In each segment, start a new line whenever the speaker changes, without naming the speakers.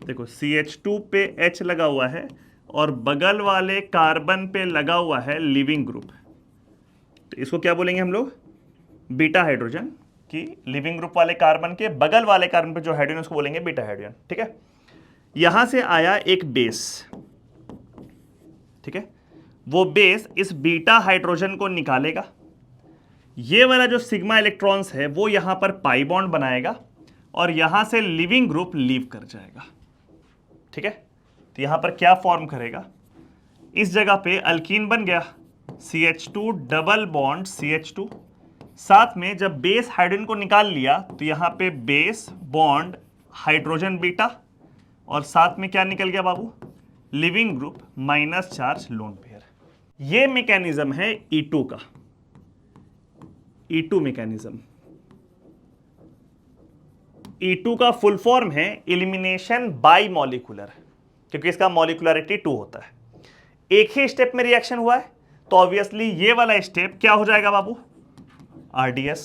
देखो CH2 पे H लगा हुआ है और बगल वाले कार्बन पे लगा हुआ है लिविंग ग्रुप, तो इसको क्या बोलेंगे हम लोग? Beta hydrogen. कि लिविंग ग्रुप वाले कार्बन के बगल वाले कार्बन पे जो हाइड्रोजन उसको बोलेंगे बीटा हाइड्रोजन। ठीक है, यहां से आया एक बेस, ठीक है, वो बेस इस बीटा हाइड्रोजन को निकालेगा, ये वाला जो सिग्मा इलेक्ट्रॉन्स है वो यहां पर पाई बॉन्ड बनाएगा और यहां से लिविंग ग्रुप लीव कर जाएगा। ठीक है, तो यहां पर क्या फॉर्म करेगा? इस जगह पे अल्कीन बन गया, CH2 डबल बॉन्ड CH2, साथ में जब बेस हाइड्रोजन को निकाल लिया तो यहां पे बेस बॉन्ड हाइड्रोजन बीटा और साथ में क्या निकल गया बाबू? Leaving group minus charge lone pair. ये मैकेनिज्म है E2 का, E2 मैकेनिज्म। E2 का फुल फॉर्म है एलिमिनेशन बाई मॉलिक्यूलर, क्योंकि इसका मॉलिक्युलरिटी 2 होता है। एक ही स्टेप में रिएक्शन हुआ है तो ऑब्वियसली ये वाला स्टेप क्या हो जाएगा बाबू? RDS।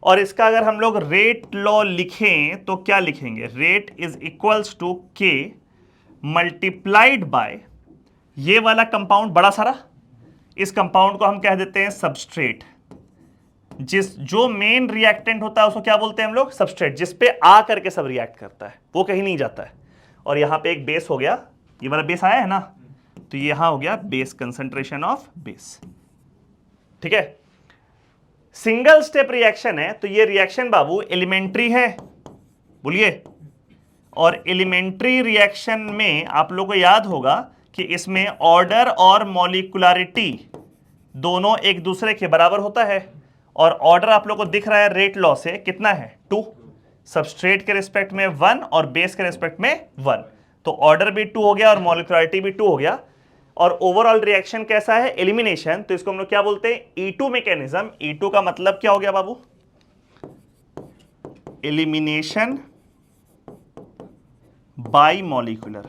और इसका अगर हम लोग रेट लॉ लिखें तो क्या लिखेंगे? Rate is equals to K multiplied by ये वाला कंपाउंड बड़ा सारा, इस कंपाउंड को हम कह देते हैं सबस्ट्रेट। जो मेन रिएक्टेंट होता है उसको क्या बोलते हैं हम लोग? सबस्ट्रेट, जिस पे आ करके सब रिएक्ट करता है, वो कहीं नहीं जाता है। और यहां पे एक बेस हो गया, ये वाला बेस आया है ना, तो ये यहां हो गया बेस, कंसंट्रेशन ऑफ बेस। ठीक है, सिंगल स्टेप रिएक्शन है तो ये रिएक्शन बाबू एलिमेंट्री है, बोलिए। और एलिमेंट्री रिएक्शन में आप लोगों को याद होगा कि इसमें ऑर्डर और मॉलिक्युलरिटी दोनों एक दूसरे के बराबर होता है, और ऑर्डर आप लोगों को दिख रहा है रेट लॉ से कितना है? 2। सबस्ट्रेट के रिस्पेक्ट में 1 और बेस के रिस्पेक्ट में 1, तो ऑर्डर भी 2 हो गया और मॉलिक्युलरिटी भी 2 हो गया। और ओवरऑल रिएक्शन कैसा है? एलिमिनेशन। तो इसको हम लोग क्या बोलते हैं? E2 mechanism. E2 का मतलब क्या हो गया बाबू? Elimination bimolecular,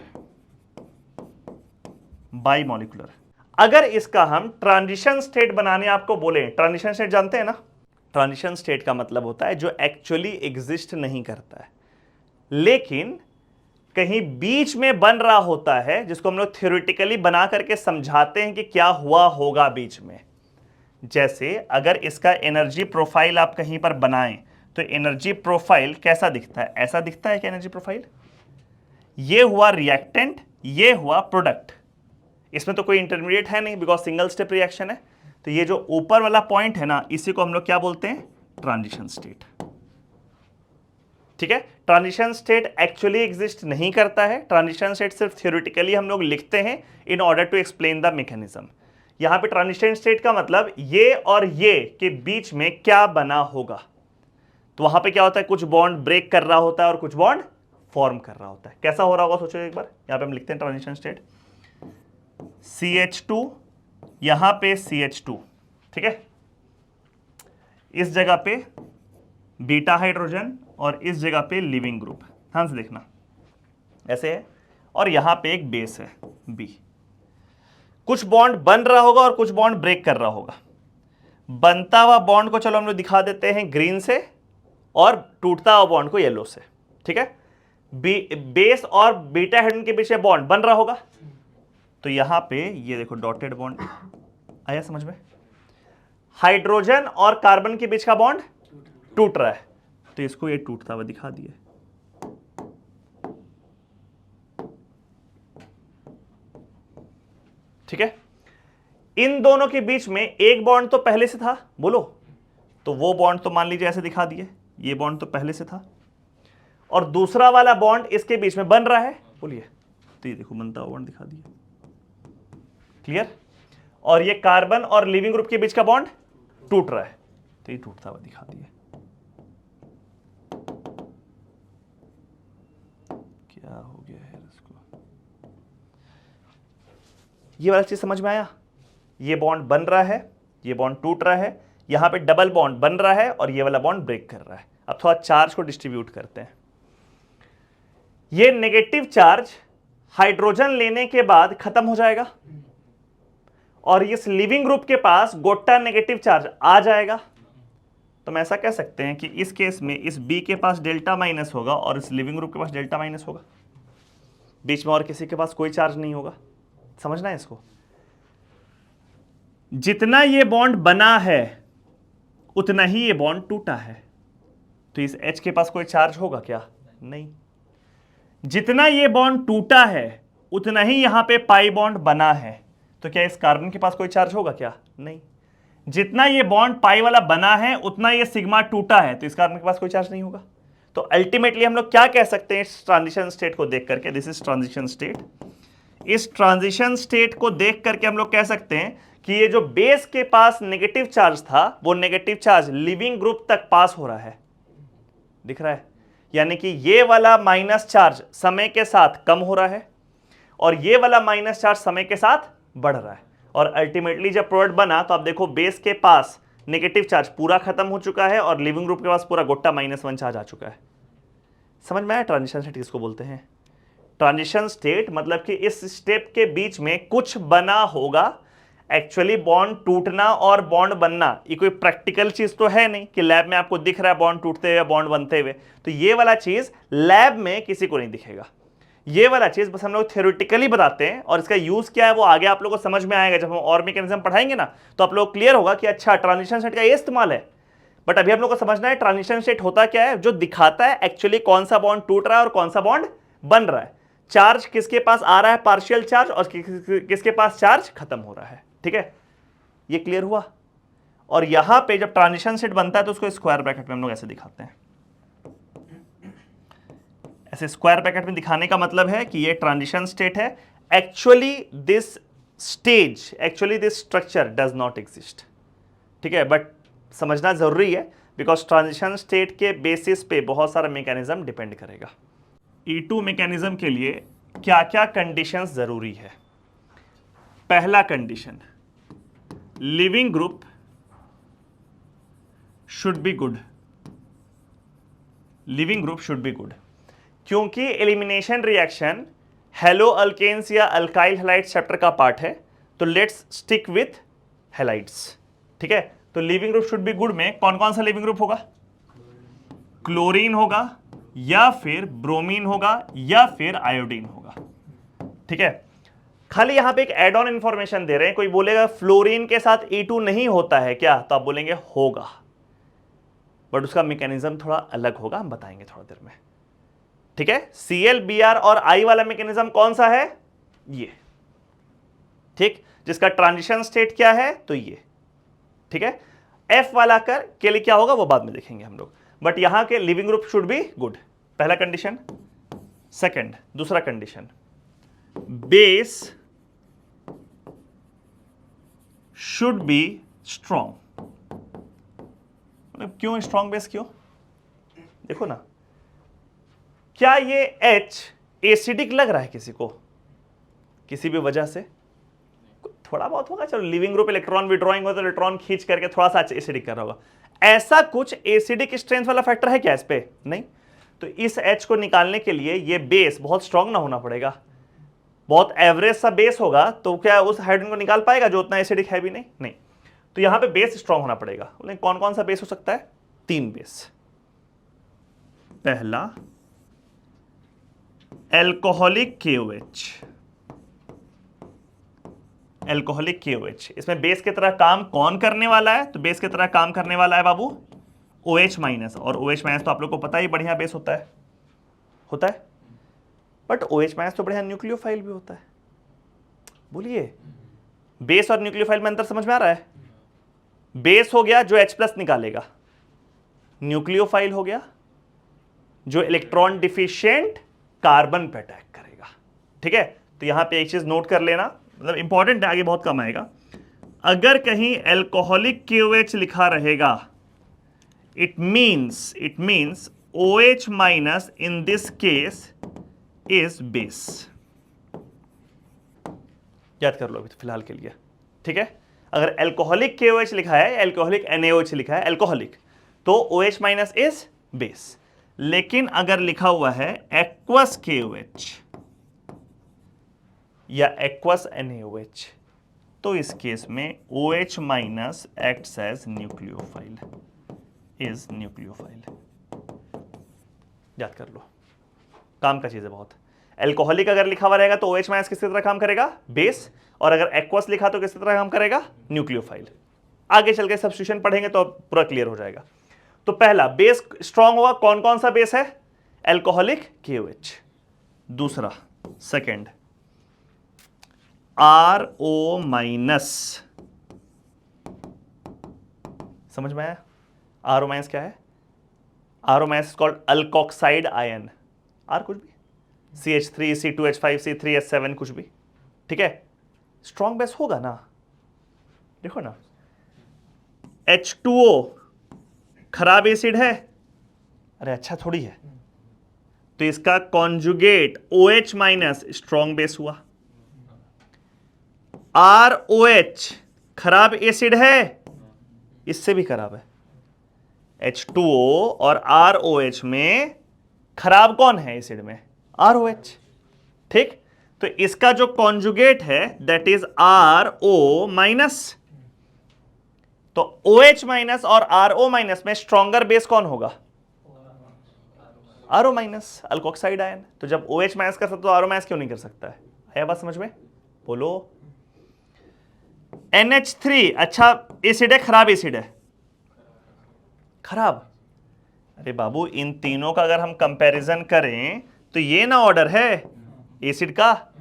bimolecular. अगर इसका हम ट्रांजिशन स्टेट बनाने आपको बोले, ट्रांजिशन स्टेट जानते हैं ना? ट्रांजिशन स्टेट का मतलब होता है जो एक्चुअली एग्जिस्ट नहीं करता है लेकिन कहीं बीच में बन रहा होता है, जिसको हम लोग थ्योरेटिकली बना करके समझाते हैं कि क्या हुआ होगा बीच में। जैसे अगर इसका एनर्जी प्रोफाइल आप कहीं पर बनाएं तो एनर्जी प्रोफाइल कैसा दिखता है? ऐसा दिखता है कि एनर्जी प्रोफाइल, ये हुआ रिएक्टेंट, ये हुआ प्रोडक्ट, इसमें तो कोई इंटरमीडिएट है नहीं बिकॉज सिंगल स्टेप रिएक्शन है। तो ये जो ऊपर वाला पॉइंट है ना, इसी को हम लोग क्या बोलते हैं? Transition state. ठीक है, ट्रांजिशन स्टेट एक्चुअली एग्जिस्ट नहीं करता है, ट्रांजिशन स्टेट सिर्फ थ्योरेटिकली हम लोग लिखते हैं in order to explain the mechanism. यहां पे ट्रांजिशन स्टेट का मतलब ये और ये के बीच में क्या बना होगा। तो वहां पे क्या होता है? कुछ बॉन्ड ब्रेक कर रहा होता है और कुछ बॉन्ड फॉर्म कर रहा होता है। कैसा हो रहा होगा सोचो एक बार। यहां पे हम लिखते हैं ट्रांजिशन स्टेट, CH2, यहां पे CH2, ठीक है, इस जगह पे बीटा हाइड्रोजन और इस जगह पे लिविंग ग्रुप। ध्यान से देखना, ऐसे है, और यहां पे एक बेस है B। कुछ बॉन्ड बन रहा होगा और कुछ बॉन्ड ब्रेक कर रहा होगा। बनता हुआ बॉन्ड को चलो हम लोग दिखा देते हैं ग्रीन से और टूटता हुआ बॉन्ड को येलो से। ठीक है, बेस और बीटा हाइड्रोजन के बीच में बॉन्ड बन रहा होगा, तो यहां पे ये देखो डॉटेड बॉन्ड आया समझ में? हाइड्रोजन और कार्बन के बीच का बॉन्ड टूट रहा है, तो इसको ये टूटता हुआ दिखा दिए। ठीक है, इन दोनों के बीच में एक बॉन्ड तो पहले से था, बोलो, तो वो बॉन्ड तो मान लीजिए ऐसे दिखा दिए, ये बॉन्ड तो पहले से था, और दूसरा वाला बॉन्ड इसके बीच में बन रहा है, बोलिए, तो ये देखो बनता हुआ बॉन्ड दिखा दिए। क्लियर? और ये कार्बन और लिविंग ग्रुप के बीच का बॉन्ड टूट रहा है, तो ये टूटता हुआ दिखा दिए। क्या हो गया है इसको? ये वाला चीज समझ में आया? ये बॉन्ड बन रहा है, ये बॉन्ड टूट रहा है, यहां पे डबल बॉन्ड बन रहा है और ये वाला बॉन्ड ब्रेक कर रहा है। अब थोड़ा चार्ज को डिस्ट्रीब्यूट करते हैं। ये नेगेटिव चार्ज हाइड्रोजन लेने के बाद खत्म हो जाएगा और इस लिविंग ग्रुप के पास गोटा नेगेटिव चार्ज आ जाएगा। तो हम ऐसा कह सकते हैं कि इस केस में इस B के पास डेल्टा माइनस होगा और इस लिविंग ग्रुप के पास डेल्टा माइनस होगा। बीच में और किसी के पास कोई चार्ज नहीं होगा। समझना है इसको, जितना ये बॉन्ड बना है उतना ही ये बॉन्ड टूटा है, तो इस H के पास कोई चार्ज होगा क्या? नहीं। जितना ये बॉन्ड टूटा है उतना ही यहां पे पाई बॉन्ड बना है, तो क्या इस कार्बन के पास कोई चार्ज होगा क्या? नहीं। जितना ये बॉन्ड पाई वाला बना है उतना ये सिग्मा टूटा है, तो इस कार्बन के पास कोई चार्ज नहीं होगा। तो अल्टीमेटली हम लोग क्या कह सकते हैं इस ट्रांजिशन स्टेट को देख करके, दिस इज ट्रांजिशन स्टेट। इस ट्रांजिशन स्टेट को देख करके हम लोग कह सकते हैं कि ये जो बेस के पास नेगेटिव चार्ज था वो नेगेटिव चार्ज लिविंग ग्रुप तक पास हो रहा है, दिख रहा है? यानी कि ये वाला माइनस चार्ज समय के साथ कम हो रहा है और ये वाला माइनस चार्ज समय के साथ बढ़ रहा है, और अल्टीमेटली जब प्रोडक्ट बना तो आप देखो बेस के पास नेगेटिव चार्ज पूरा खत्म हो चुका है और लिविंग ग्रुप के पास पूरा गोट्टा -1 चार्ज आ चुका है। समझ में आया ट्रांजिशन स्टेट किसको बोलते हैं? ट्रांजिशन स्टेट मतलब कि इस स्टेप के बीच में कुछ बना होगा। एक्चुअली बॉन्ड टूटना और बॉन्ड बनना ये कोई प्रैक्टिकल चीज तो है नहीं कि लैब में आपको दिख रहा है बॉन्ड टूटते हुए बॉन्ड बनते हुए, तो ये वाला चीज लैब में किसी को नहीं दिखेगा। ये वाला चीज बस हम लोग थ्योरेटिकली बताते हैं, और इसका यूज क्या है वो आगे आप लोगों को समझ में आएगा। जब हम और मैकेनिज्म पढ़ाएंगे ना तो आप लोग क्लियर होगा कि अच्छा ट्रांजिशन स्टेट का ये इस्तेमाल है। बट अभी हम लोग को समझना है ट्रांजिशन स्टेट होता क्या है, जो दिखाता है एक्चुअली कौन सा बॉन्ड टूट रहा है और कौन सा बॉन्ड बन रहा है। चार्ज किसके पास आ रहा है, पार्शियल चार्ज, और किसके पास चार्ज खत्म हो रहा है। ठीक है, ये क्लियर हुआ। और यहां पे जब ट्रांजिशन स्टेट बनता है तो उसको स्क्वायर ब्रैकेट में हम लोग ऐसे दिखाते हैं। ऐसे स्क्वायर ब्रैकेट में दिखाने का मतलब है कि ये ट्रांजिशन स्टेट है। Actually this stage, actually this structure does not exist. ठीक है, बट समझना जरूरी है बिकॉज ट्रांजिशन स्टेट के बेसिस पे बहुत सारा मैकेनिज्म डिपेंड करेगा। E2 मैकेनिज्म के लिए क्या क्या कंडीशंस जरूरी है? पहला condition, living group should be good. Leaving group should be good, क्योंकि एलिमिनेशन रिएक्शन हेलो अल्केन्स या अल्काइल हैलाइड्स चैप्टर का पार्ट है, तो लेट्स स्टिक विथ हैलाइड्स। ठीक है, तो living group should be good में कौन कौन सा लिविंग ग्रुप होगा? क्लोरीन होगा या फिर ब्रोमीन होगा या फिर आयोडीन होगा। ठीक है, खाली यहां पे एक एड ऑन इंफॉर्मेशन दे रहे हैं। कोई बोलेगा फ्लोरीन के साथ E2 नहीं होता है क्या, तो आप बोलेंगे होगा, बट उसका मैकेनिज्म थोड़ा अलग होगा, हम बताएंगे थोड़ा देर में। ठीक है, Cl Br और I वाला मैकेनिज्म कौन सा है? ये। ठीक, जिसका ट्रांजिशन स्टेट क्या है, तो ये। ठीक है, F वाला के लिए क्या होगा वो बाद में देखेंगे हम लोग, बट यहां के living group should be good, पहला कंडीशन। सेकंड, दूसरा condition, base should be strong. मतलब क्यों स्ट्रॉन्ग बेस, क्यों? देखो ना, क्या ये H एसिडिक लग रहा है किसी को, किसी भी वजह से? थोड़ा बहुत होगा, चलो लिविंग ग्रुप इलेक्ट्रॉन विड्रॉइंग हो तो इलेक्ट्रॉन खींच करके थोड़ा सा एसिडिक कर रहा होगा। ऐसा कुछ एसिडिक स्ट्रेंथ वाला फैक्टर है क्या इस पे? नहीं। तो इस H को निकालने के लिए ये बेस बहुत स्ट्रॉन्ग ना होना पड़ेगा, बहुत एवरेज सा बेस होगा, तो क्या उस हाइड्रोजन को निकाल पाएगा जो उतना एसिडिक है भी नहीं? नहीं। तो यहां पे बेस स्ट्रॉन्ग होना पड़ेगा। बोले कौन कौन सा बेस हो सकता है? 3 बेस। पहला एल्कोहलिक KOH। एल्कोहलिक KOH, इसमें बेस की तरह काम कौन करने वाला है? तो बेस की तरह काम करने वाला है बाबू OH-, और OH- तो आप लोग को पता ही बढ़िया बेस होता है, बट OH- तो बढ़िया न्यूक्लियोफाइल भी होता है। बोलिए, बेस और न्यूक्लियोफाइल में अंतर समझ में आ रहा है? बेस हो गया जो H+ निकालेगा, न्यूक्लियोफाइल हो गया जो इलेक्ट्रॉन डिफिशिएंट कार्बन पे अटैक करेगा। ठीक है, तो यहां पे एक चीज नोट कर लेना, मतलब इंपॉर्टेंट है, आगे बहुत कम आएगा। अगर कहीं एल्कोहलिक KOH लिखा रहेगा, it means OH- in this case is base. याद कर लो अभी तो फिलहाल के लिए। ठीक है, अगर एल्कोहलिक KOH लिखा है, एल्कोहलिक NaOH लिखा है, एल्कोहलिक, तो OH- इज बेस। लेकिन अगर लिखा हुआ है एक्वस KOH या एक्वस NaOH, तो इस केस में OH- acts as nucleophile, is nucleophile. याद कर लो, काम का चीज है बहुत। एल्कोहलिक अगर लिखा हुआ रहेगा तो OH माइनस किसकी तरह काम करेगा, बेस, और अगर एक्वस लिखा तो किसकी तरह काम करेगा, न्यूक्लियोफाइल। आगे चल के सब्स्टिट्यूशन पढ़ेंगे तो पूरा क्लियर हो जाएगा। तो पहला बेस स्ट्रांग होगा, कौन कौन सा बेस है, एल्कोहलिक KOH। दूसरा सेकेंड RO माइनस, समझ में आया, RO माइनस क्या है, RO minus called alkoxide ion, R कुछ भी, CH3 C2H5 C3H7 कुछ भी, ठीक है, स्ट्रॉन्ग बेस होगा ना। देखो ना H2O खराब एसिड है, अरे अच्छा थोड़ी है, तो इसका conjugate OH minus strong base हुआ। ROH खराब एसिड है, इससे भी खराब है। H2O और ROH में खराब कौन है एसिड में, ROH, ठीक। तो इसका जो कॉन्जुगेट है दैट इज RO माइनस। तो OH माइनस और RO माइनस में स्ट्रॉन्गर बेस कौन होगा, RO माइनस, अल्कोक्साइड आयन। तो जब OH माइनस कर सकता तो RO माइनस क्यों नहीं कर सकता है, आया बात समझ में, बोलो। NH3 अच्छा एसिड है, खराब एसिड है, खराब, अरे बाबू इन तीनों का अगर हम कंपैरिजन करें तो ये ना ऑर्डर है एसिड का,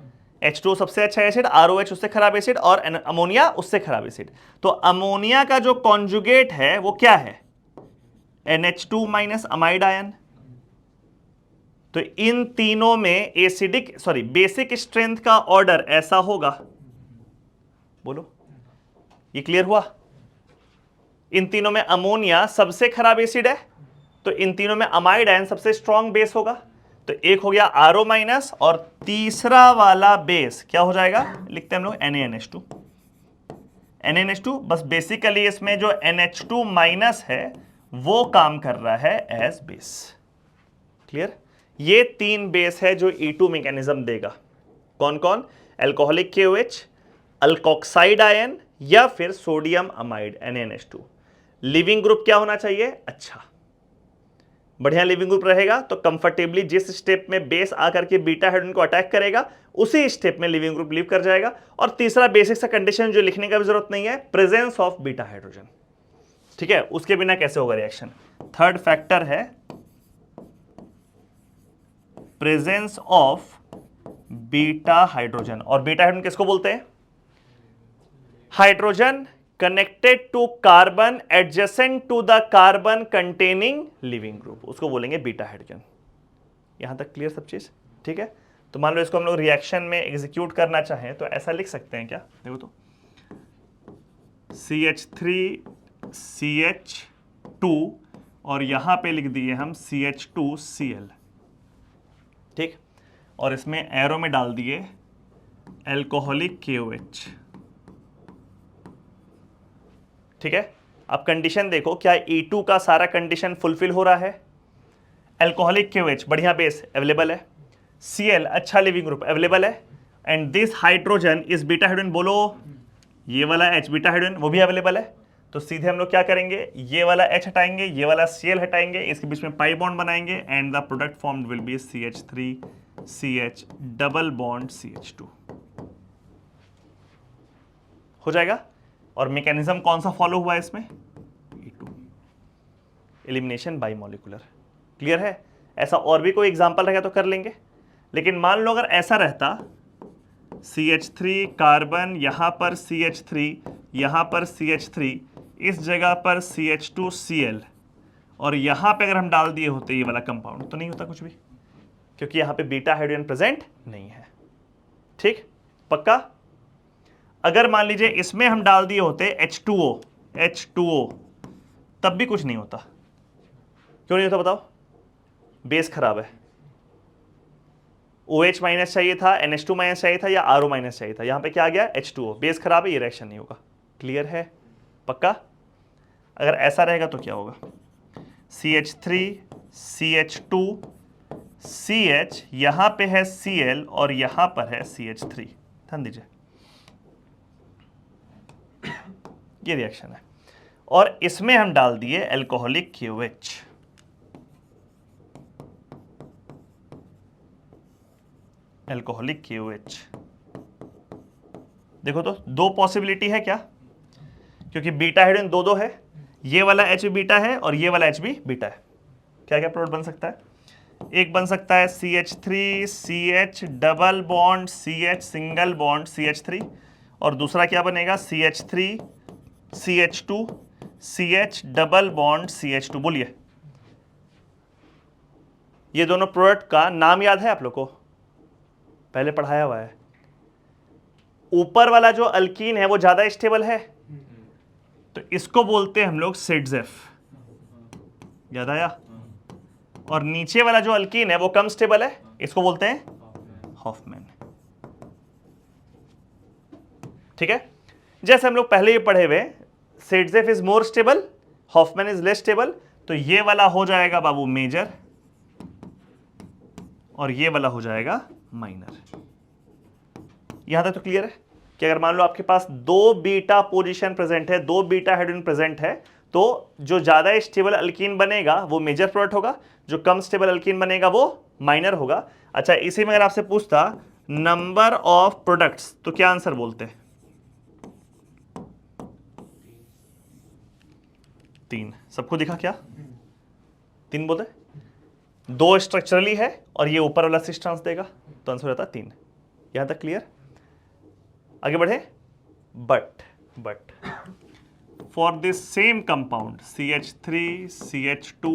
H2O सबसे अच्छा एसिड, ROH उससे खराब एसिड, और अमोनिया उससे खराब एसिड। तो अमोनिया का जो कॉन्जुगेट है वो क्या है, NH2 माइनस अमाइड आयन। तो इन तीनों में एसिडिक बेसिक स्ट्रेंथ का ऑर्डर ऐसा होगा, बोलो ये क्लियर हुआ। इन तीनों में अमोनिया सबसे खराब एसिड है, तो इन तीनों में अमाइड आयन सबसे स्ट्रॉन्ग बेस होगा। तो एक हो गया RO माइनस, और तीसरा वाला बेस क्या हो जाएगा, लिखते हैं हम लोग NaNH2। NaNH2 बस बेसिकली इसमें जो NH2 माइनस है वो काम कर रहा है एज बेस, क्लियर। ये तीन बेस है जो E2 मैकेनिज्म देगा, कौन कौन, एल्कोहलिक KOH, अल्कोक्साइड आयन, या फिर sodium amide NaNH2। Leaving group क्या होना चाहिए, अच्छा बढ़िया लिविंग ग्रुप रहेगा तो कंफर्टेबली जिस स्टेप में बेस आकर के बीटा हाइड्रोजन को अटैक करेगा उसी स्टेप में लिविंग ग्रुप लीव कर जाएगा। और तीसरा बेसिक सा कंडीशन जो लिखने का भी जरूरत नहीं है, प्रेजेंस ऑफ बीटा हाइड्रोजन, ठीक है, उसके बिना कैसे होगा रिएक्शन। थर्ड फैक्टर है प्रेजेंस ऑफ बीटा हाइड्रोजन, और बीटा हाइड्रोजन किसको बोलते हैं, hydrogen connected to carbon adjacent to the carbon containing leaving group, उसको बोलेंगे बीटा हाइड्रोजन। यहां तक क्लियर सब चीज, ठीक है। तो मान लो इसको हम लोग रिएक्शन में एग्जीक्यूट करना चाहें तो ऐसा लिख सकते हैं क्या, देखो तो CH3CH2 और यहां पे लिख दिए हम CH2Cl, ठीक, और इसमें एरो में डाल दिए एल्कोहलिक KOH, ठीक है। अब कंडीशन देखो, क्या E2 का सारा कंडीशन फुलफिल हो रहा है, एल्कोहलिक KOH बढ़िया बेस अवेलेबल है, Cl अच्छा लिविंग ग्रुप अवेलेबल है, and this hydrogen is beta hydrogen, बोलो ये वाला H बीटा हाइड्रोजन वो भी अवेलेबल है। तो सीधे हम लोग क्या करेंगे, ये वाला H हटाएंगे, ये वाला Cl हटाएंगे, इसके बीच में पाई बॉन्ड बनाएंगे, and the product formed will B CH3CH double bond CH2, हो जाएगा। और मैकेनिज्म कौन सा फॉलो हुआ है इसमें, E2, elimination by molecular, clear है। ऐसा और भी कोई एग्जांपल रहेगा तो कर लेंगे, लेकिन मान लो अगर ऐसा रहता CH3 कार्बन, यहां पर CH3, यहां पर CH3, इस जगह पर CH2Cl, और यहां पे अगर हम डाल दिए होते ये वाला कंपाउंड तो नहीं होता कुछ भी, क्योंकि यहां पे बीटा हाइड्रोजन प्रेजेंट नहीं है, ठीक, पक्का। अगर मान लीजिए इसमें हम डाल दिए होते H2O तब भी कुछ नहीं होता, क्यों नहीं होता बताओ, बेस खराब है, OH माइनस चाहिए था, NH2 माइनस चाहिए था, या RO माइनस चाहिए था, यहां पे क्या आ गया H2O, बेस खराब है, ये रिएक्शन नहीं होगा, क्लियर है, पक्का। अगर ऐसा रहेगा तो क्या होगा, CH3CH2CH, यहां पे है Cl और यहां पर है CH3, ध्यान दीजिए ये रिएक्शन है, और इसमें हम डाल दिए एल्कोहलिक KOH, एल्कोहलिक KOH। देखो तो दो पॉसिबिलिटी है क्या, क्योंकि बीटा हाइड्रोजन दो दो है, ये वाला H भी बीटा है और ये वाला H भी बीटा है। क्या क्या प्रोडक्ट बन सकता है? एक बन सकता है CH3 CH double bond CH single bond CH3, और दूसरा क्या बनेगा CH3 CH2 CH double bond CH2। बोलिए, ये दोनों प्रोडक्ट का नाम याद है आप लोग को? पहले पढ़ाया हुआ है। ऊपर वाला जो अल्कीन है वो ज्यादा स्टेबल है, तो इसको बोलते हैं हम लोग सिडजेफ, याद आया? और नीचे वाला जो अल्कीन है वो कम स्टेबल है, इसको बोलते हैं हॉफमैन। ठीक है, जैसे हम लोग पहले ही पढ़े हुए, Saytzeff is more stable, Hofmann is less stable, तो ये वाला हो जाएगा बाबू मेजर और ये वाला हो जाएगा माइनर। यहां तक तो क्लियर है कि अगर मान लो आपके पास दो बीटा पोजीशन प्रेजेंट है, दो बीटा हाइड्रोजन प्रेजेंट है, तो जो ज्यादा स्टेबल अल्कीन बनेगा वो मेजर प्रोडक्ट होगा, जो कम स्टेबल अल्कीन बनेगा वो माइनर होगा। अच्छा, इसी में अगर आपसे पूछता नंबर ऑफ प्रोडक्ट्स, तो क्या आंसर बोलते? 3। सबको दिखा क्या? 3 बोलते? दो स्ट्रक्चरली है और ये ऊपर वाला सिस्टेंस देगा, तो आंसर हो जाता 3। यहां तक क्लियर? आगे बढ़े। But for this same compound CH3 CH2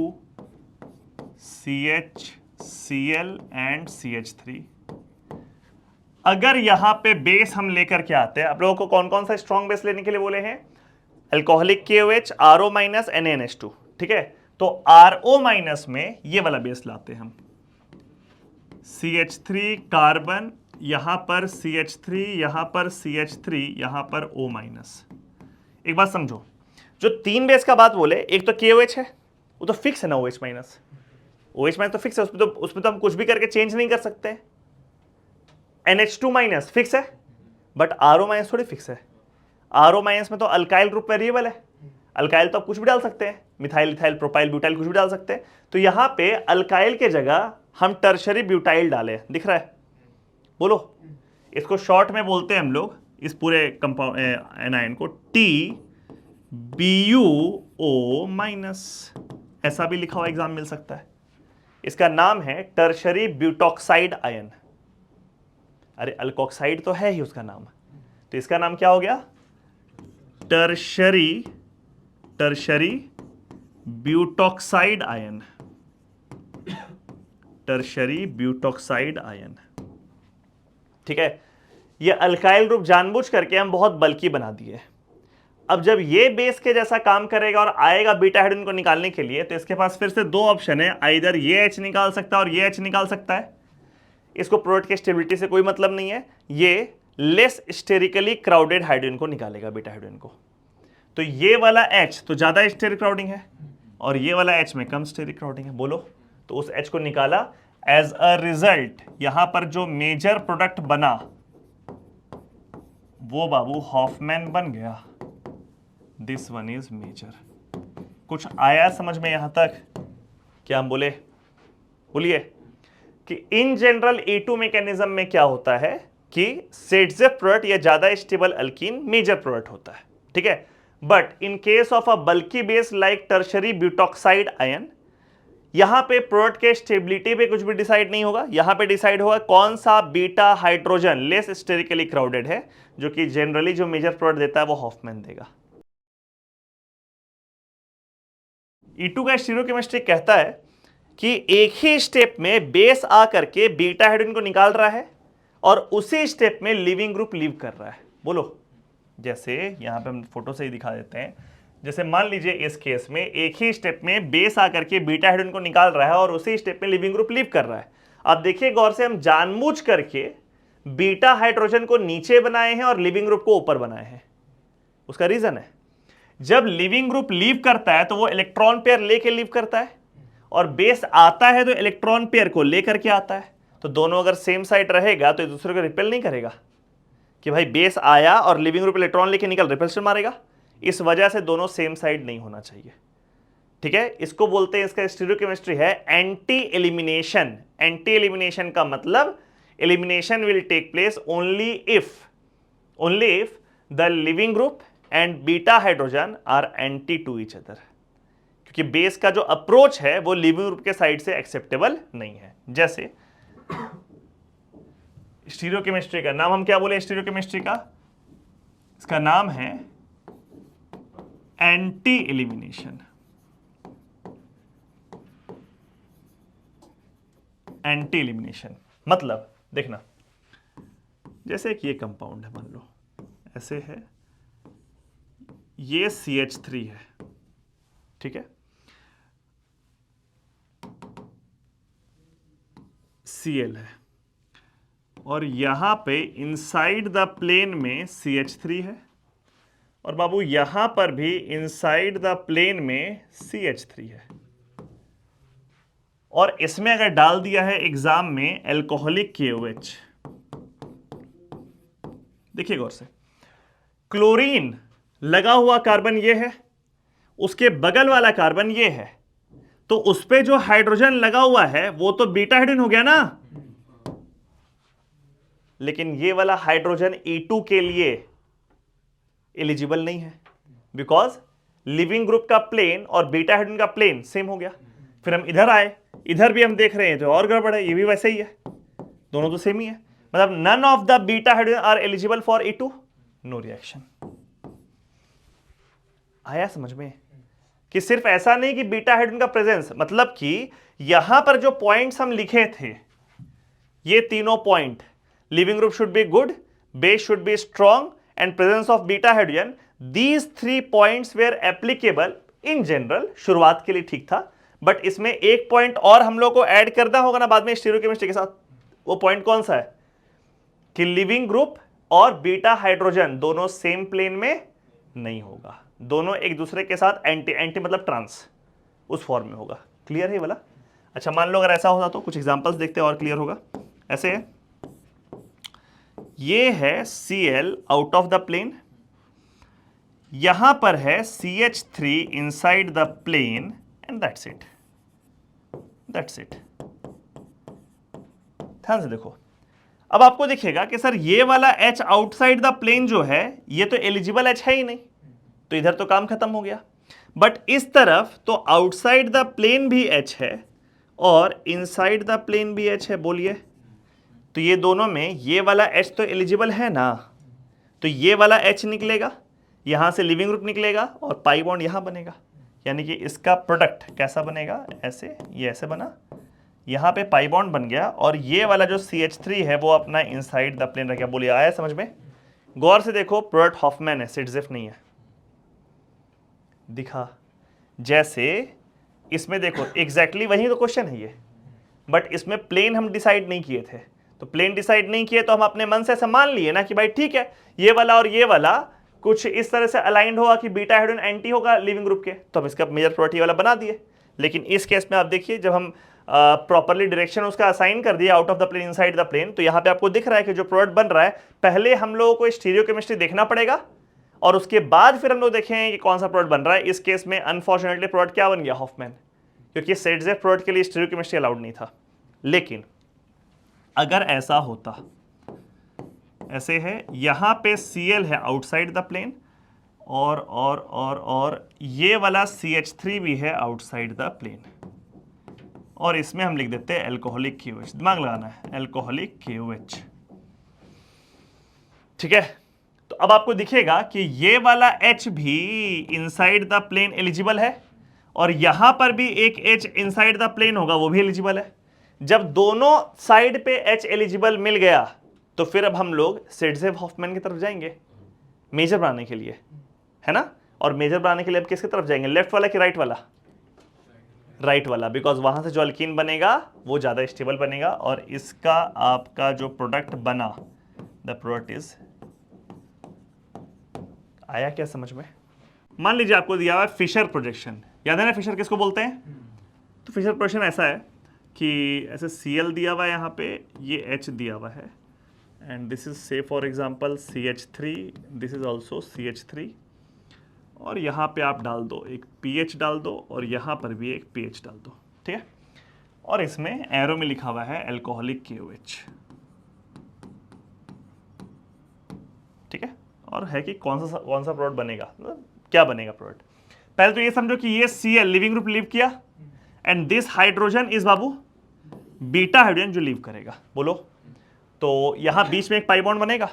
CHCl and CH3, अगर यहां पे बेस हम लेकर के आते हैं, आप लोगों को कौन कौन सा स्ट्रॉन्ग बेस लेने के लिए बोले हैं? Alcoholic KOH, RO minus NaNH2। ठीक है, तो RO माइनस में ये वाला बेस लाते हैं हम, CH3 कार्बन, यहां पर CH3, यहां पर CH3, यहां पर O माइनस। एक बात समझो, जो 3 बेस का बात बोले, एक तो KOH है, वो तो फिक्स है ना, OH माइनस, OH माइनस तो फिक्स है, उसमें तो हम कुछ भी करके चेंज नहीं कर सकते। NH2 माइनस फिक्स है, बट RO माइनस थोड़ी फिक्स है। RO माइनस में तो अल्काइल ग्रुप वेरिएबल है, अल्काइल तो आप कुछ भी डाल सकते हैं, मिथाइल इथाइल प्रोपाइल ब्यूटाइल कुछ भी डाल सकते हैं। तो यहां पे अल्काइल के जगह हम टर्शरी ब्यूटाइल डाले, दिख रहा है? बोलो, इसको शॉर्ट में बोलते हैं हम लोग, इस पूरे कंपाउंड एनायन को TBuO माइनस, ऐसा भी लिखा हुआ एग्जाम मिल सकता है। इसका नाम है टर्शरी ब्यूटॉक्साइड आयन। अरे अल्कोक्साइड तो है ही उसका नाम, तो इसका नाम क्या हो गया? Tertiary butoxide ion, tertiary butoxide ion. ठीक है, ये अल्काइल ग्रुप जानबूझ करके हम बहुत बल्कि बना दिए। अब जब ये बेस के जैसा काम करेगा और आएगा बीटा हाइड्रोजन को निकालने के लिए, तो इसके पास फिर से दो ऑप्शन है, आइदर ये H निकाल सकता है और ये H निकाल सकता है। इसको प्रोडक्ट की स्टेबिलिटी से कोई मतलब नहीं है, ये लेस स्टेरिकली क्राउडेड हाइड्रोजन को निकालेगा, बीटा हाइड्रोजन को। तो ये वाला H तो ज्यादा स्टेरिक क्राउडिंग है और ये वाला H में कम स्टेरिक क्राउडिंग है। बोलो, तो उस H को निकाला, एज अ रिजल्ट यहां पर जो मेजर प्रोडक्ट बना वो बाबू हॉफमैन बन गया। This one is major. कुछ आया समझ में यहां तक? क्या हम बोले? बोलिए कि इन जनरल E2 मैकेनिज्म में क्या होता है कि सेट्जेफ प्रोडक्ट या ज्यादा स्टेबल अल्कीन मेजर प्रोडक्ट होता है। ठीक है, but in case of a bulky base like tertiary butoxide ion, यहां पे प्रोडक्ट के स्टेबिलिटी पे कुछ भी डिसाइड नहीं होगा, यहां पे डिसाइड होगा कौन सा beta hydrogen less sterically crowded है, जो कि जनरली जो मेजर प्रोडक्ट देता है वो हॉफमैन देगा। E2 का स्टीरियोकेमिस्ट्री कहता है कि एक ही स्टेप में बेस आ करके बीटा हाइड्रोजन को निकाल रहा है और उसी स्टेप में लिविंग ग्रुप लीव कर रहा है। बोलो, जैसे यहां पे हम फोटो से ही दिखा देते हैं, जैसे मान लीजिए इस केस में एक ही स्टेप में बेस आकर के बीटा हाइड्रोजन को निकाल रहा है और उसी स्टेप में लिविंग ग्रुप लीव कर रहा है। अब देखिए गौर से, हम जानबूझ करके बीटा हाइड्रोजन को नीचे बनाए हैं और लिविंग ग्रुप को ऊपर बनाए हैं। उसका रीजन है, जब लिविंग ग्रुप लीव करता है तो वो इलेक्ट्रॉन पेयर लेके लीव करता है, और बेस आता है तो इलेक्ट्रॉन पेयर को लेकर के आता है। तो दोनों अगर सेम साइड रहेगा तो एक दूसरे को रिपेल नहीं करेगा कि भाई बेस आया और लिविंग ग्रुप इलेक्ट्रॉन लेके निकल, रिपल्शन मारेगा। इस वजह से दोनों सेम साइड नहीं होना चाहिए। ठीक है, इसको बोलते हैं, इसका स्टीरियोकेमिस्ट्री है एंटी एलिमिनेशन। एंटी एलिमिनेशन का मतलब elimination will take place only if the living group and beta hydrogen are anti to each other, क्योंकि बेस का जो अप्रोच है वो लिविंग ग्रुप के साइड से एक्सेप्टेबल नहीं है। जैसे स्टीरियोकेमिस्ट्री का नाम हम क्या बोले, स्टीरियोकेमिस्ट्री का इसका नाम है एंटी एलिमिनेशन। एंटी एलिमिनेशन मतलब देखना, जैसे कि ये कंपाउंड है, मान लो ऐसे है, ये CH3 है, ठीक है, Cl है, और यहां पे इनसाइड द प्लेन में CH3 है, और बाबू यहां पर भी इनसाइड द प्लेन में CH3 है। और इसमें अगर डाल दिया है एग्जाम में एल्कोहलिक KOH, देखिए गौर से, क्लोरीन लगा हुआ कार्बन ये है, उसके बगल वाला कार्बन ये है, तो उस पे जो हाइड्रोजन लगा हुआ है वो तो बीटा हाइड्रोजन हो गया ना, लेकिन ये वाला हाइड्रोजन E2 के लिए एलिजिबल नहीं है, बिकॉज लिविंग ग्रुप का प्लेन और बीटा हाइड्रोजन का प्लेन सेम हो गया। फिर हम इधर आए, इधर भी हम देख रहे हैं तो और गड़बड़ है, ये भी वैसे ही है, दोनों तो सेम ही है, मतलब none of the beta hydrogen are eligible for E2, no reaction. आया समझ में कि सिर्फ ऐसा नहीं कि बीटा हाइड्रोजन का प्रेजेंस, मतलब कि यहां पर जो पॉइंट्स हम लिखे थे, ये तीनों point, leaving group should be good, base should be strong and presence of beta hydrogen, these 3 points were applicable in general. शुरुआत के लिए ठीक था, बट इसमें एक पॉइंट और हम लोग को ऐड करना होगा ना बाद में स्टीरियोकेमिस्ट्री के साथ। वो पॉइंट कौन सा है कि लिविंग ग्रुप और बीटा हाइड्रोजन दोनों सेम प्लेन में नहीं होगा, दोनों एक दूसरे के साथ एंटी एंटी मतलब ट्रांस, उस फॉर्म में होगा। क्लियर है ये वाला? अच्छा, मान लो अगर ऐसा होता तो कुछ एग्जांपल्स देखते हैं और क्लियर होगा। ऐसे है, ये है Cl out of the plane, यहां पर है CH3 inside the plane, and that's it, that's it. ध्यान से देखो, अब आपको दिखेगा कि सर ये वाला H आउटसाइड द प्लेन जो है ये तो एलिजिबल H है ही नहीं, तो इधर तो काम खत्म हो गया। बट इस तरफ तो आउटसाइड द प्लेन भी H है और इनसाइड द प्लेन भी H है, बोलिए, तो ये दोनों में ये वाला H तो एलिजिबल है ना, तो ये वाला H निकलेगा, यहां से लिविंग ग्रुप निकलेगा और पाई बॉन्ड यहां बनेगा, यानी कि इसका प्रोडक्ट कैसा बनेगा, ऐसे, ये ऐसे बना, यहां पे पाई बॉन्ड बन गया, और ये वाला जो CH3 है वो अपना इनसाइड द प्लेन रह गया। बोलिए, आया समझ में? गौर से देखो, प्रोडक्ट हॉफमैन है, सिट्जेफ नहीं है। दिखा जैसे इसमें देखो एग्जैक्टली वही तो क्वेश्चन है ये, बट इसमें प्लेन हम डिसाइड नहीं किए थे, तो प्लेन डिसाइड नहीं किए तो हम अपने मन से ऐसा मान लिए ना कि भाई ठीक है, ये वाला और ये वाला कुछ इस तरह से अलाइंड होगा कि बीटा हाइड्रोजन एंटी होगा लिविंग ग्रुप के, तो हम इसका मेजर प्रॉपर्टी वाला बना दिए। लेकिन इस केस में आप देखिए, जब हम प्रॉपरली डायरेक्शन उसका असाइन कर दिया out of the plane inside the plane, तो यहाँ पे आपको दिख रहा है कि जो प्रोडक्ट बन रहा है, पहले हम लोगों को स्टीरियोकेमिस्ट्री देखना पड़ेगा और उसके बाद फिर हम लोग देखें कि कौन सा प्रोडक्ट बन रहा है। इस केस में अनफॉर्चुनेटली प्रोडक्ट क्या बन गया, हॉफमैन, क्योंकि सेटजेफ प्रोडक्ट के लिए स्टीरियोकेमिस्ट्री अलाउड नहीं था। लेकिन अगर ऐसा होता, ऐसे है, यहां पे Cl है आउटसाइड द प्लेन और ये वाला CH3 भी है आउटसाइड द प्लेन, और इसमें हम लिख देते हैं एल्कोहलिक KOH, दिमाग लगाना है, एल्कोहलिक KOH, ठीक है। तो अब आपको दिखेगा कि ये वाला H भी इनसाइड द प्लेन एलिजिबल है, और यहां पर भी एक H इनसाइड द प्लेन होगा, वो भी एलिजिबल है। जब दोनों साइड पे H एलिजिबल मिल गया, तो फिर अब हम लोग सेटजेफ हॉफमैन की तरफ जाएंगे मेजर बनाने के लिए, है ना। और मेजर बनाने के लिए अब किसकी तरफ जाएंगे, लेफ्ट वाला कि राइट वाला? राइट वाला, बिकॉज वहां से जो अल्कीन बनेगा वो ज्यादा स्टेबल बनेगा, और इसका आपका जो प्रोडक्ट बना, द प्रोडक्ट इज, आया क्या समझ में? मान लीजिए आपको दिया हुआ है फिशर प्रोजेक्शन, याद है ना फिशर किसको बोलते हैं? तो फिशर प्रोजेक्शन ऐसा है कि ऐसे Cl दिया हुआ है, यहाँ पे ये H दिया हुआ है, एंड दिस इज से for example CH3, this is also CH3, और यहाँ पे आप डाल दो एक pH डाल दो, और यहाँ पर भी एक pH डाल दो, ठीक है। और इसमें एरो में लिखा हुआ है एल्कोहलिक KOH, और है कि कौन सा प्रोडक्ट बनेगा, क्या बनेगा प्रोडक्ट। पहले तो ये समझो कि ये Cl लिविंग ग्रुप लीव किया and this hydrogen is Babu beta hydrogen जो लीव करेगा। बोलो, तो यहां बीच में एक पाई बॉन्ड बनेगा,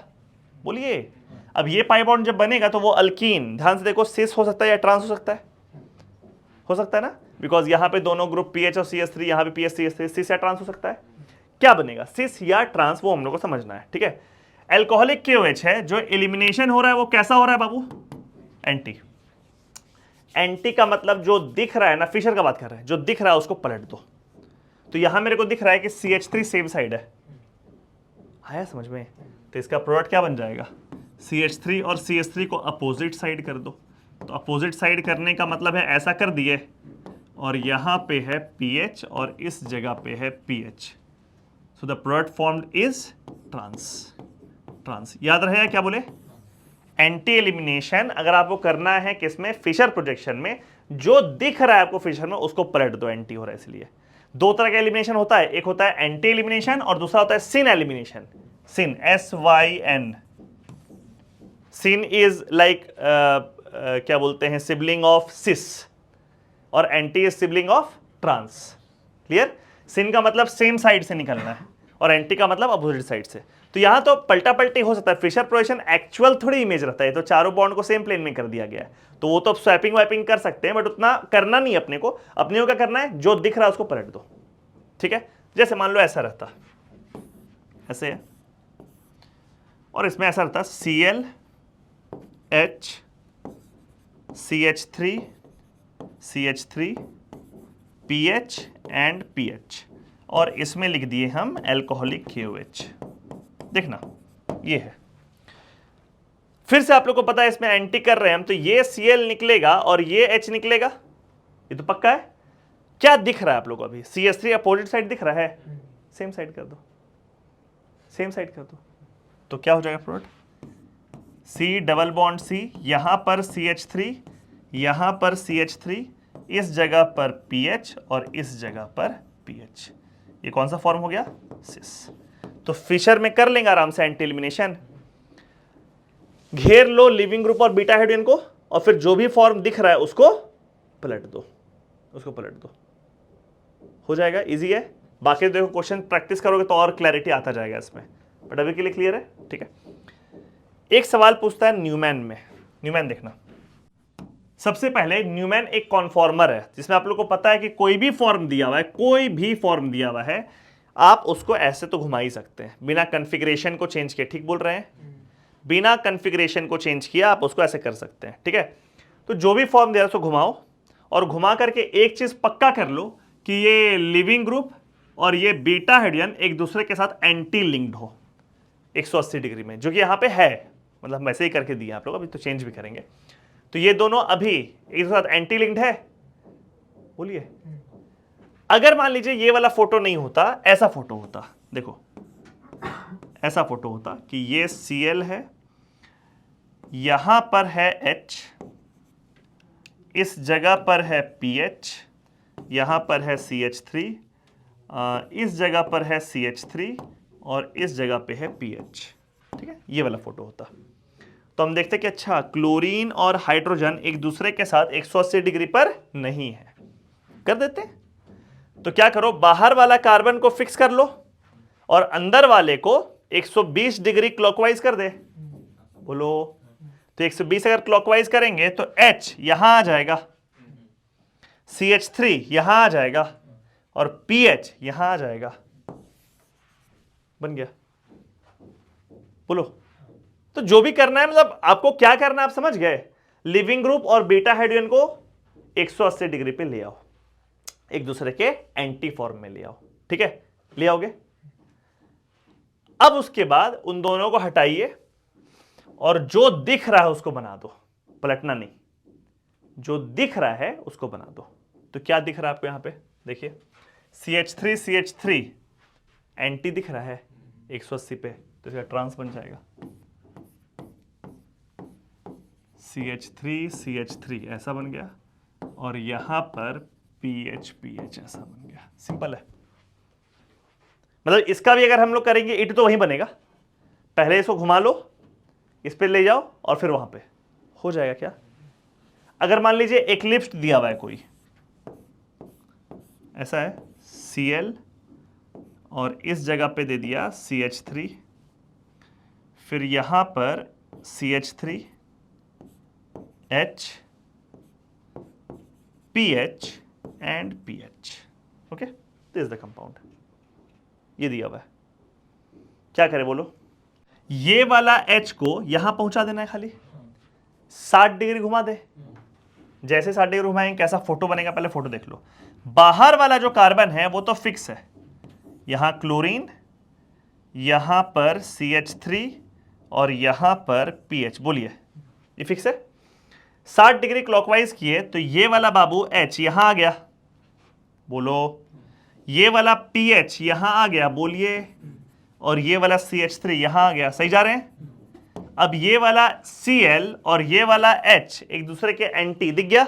बोलिए। अब ये पाई बॉन्ड जब बनेगा तो वो अल्कीन, ध्यान से देखो, सिस हो सकता है या ट्रांस हो सकता है, हो सकता है ना, बिकॉज यहां पे दोनों ग्रुप PH और CH3, यहां पे PH CH3, सिस या ट्रांस हो सकता है। क्या बनेगा, सिस या ट्रांस, वो हम लोग को समझना है, ठीक है। एल्कोहलिक KOH है, जो एलिमिनेशन हो रहा है वो कैसा हो रहा है बाबू, एंटी। एंटी का मतलब जो दिख रहा है ना, फिशर का बात कर रहे हैं, जो दिख रहा है उसको पलट दो। तो यहां मेरे को दिख रहा है कि CH3 सेम साइड है, आया समझ में, तो इसका प्रोडक्ट क्या बन जाएगा, CH3 और CH3 को अपोजिट साइड कर दो। तो अपोजिट साइड करने का मतलब है ऐसा कर दिए, और यहां पे है PH और इस जगह पे है PH, so the product formed is trans. Trans याद रहेगा क्या बोले, एंटी एलिमिनेशन अगर आपको करना है किसमें, फिशर प्रोजेक्शन में, जो दिख रहा है आपको फिशर में उसको पलट दो, एंटी हो रहा है इसलिए। दो तरह का एलिमिनेशन होता है, एक होता है एंटी एलिमिनेशन और दूसरा होता है syn elimination. Syn, SYN, syn is like क्या बोलते हैं, सिबलिंग ऑफ सिस, और anti is sibling of trans. Clear, syn का मतलब सेम साइड से निकलना है और एंटी का मतलब अपोजिट साइड से। तो यहां तो पलटा पलटी हो सकता है, फिशर प्रोजेक्शन एक्चुअल थोड़ी इमेज रहता है, तो चारों बॉन्ड को सेम प्लेन में कर दिया गया है, तो वो तो स्वैपिंग वाइपिंग कर सकते हैं, बट उतना करना नहीं अपने को क्या करना है, जो दिख रहा है उसको पलट दो, ठीक है। जैसे मान लो ऐसा रहता, ऐसे है, और इसमें ऐसा रहता Cl H CH3 CH3 PH and PH, और इसमें लिख दिए हम एल्कोहलिक KOH। देखना ये है, फिर से आप लोग को पता है इसमें एंटी कर रहे हैं हम, तो ये Cl निकलेगा और ये H निकलेगा, ये तो पक्का है। क्या दिख रहा है आप लोग को अभी, CH3 अपोजिट साइड दिख रहा है, सेम साइड कर दो, सेम साइड कर दो, तो क्या हो जाएगा product, C double bond C, यहां पर CH3, यहां पर CH3, इस जगह पर PH और इस जगह पर PH, ये कौन सा फॉर्म हो गया, सिस। तो फिशर में कर लेंगे आराम से एंटी एलिमिनेशन, घेर लो लिविंग ग्रुप और बीटा हाइड्रोजन को, और फिर जो भी फॉर्म दिख रहा है उसको पलट दो, उसको पलट दो, हो जाएगा, इजी है। बाकी देखो क्वेश्चन प्रैक्टिस करोगे तो और क्लैरिटी आता जाएगा इसमें, बट अभी के लिए क्लियर है, ठीक है। एक सवाल पूछता है न्यूमैन में, न्यूमैन देखना। सबसे पहले न्यूमैन एक कॉन्फॉर्मर है, जिसमें आप लोग को पता है कि कोई भी फॉर्म दिया हुआ है, कोई भी फॉर्म दिया हुआ है, आप उसको ऐसे तो घुमा ही सकते हैं बिना कॉन्फ़िगरेशन को चेंज किए, ठीक बोल रहे हैं, बिना कॉन्फ़िगरेशन को चेंज किया आप उसको ऐसे कर सकते हैं, ठीक है। तो जो भी फॉर्म दिया है उसको घुमाओ, और घुमा करके एक चीज पक्का कर लो कि ये लिविंग ग्रुप और ये बीटा हाइड्रोजन एक दूसरे के साथ एंटी लिंक्ड हो 180 डिग्री में, जो कि यहां पे है, मतलब वैसे ही करके दिया आप लोग, अभी तो चेंज भी करेंगे। तो ये दोनों अभी एक दूसरे के साथ एंटी लिंक्ड है, बोलिए। अगर मान लीजिए ये वाला फोटो नहीं होता, ऐसा फोटो होता, देखो ऐसा फोटो होता कि ये Cl है, यहां पर है H, इस जगह पर है PH, यहां पर है CH3, इस जगह पर है CH3 और इस जगह पे है PH, ठीक है, ये वाला फोटो होता। तो हम देखते कि अच्छा क्लोरीन और हाइड्रोजन एक दूसरे के साथ 180 डिग्री पर नहीं है, कर देते। तो क्या करो, बाहर वाला कार्बन को फिक्स कर लो और अंदर वाले को 120 डिग्री क्लॉकवाइज कर दे, बोलो। तो 120 अगर क्लॉकवाइज करेंगे तो H यहां आ जाएगा, CH3 यहां आ जाएगा और PH यहां आ जाएगा, बन गया, बोलो। तो जो भी करना है, मतलब आपको क्या करना है आप समझ गए, लिविंग ग्रुप और बीटा हाइड्रोजन को 180 डिग्री पे ले आओ, एक दूसरे के एंटी फॉर्म में ले आओ, ठीक है, ले आओगे। अब उसके बाद उन दोनों को हटाइए और जो दिख रहा है उसको बना दो, पलटना नहीं, जो दिख रहा है उसको बना दो। तो क्या दिख रहा है आपको यहां पे, देखिए CH3 CH3 एंटी दिख रहा है 180 पे, तो इसका ट्रांस बन जाएगा CH3 CH3 ऐसा बन गया, और यहां पर PH PH ऐसा बन गया, सिंपल है। मतलब इसका भी अगर हम लोग करेंगे इट तो वही बनेगा, पहले इसको घुमा लो, इस पे ले जाओ और फिर वहां पे हो जाएगा क्या। अगर मान लीजिए एक्लिप्स दिया हुआ है कोई, ऐसा है Cl और इस जगह पे दे दिया CH3, फिर यहां पर CH3 H PH and PH। Okay, this is the compound, ये दिया हुआ है। क्या करें बोलो, ये वाला H को यहां पहुंचा देना है, खाली 60 डिग्री घुमा दे। जैसे 60 डिग्री घुमाएंगे कैसा फोटो बनेगा, पहले फोटो देख लो। बाहर वाला जो कार्बन है वो तो फिक्स है, यहां क्लोरीन, यहां पर CH3 और यहां पर PH। बोलिए ये फिक्स है। 60 डिग्री क्लॉकवाइज किए तो ये वाला बाबू H यहां आ गया, बोलो। ये वाला PH यहां आ गया, बोलिए। और ये वाला CH3 यहां आ गया, सही जा रहे हैं। अब ये वाला Cl और ये वाला H एक दूसरे के एंटी दिख गया।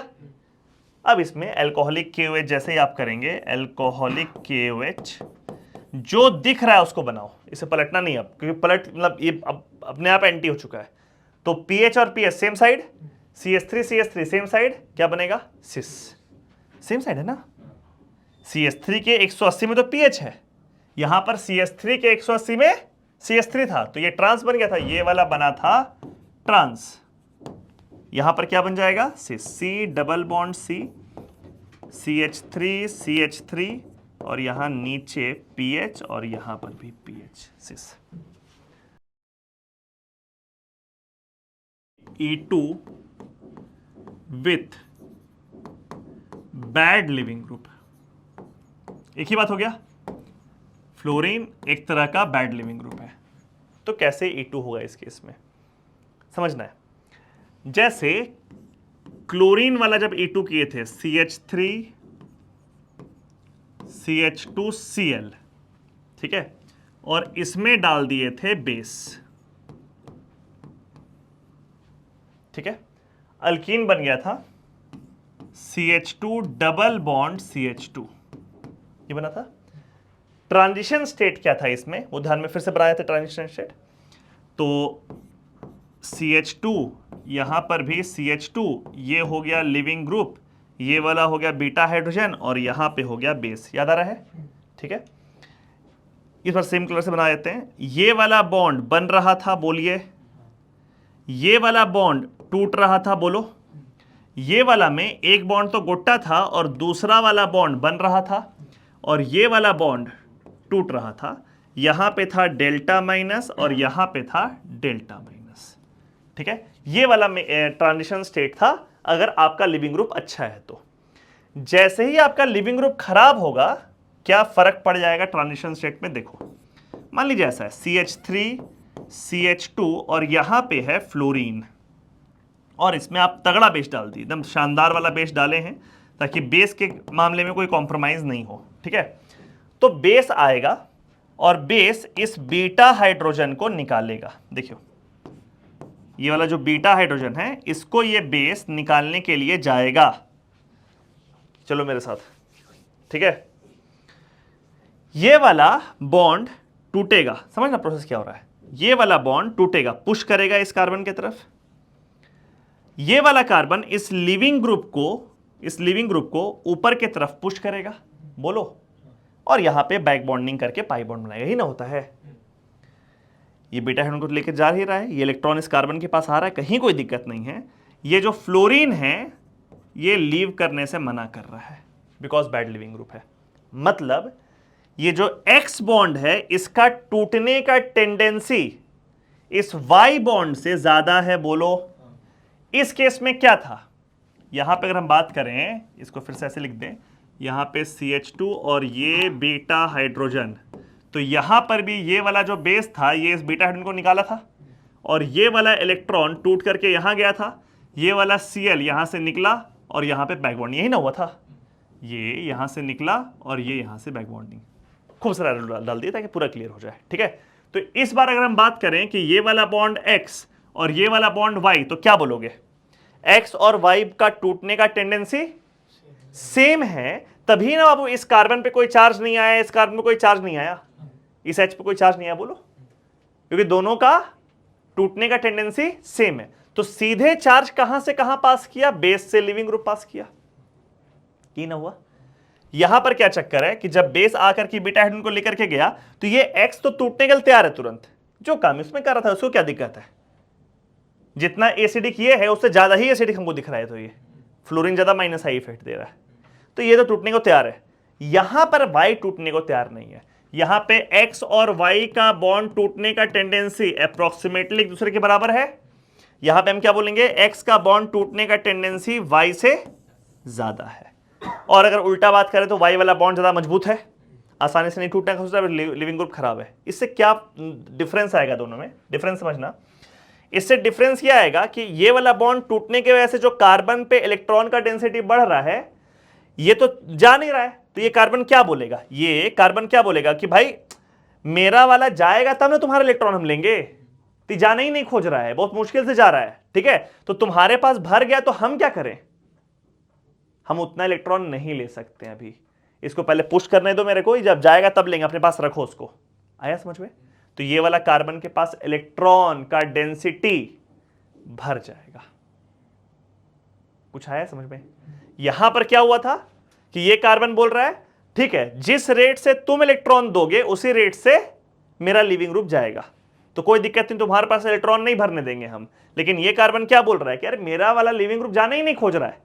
अब इसमें एल्कोहलिक KOH जैसे ही आप करेंगे, एल्कोहलिक KOH जो दिख रहा है उसको बनाओ, इसे पलटना नहीं अब, क्योंकि पलट मतलब ये अब अपने आप एंटी हो चुका है। तो PH और PS same side, CH3 same side, क्या बनेगा, सिस। सेम साइड है ना। CH3 के 180 में तो PH है, यहां पर CH3 के 180 में CH3 था, तो ये ट्रांस बन गया था, ये वाला बना था ट्रांस। यहां पर क्या बन जाएगा, सिस। C double bond C, CH3 और यहां नीचे PH और यहां पर भी PH, cis. E2 with bad leaving group, एक ही बात हो गया। फ्लोरीन एक तरह का बैड लिविंग ग्रुप है, तो कैसे E2 होगा इस केस में, समझना है। जैसे क्लोरीन वाला जब E2 किए थे, CH3 CH2Cl, ठीक है, और इसमें डाल दिए थे बेस, ठीक है, अल्कीन बन गया था CH2 डबल बॉन्ड CH2, ये बना था। ट्रांजिशन स्टेट क्या था इसमें, वो ध्यान में फिर से बनाया था ट्रांजिशन स्टेट। तो CH2 यहां पर भी CH2, ये हो गया लिविंग ग्रुप, ये वाला हो गया बीटा हाइड्रोजन और यहां पे हो गया बेस, याद आ रहा है, ठीक है। इस बार सेम कलर से बना देते हैं। ये वाला बॉन्ड बन रहा था, बोलिए। ये वाला बॉन्ड टूट रहा था, बोलो। ये वाला में एक बॉन्ड तो गोटा था और दूसरा वाला बॉन्ड बन रहा था, और ये वाला बॉन्ड टूट रहा था। यहां पे था डेल्टा माइनस और यहां पे था डेल्टा माइनस, ठीक है। ये वाला ट्रांजिशन स्टेट था अगर आपका लिविंग ग्रुप अच्छा है तो। जैसे ही आपका लिविंग ग्रुप खराब होगा, क्या फर्क पड़ जाएगा ट्रांजिशन स्टेट में, देखो। मान लीजिए ऐसा है CH3 CH2 और यहां पे है फ्लोरीन, और इसमें आप तगड़ा बेस डाल दिए, एकदम शानदार वाला बेस डाले हैं, ताकि बेस के मामले में कोई कॉम्प्रोमाइज नहीं हो, ठीक है। तो बेस आएगा और बेस इस बीटा हाइड्रोजन को निकालेगा। देखियो, ये वाला जो बीटा हाइड्रोजन है, इसको ये बेस निकालने के लिए जाएगा। चलो मेरे साथ, ठीक है। ये वाला बॉन्ड टूटेगा, समझना प्रोसेस क्या हो रहा है। ये वाला बॉन्ड टूटेगा, पुश करेगा इस कार्बन की तरफ। ये वाला कार्बन इस लिविंग ग्रुप को ऊपर की तरफ पुश करेगा, बोलो। और यहां पे बैक बॉन्डिंग करके पाई बॉन्ड बनाएगा, ही ना होता है। ये बीटा हाइड्रोजन को लेकर जा ही रहा है, ये इलेक्ट्रॉन इस कार्बन के पास आ रहा है, कहीं कोई दिक्कत नहीं है। ये जो फ्लोरीन है, ये लीव करने से मना कर रहा है, बिकॉज बैड लिविंग ग्रुप है। मतलब ये जो एक्स बॉन्ड है, इसका टूटने का टेंडेंसी इस वाई बॉन्ड से ज्यादा है, बोलो। इस केस में क्या था, यहां पे अगर हम बात करें, इसको फिर से ऐसे लिख दें, यहां पे CH2 और ये बीटा हाइड्रोजन, तो यहां पर भी ये वाला जो बेस था, ये इस बीटा हाइड्रोजन को निकाला था, और ये वाला इलेक्ट्रॉन टूट करके यहां गया था। ये वाला Cl यहां से निकला और यहां पे बैक बॉन्डिंग, यही ना हुआ था। ये यहां से निकला और ये यहां से बैक बॉन्डिंग, खूब सारा डाल दिया ताकि पूरा क्लियर हो जाए, ठीक है। तो इस बार अगर हम बात करें कि ये वाला बॉन्ड X और ये वाला बॉन्ड Y, तो क्या बोलोगे, X और Y का टूटने का टेंडेंसी सेम है, तभी ना बाबू इस कार्बन पे कोई चार्ज नहीं आया, इस कार्बन पे कोई चार्ज नहीं आया, इस H पे कोई चार्ज नहीं आया, बोलो। क्योंकि दोनों का टूटने का टेंडेंसी सेम है, तो सीधे चार्ज कहां से कहां पास किया, बेस से लिविंग ग्रुप पास किया, ये ना हुआ। यहां पर क्या चक्कर है कि जब बेस आकर के बीटा हाइड्रोजन को लेकर के गया तो ये एक्स तो टूटने के लिए तैयार है तुरंत, जो काम इसमें कर रहा था उसको क्या दिक्कत है, जितना एसिडिक ये है उससे ज्यादा ही एसिडिक हमको दिख रहा है, तो ये फ्लोरीन ज्यादा माइनस आई इफेक्ट दे रहा है, तो ये तो टूटने को तैयार है। यहां पर वाई टूटने को तैयार नहीं है, यहां पे एक्स और वाई का बॉन्ड टूटने का टेंडेंसी अप्रोक्सीमेटली एक दूसरे के बराबर है। यहां पे हम क्या बोलेंगे, एक्स का बॉन्ड टूटने का टेंडेंसी वाई से ज्यादा है, और अगर उल्टा बात करें तो वाई वाला बॉन्ड ज्यादा मजबूत है, आसानी से नहीं टूटने का सोचता, लिविंग ग्रुप खराब है। इससे क्या डिफरेंस आएगा दोनों में, डिफरेंस समझना, इससे डिफरेंस ये आएगा कि ये वाला बॉन्ड टूटने की वजह से जो कार्बन पे इलेक्ट्रॉन का डेंसिटी बढ़ रहा है, ये तो जा नहीं रहा है, तो ये कार्बन क्या बोलेगा, ये कार्बन क्या बोलेगा कि भाई मेरा वाला जाएगा तब ना तुम्हारा इलेक्ट्रॉन हम लेंगे, तो जाना ही नहीं खोज रहा है, बहुत मुश्किल से जा रहा है, ठीक है, तो तुम्हारे पास भर गया तो हम क्या करें, हम उतना इलेक्ट्रॉन नहीं ले सकते हैं अभी, इसको पहले पुश करने दो मेरे को, जब जाएगा तब लेंगे, अपने पास रखो उसको। आया समझ में? तो ये वाला कार्बन के पास इलेक्ट्रॉन का डेंसिटी भर जाएगा। कुछ आया समझ में? यहां पर क्या हुआ था कि ये कार्बन बोल रहा है ठीक है, जिस रेट से तुम इलेक्ट्रॉन दोगे उसी रेट से मेरा लिविंग ग्रुप जाएगा, तो कोई दिक्कत नहीं, तुम्हारे पास इलेक्ट्रॉन नहीं भरने देंगे हम। लेकिन ये कार्बन क्या बोल रहा है कि यार मेरा वाला लिविंग ग्रुप जाना ही नहीं खोज रहा है,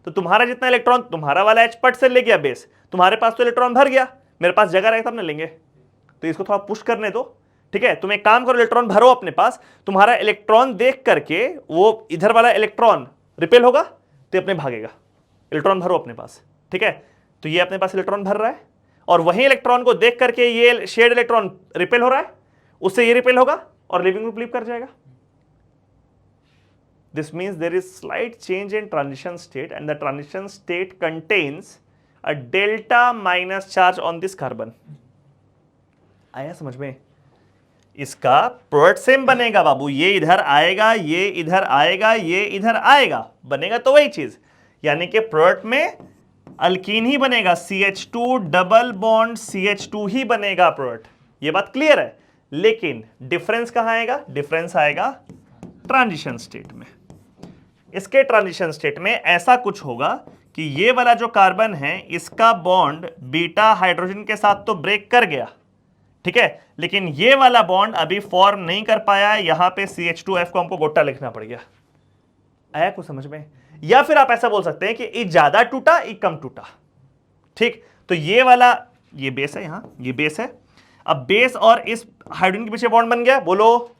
तो तुम्हारा जितना इलेक्ट्रॉन, तुम्हारा वाला एच पट से ले गया बेस, तुम्हारे पास तो इलेक्ट्रॉन भर गया, मेरे पास जगह रहेगा तब ना लेंगे, तो इसको थोड़ा पुश करने दो, ठीक है। तुम एक काम करो, इलेक्ट्रॉन भरो अपने पास, तुम्हारा इलेक्ट्रॉन देख करके वो इधर वाला इलेक्ट्रॉन रिपेल होगा तो अपने भागेगा, इलेक्ट्रॉन भरो अपने पास, ठीक है। तो ये अपने पास इलेक्ट्रॉन भर रहा है, और वही इलेक्ट्रॉन को देख करके ये शेयर्ड इलेक्ट्रॉन रिपेल हो रहा है, उससे ये रिपेल होगा और लिविंग ग्रुप लीव कर जाएगा। This means there is slight change in transition state and the transition state contains a delta minus charge on this carbon. आया समझ में? इसका प्रोडक्ट सेम बनेगा बाबू, ये इधर आएगा, ये इधर आएगा, ये इधर आएगा, बनेगा तो वही चीज, यानी कि प्रोडक्ट में अल्कीन ही बनेगा, CH2 डबल बॉन्ड CH2 ही बनेगा प्रोडक्ट, ये बात क्लियर है। लेकिन डिफरेंस कहां आएगा, डिफरेंस आएगा ट्रांजिशन स्टेट में। इसके ट्रांजिशन स्टेट में ऐसा कुछ होगा कि ये वाला जो कार्बन है इसका बॉन्ड बीटा हाइड्रोजन के साथ तो ब्रेक कर गया, ठीक है, लेकिन ये वाला बॉन्ड अभी फॉर्म नहीं कर पाया, यहां पे CH2F को हमको गोटा लिखना पड़ गया। आया कुछ समझ में? या फिर आप ऐसा बोल सकते हैं कि ई ज्यादा टूटा ई कम टूटा, ठीक। तो ये वाला, ये बेस है, यहां ये बेस है, अब बेस और इस हाइड्रोजन के पीछे बॉन्ड बन गया, बोलो,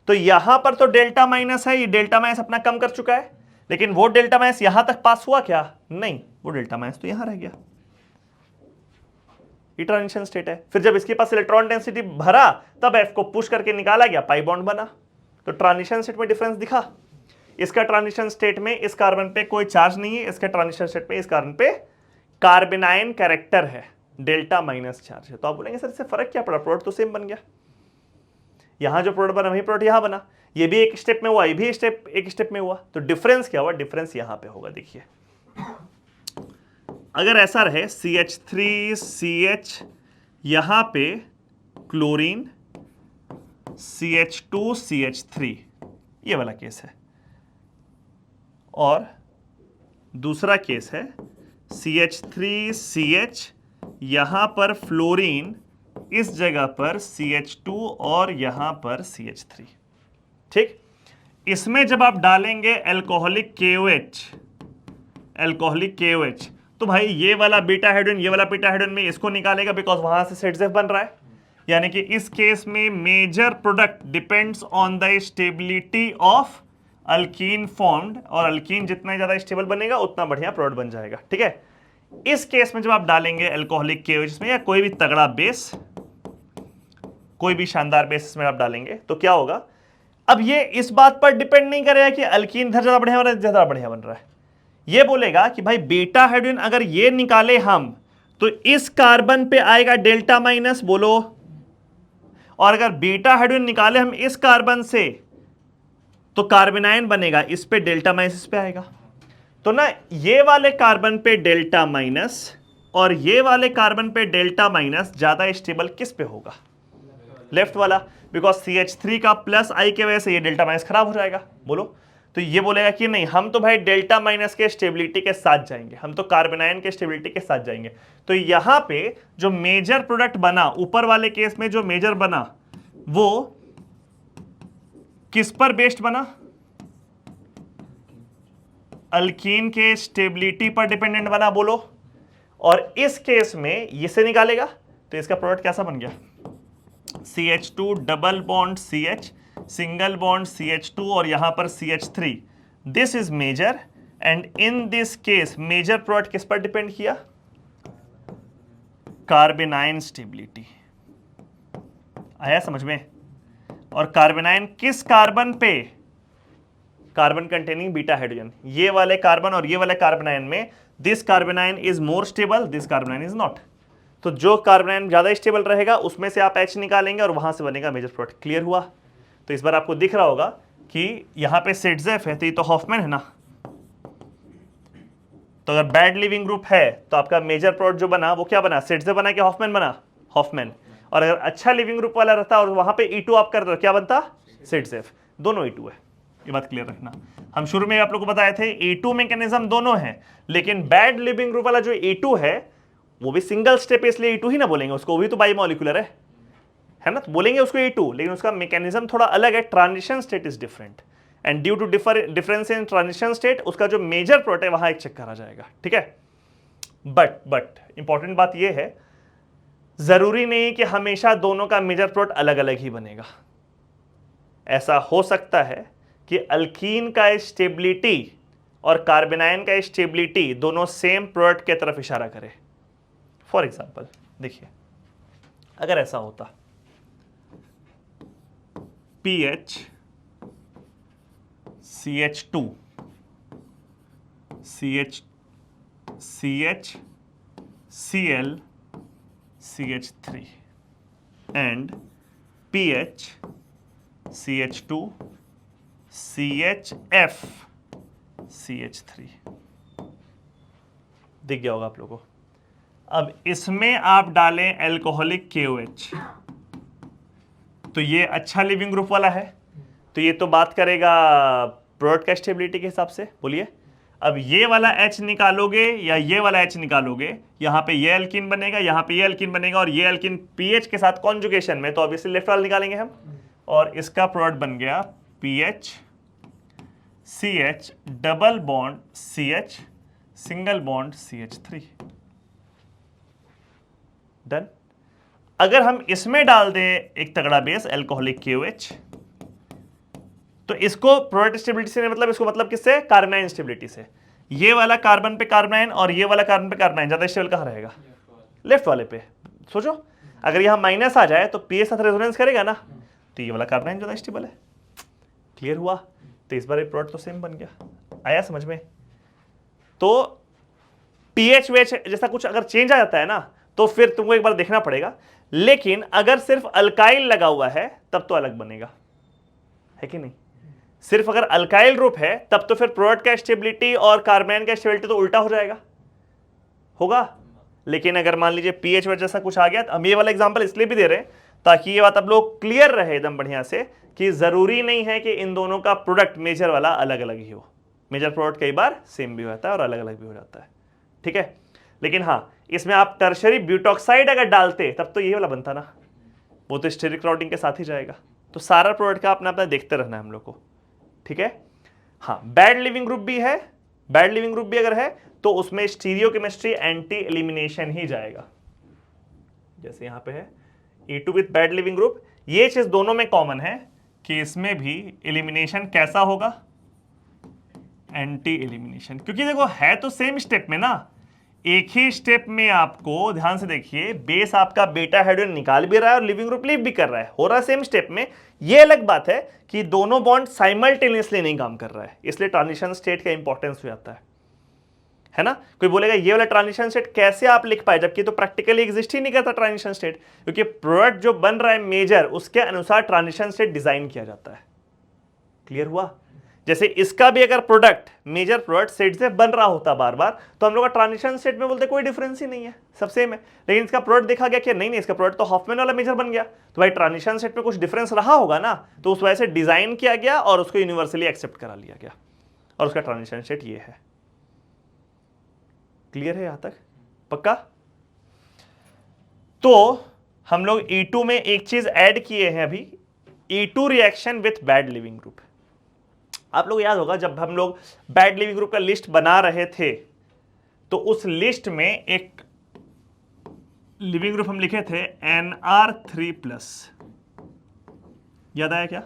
तो यहां पर तो डेल्टा माइनस है, ये डेल्टा माइनस अपना कम कर चुका है, लेकिन वो डेल्टा माइनस यहां तक पास हुआ क्या, नहीं, वो डेल्टा माइनस तो यहां रह गया, ये ट्रांजिशन स्टेट है। फिर जब इसके पास इलेक्ट्रॉन डेंसिटी भरा तब एफ को पुश करके निकाला गया, पाई बॉन्ड बना, तो ट्रांजिशन स्टेट में डिफरेंस दिखा। इसका ट्रांजिशन स्टेट में इस कार्बन पे कोई चार्ज नहीं है, इसका ट्रांजिशन स्टेट में इस कार्बन पे कार्बेनाइन कैरेक्टर है, डेल्टा माइनस चार्ज है। तो आप बोलेंगे सर इससे फर्क क्या पड़ा, प्रोडक्ट तो सेम बन गया, यहां जो प्रोडक्ट बना वही प्रोडक्ट यहां बना, ये भी एक स्टेप में हुआ, ये भी एक स्टेप में हुआ, तो डिफरेंस क्या हुआ, डिफरेंस यहां पे होगा। देखिए अगर ऐसा रहे CH3CH, यहां पे क्लोरीन CH2CH3, ये वाला केस है, और दूसरा केस है CH3CH, यहां पर फ्लोरीन, इस जगह पर CH2 और यहां पर CH3, ठीक। इसमें जब आप डालेंगे एल्कोहलिक KOH, तो भाई ये वाला बीटा हाइड्रोजन, ये वाला बीटा हाइड्रोजन में इसको निकालेगा, बिकॉज वहां से ZF बन रहा है, यानी कि इस केस में major product depends on the stability of alkene formed, और अल्कीन जितना ज्यादा स्टेबल बनेगा उतना बढ़िया प्रोडक्ट बन जाएगा, ठीक है। इस केस में जब आप डालेंगे एल्कोहलिक KOH में, या कोई भी तगड़ा बेस, कोई भी शानदार बेस में आप डालेंगे, तो क्या होगा, अब ये इस बात पर डिपेंड नहीं करेगा कि अल्कीन इधर ज्यादा बढ़िया बन रहा है, ज्यादा बढ़िया बन रहा है, ये बोलेगा कि भाई बीटा हाइड्रोजन अगर ये निकाले हम, तो इस कार्बन पे आएगा डेल्टा माइनस, बोलो, और अगर बीटा हाइड्रोजन निकाले हम इस कार्बन से, तो कार्बेनाइन बनेगा, इस पे डेल्टा माइनस इस पे आएगा, तो ना ये वाले कार्बन पे डेल्टा माइनस और ये वाले कार्बन पे डेल्टा माइनस ज्यादा स्टेबल किस पे होगा, लेफ्ट वाला, बिकॉज CH3 का प्लस आई के वजह से ये डेल्टा माइनस खराब हो जाएगा। बोलो, तो ये बोलेगा कि नहीं, हम तो भाई डेल्टा माइनस के स्टेबिलिटी के साथ जाएंगे, हम तो कार्बन आयन के स्टेबिलिटी के साथ जाएंगे। तो यहां पे जो मेजर प्रोडक्ट बना, ऊपर वाले केस में जो मेजर बना वो किस पर बेस्ड बना? अल्कीन के स्टेबिलिटी पर डिपेंडेंट बना। बोलो, और इस केस में इसे निकालेगा तो इसका प्रोडक्ट कैसा बन गया? CH2 double bond CH, single bond CH2 और यहां पर CH3। This is major and in this case major product किस पर डिपेंड किया? Carbanion stability. आया समझ में? और कार्बेनाइन किस कार्बन पे? Carbon containing beta hydrogen. ये वाले कार्बन और ये वाले कार्बनाइन में this carbanion is more stable, this carbanion is not. तो जो कार्बनाइन ज्यादा स्टेबल रहेगा उसमें से आप H निकालेंगे और वहां से बनेगा मेजर प्रोडक्ट। क्लियर हुआ? तो इस बार आपको दिख रहा होगा कि यहां पे सेटजेफ है तो ये तो हॉफमैन है ना। तो अगर बैड लिविंग ग्रुप है तो आपका मेजर प्रोडक्ट जो बना वो क्या बना? सेटजेफ बना कि हॉफमैन बना? हॉफमैन। और अगर अच्छा लिविंग ग्रुप वाला रहता और वहां पे E2 आप कर रहे हो, क्या बनता? सेटजेफ। दोनों E2 है, ये बात क्लियर रखना। हम शुरू में आप लोग को बताए थे E2 मैकेनिज्म दोनों हैं, लेकिन बैड लिविंग ग्रुप वाला जो E2 है वो भी सिंगल स्टेप है, इसलिए E2 ही ना बोलेंगे उसको, वो भी तो बाइमॉलिक्यूलर है ना, तो बोलेंगे उसको E2, लेकिन उसका मैकेनिज्म थोड़ा अलग है। Transition state is different and due to difference in transition state उसका जो मेजर प्रोडक्ट है वहां एक चेक करा जाएगा। ठीक है, बट इंपॉर्टेंट बात यह है, जरूरी नहीं कि हमेशा दोनों का मेजर प्रोडक्ट अलग अलग ही बनेगा। ऐसा हो सकता है कि अल्कीन का स्टेबिलिटी और कार्बेनाइन का स्टेबिलिटी दोनों सेम प्रोडक्ट के तरफ इशारा करे। फॉर एग्जाम्पल देखिए, अगर ऐसा होता PH CH2 CH Cl CH3 and PH CH2 CHF CH3, दिख गया होगा आप लोगों को। अब इसमें आप डालें एल्कोहलिक KOH, तो ये अच्छा लिविंग ग्रुप वाला है, तो ये तो बात करेगा प्रोडक्ट का स्टेबिलिटी के हिसाब से। बोलिए, अब ये वाला H निकालोगे या ये वाला H निकालोगे, यहां पे ये एल्कीन बनेगा, यहां पे ये एल्कीन बनेगा, और ये एल्कीन PH के साथ कॉन्जुगेशन में, तो ऑब्वियसली लेफ्ट वाला निकालेंगे हम, और इसका प्रोडक्ट बन गया PH CH double bond CH single bond CH3। Done. अगर हम इसमें डाल दें एक तगड़ा बेस एल्कोहलिक KOH, तो इसको प्रोडक्ट स्टेबिलिटी से मतलब, इसको मतलब किससे? कार्बनाइन स्टेबिलिटी से। ये वाला कार्बन पे कार्बनाइन और ये वाला कार्बन पे कार्बनाइन, ज्यादा स्टेबल कहां रहेगा? लेफ्ट वाले पे। सोचो, अगर यहां माइनस आ जाए तो पीएच साथ रेजोनेंस करेगा ना, तो ये वाला कार्बनाइन ज्यादा स्टेबल है। क्लियर हुआ? तो इस बार ये प्रोडक्ट तो सेम बन गया। आया समझ में? तो पीएच वेच जैसा कुछ अगर चेंज आ जाता है ना, तो फिर तुमको एक बार देखना पड़ेगा, लेकिन अगर सिर्फ अल्काइल लगा हुआ है तब तो अलग बनेगा, है कि नहीं? सिर्फ अगर अल्काइल ग्रुप है तब तो फिर प्रोडक्ट का स्टेबिलिटी और कार्बनाइन का स्टेबिलिटी तो उल्टा हो जाएगा, होगा। लेकिन अगर मान लीजिए पीएच वेच जैसा कुछ आ गया, तो हम ये वाला एग्जांपल इसलिए भी दे रहे हैं ताकि ये बात आप लोग क्लियर रहे एकदम बढ़िया से, कि जरूरी नहीं है कि इन दोनों का प्रोडक्ट मेजर वाला अलग अलग ही हो। मेजर प्रोडक्ट कई बार सेम भी होता है और अलग अलग भी हो जाता है। ठीक है, लेकिन हाँ, इसमें आप टर्शरी ब्यूटॉक्साइड अगर डालते तब तो ये वाला बनता ना, वो तो स्टेरिक राउटिंग के साथ ही जाएगा। तो सारा प्रोडक्ट का अपना अपना देखते रहना है हम लोग को। ठीक है, हाँ, बैड लिविंग ग्रुप भी है, बैड लिविंग ग्रुप भी अगर है तो उसमें स्टीरियोकेमिस्ट्री एंटी एलिमिनेशन ही जाएगा। जैसे यहां पे है E2 with bad leaving group, ये चीज दोनों में कॉमन है कि इसमें भी एलिमिनेशन कैसा होगा? एंटी एलिमिनेशन, क्योंकि देखो है तो सेम स्टेप में ना, एक ही स्टेप में आपको ध्यान से देखिए, बेस आपका बीटा हाइड्रोजन निकाल भी रहा है और लिविंग ग्रुप लीव भी कर रहा है, हो रहा है सेम स्टेप में। ये अलग बात है कि दोनों बॉन्ड साइमल्टेनियसली नहीं काम कर रहा है, इसलिए ट्रांजिशन स्टेट का इंपॉर्टेंस हो जाता है ना। कोई बोलेगा ये वाला ट्रांजिशन स्टेट कैसे आप लिख पाए, जबकि तो प्रैक्टिकली एग्जिस्ट ही नहीं करता ट्रांजिशन स्टेट, क्योंकि प्रोडक्ट जो बन रहा है मेजर, उसके अनुसार ट्रांजिशन स्टेट डिजाइन किया जाता है। क्लियर हुआ? जैसे इसका भी अगर प्रोडक्ट मेजर प्रोडक्ट सेट से बन रहा होता बार बार तो हम लोग का ट्रांजिशन सेट में बोलते कोई डिफरेंस ही नहीं है, सब सेम है। लेकिन इसका प्रोडक्ट देखा गया कि नहीं नहीं इसका प्रोडक्ट तो हॉफमैन वाला मेजर बन गया, तो भाई ट्रांजिशन सेट में कुछ डिफरेंस रहा होगा ना, तो उस वजह से डिजाइन किया गया और उसको यूनिवर्सली एक्सेप्ट करा लिया गया और उसका ट्रांजिशन सेट ये है। क्लियर है यहां तक? पक्का? तो हम लोग E2 में एक चीज ऐड किए हैं अभी, E2 reaction with bad leaving group. आप लोग याद होगा जब हम लोग बैड लिविंग ग्रुप का लिस्ट बना रहे थे तो उस लिस्ट में एक लिविंग ग्रुप हम लिखे थे NR3+, याद आया क्या?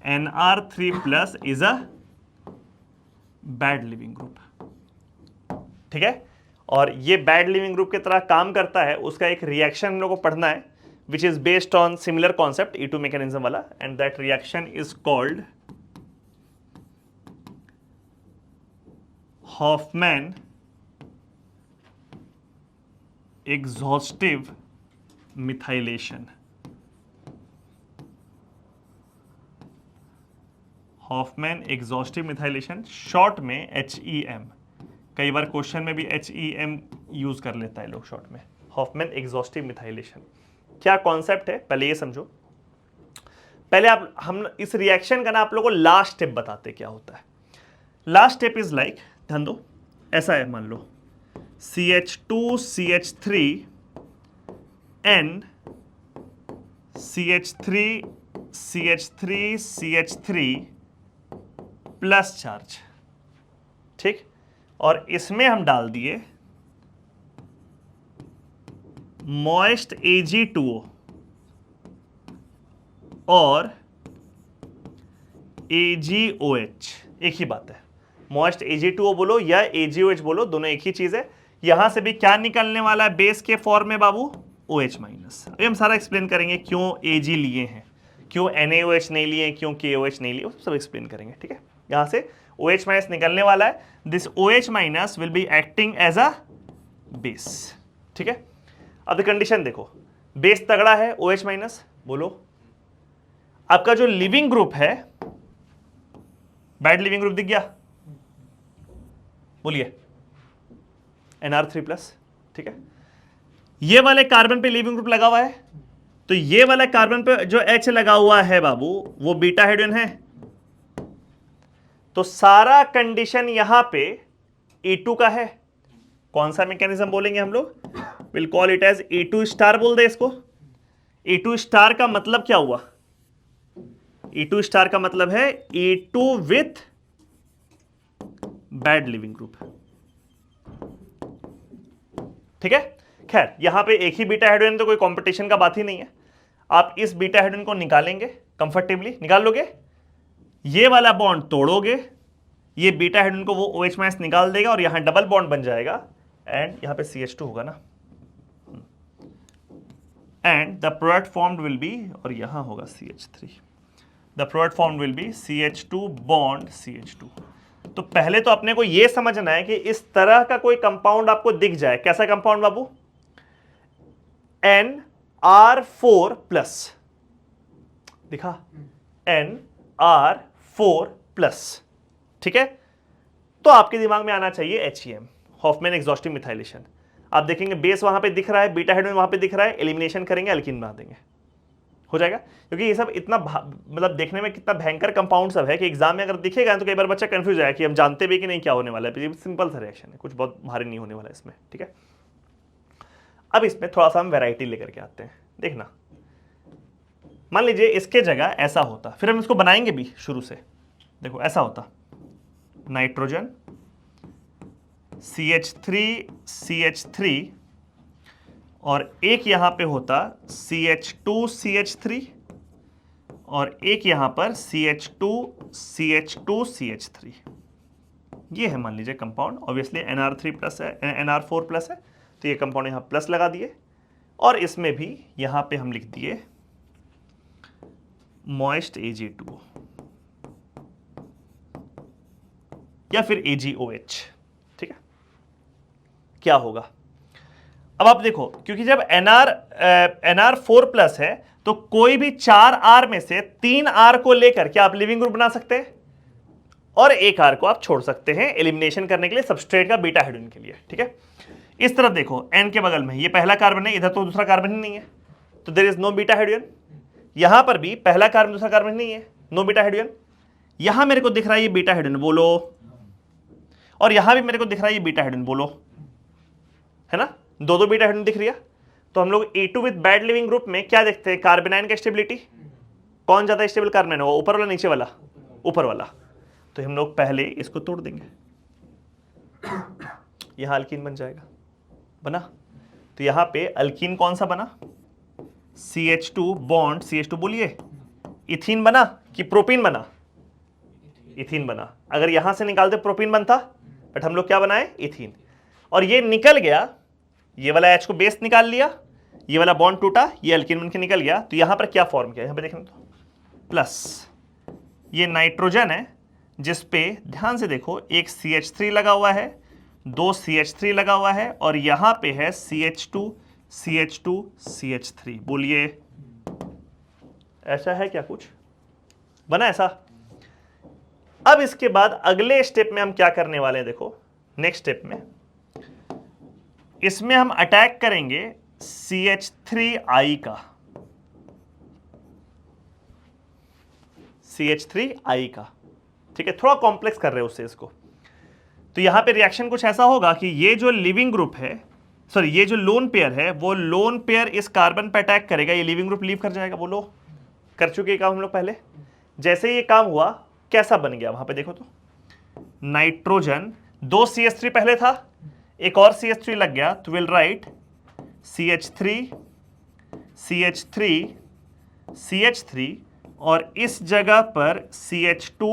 NR3+ is a bad leaving group, ठीक है। और ये बैड लिविंग ग्रुप की तरह काम करता है, उसका एक रिएक्शन हम लोग को पढ़ना है which is based on similar concept E2 mechanism वाला, and that reaction is called Hofmann exhaustive methylation. Hofmann exhaustive methylation, short में HEM। कई बार क्वेश्चन में भी HEM यूज कर लेता है लोग शॉर्ट में। हॉफमैन एग्जॉस्टिव मिथाइलेशन क्या कॉन्सेप्ट है पहले ये समझो। पहले हम इस रिएक्शन का ना आप लोगों को लास्ट स्टेप बताते क्या होता है। लास्ट स्टेप इज लाइक, ध्यान दो, ऐसा है, मान लो CH2CH3 N CH3CH3CH3 plus charge, ठीक। और इसमें हम डाल दिए मॉइस्ट Ag2O और AgOH, एक ही बात है। मॉइस्ट Ag2O बोलो या AgOH बोलो, दोनों एक ही चीज है। यहां से भी क्या निकलने वाला है बेस के फॉर्म में बाबू? OH minus. अभी हम सारा एक्सप्लेन करेंगे क्यों Ag लिए हैं, क्यों NaOH नहीं लिए, क्यों KOH नहीं लिए, सब एक्सप्लेन करेंगे, ठीक है। यहां से OH माइनस निकलने वाला है, this OH minus will be acting as a base, ठीक है। अब कंडीशन देखो, बेस तगड़ा है OH माइनस, बोलो आपका जो लिविंग ग्रुप है, बैड लिविंग ग्रुप दिख गया, बोलिए NR3+, ठीक है। ये वाले कार्बन पे लिविंग ग्रुप लगा हुआ है, तो ये वाला कार्बन पे जो H लगा हुआ है बाबू वो बीटा हाइड्रोजन है, तो सारा कंडीशन यहां पे E2 का है। कौन सा मैकेनिज्म बोलेंगे हम लोग? Will call it as E2 star, बोल दे इसको। E2 स्टार का मतलब क्या हुआ? E2 स्टार का मतलब है E2 with bad leaving group, ठीक है। खैर यहां पे एक ही बीटा हाइड्रोजन, तो कोई कंपटीशन का बात ही नहीं है। आप इस बीटा हाइड्रोजन को निकालेंगे, कंफर्टेबली निकाल लोगे, ये वाला बॉन्ड तोड़ोगे, ये बीटा हाइड्रोजन को वो OH माइनस निकाल देगा और यहां डबल बॉन्ड बन जाएगा, एंड यहां पे CH2 होगा ना, and the product formed will B, और यहां होगा CH3, the product formed will B CH2 bond CH2। तो पहले तो अपने को यह समझना है कि इस तरह का कोई कंपाउंड आपको दिख जाए, कैसा कंपाउंड बाबू? NR4+, दिखा, NR4+, ठीक है। तो आपके दिमाग में आना चाहिए HEM, हॉफमैन एग्जॉस्टिव मिथाइलेशन। आप देखेंगे बेस वहां पे दिख रहा है, बीटा हाइड्रोजन वहां पे दिख रहा है, एलिमिनेशन करेंगे, एल्कीन बना देंगे, हो जाएगा। क्योंकि ये सब इतना मतलब देखने में कितना भयंकर कंपाउंड सब है कि एग्जाम में अगर दिखेगा तो कई बार बच्चा कंफ्यूज है कि हम जानते भी कि नहीं क्या होने वाला है। सिंपल सा रिएक्शन है, कुछ बहुत भारी नहीं होने वाला इसमें, ठीक है। अब इसमें थोड़ा सा हम वैरायटी लेकर के आते हैं, देखना। मान लीजिए इसके जगह ऐसा होता, फिर हम इसको बनाएंगे भी शुरू से, देखो ऐसा होता, नाइट्रोजन CH3CH3 और एक यहां पे होता CH2CH3 और एक यहां पर CH2CH2CH3। ये है मान लीजिए कंपाउंड, ऑब्वियसली NR3+ है, NR4+ है, तो ये कंपाउंड यहां प्लस लगा दिए, और इसमें भी यहां पे हम लिख दिए मॉइस्ट Ag2O या फिर AgOH, ठीक है। क्या होगा अब आप देखो, क्योंकि जब NR4+ है तो कोई भी 4 R में से 3 R को लेकर क्या आप लिविंग ग्रुप बना सकते हैं? और एक R को आप छोड़ सकते हैं एलिमिनेशन करने के लिए सबस्ट्रेट का बीटा हाइड्रोजन के लिए, ठीक है। इस तरफ देखो N के बगल में ये पहला कार्बन है, इधर तो दूसरा कार्बन ही नहीं है, तो there is no beta hydrogen. यहां पर भी पहला कार्बन दूसरा कार्बन नहीं है, नो बीटा हाइड्रोजन। यहां मेरे को दिख रहा है ये बीटा हाइड्रोजन, बोलो, और यहां भी मेरे को दिख रहा है ये बीटा हाइड्रोजन, बोलो, है ना, दो बीटा हाइड्रोजन दिख रही है। तो हम लोग A2 with bad leaving group में क्या देखते हैं, कार्बेनाइन का स्टेबिलिटी, कौन ज्यादा स्टेबल कार्बेनाइन होगा, ऊपर वाला नीचे वाला, ऊपर वाला। तो हम लोग पहले इसको तोड़ देंगे, यहां अल्कीन बन जाएगा, बना। तो यहां पे अल्कीन कौन सा बना, CH2 बॉन्ड CH2, बोलिए, इथीन बना कि प्रोपीन बना, इथीन बना। अगर यहां से निकालते प्रोपीन बनता, बट हम लोग क्या बनाए, इथीन। और ये निकल गया, ये वाला H को बेस निकाल लिया, ये वाला बॉन्ड टूटा, ये अल्कीन बन के निकल गया। तो यहां पर क्या फॉर्म किया, यहां पे देखना तो प्लस, ये नाइट्रोजन है जिस पे ध्यान से देखो एक CH3 लगा हुआ है, दो CH3 लगा हुआ है, और यहां पे है CH2 CH2 CH3, बोलिए ऐसा है क्या, कुछ बना ऐसा। अब इसके बाद अगले स्टेप में हम क्या करने वाले हैं, देखो नेक्स्ट स्टेप में इसमें हम अटैक करेंगे CH3I का, CH3I का, ठीक है, थोड़ा कॉम्प्लेक्स कर रहे हो उससे इसको। तो यहां पे रिएक्शन कुछ ऐसा होगा कि ये जो लिविंग ग्रुप है, सॉरी ये जो लोन पेयर है, वो लोन पेयर इस कार्बन पे अटैक करेगा, ये लिविंग ग्रुप लीव कर जाएगा, बोलो, कर चुके काम हम लोग पहले। जैसे ये काम हुआ कैसा बन गया, वहां पे देखो तो नाइट्रोजन, दो CH3 पहले था, एक और CH3 लग गया, तो will write CH3 CH3 CH3, और इस जगह पर CH2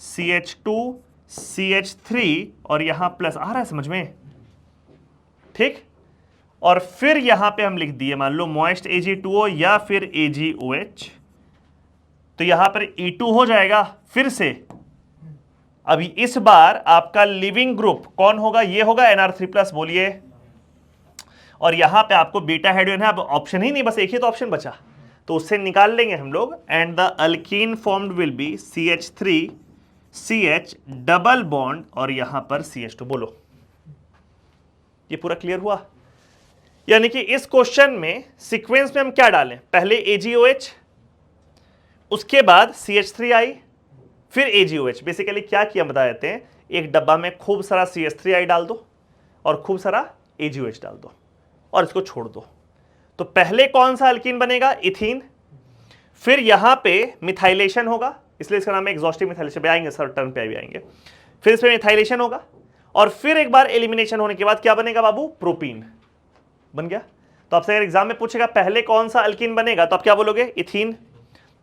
CH2 CH3, और यहां प्लस आ रहा है, समझ में, ठीक। और फिर यहां पे हम लिख दिए मान लो मॉइस्ट Ag2O या फिर AgOH, तो यहां पर E2 हो जाएगा फिर से। अभी इस बार आपका लिविंग ग्रुप कौन होगा, ये होगा Nr3+, बोलिए, और यहां पे आपको बीटा हाइड्रोजन है, अब ऑप्शन ही नहीं, बस एक ही तो ऑप्शन बचा, तो उससे निकाल लेंगे हम लोग, and the alkyne formed will B CH3 CH double bond, और यहां पर CH2, बोलो। ये पूरा क्लियर हुआ। यानी कि इस क्वेश्चन में सीक्वेंस में हम क्या डालें, पहले AgOH, उसके बाद CH3I, फिर AgOH। बेसिकली क्या किया बता देते हैं, एक डब्बा में खूब सारा CH3I डाल दो और खूब सारा AgOH डाल दो और इसको छोड़ दो। तो पहले कौन सा अल्कीन बनेगा, इथीन, फिर यहां पे मिथाइलेशन होगा, इसलिए इसका नाम है एग्जॉस्टिव मिथाइलेशन, पे आएंगे सर, टर्म पे भी आएंगे। फिर इसमें मिथाइलेशन होगा, और फिर एक बार एलिमिनेशन होने के बाद क्या बनेगा बाबू, प्रोपीन बन गया। तो आपसे अगर एग्जाम में पूछेगा पहले कौन सा अल्कीन बनेगा, तो आप क्या बोलोगे, इथीन।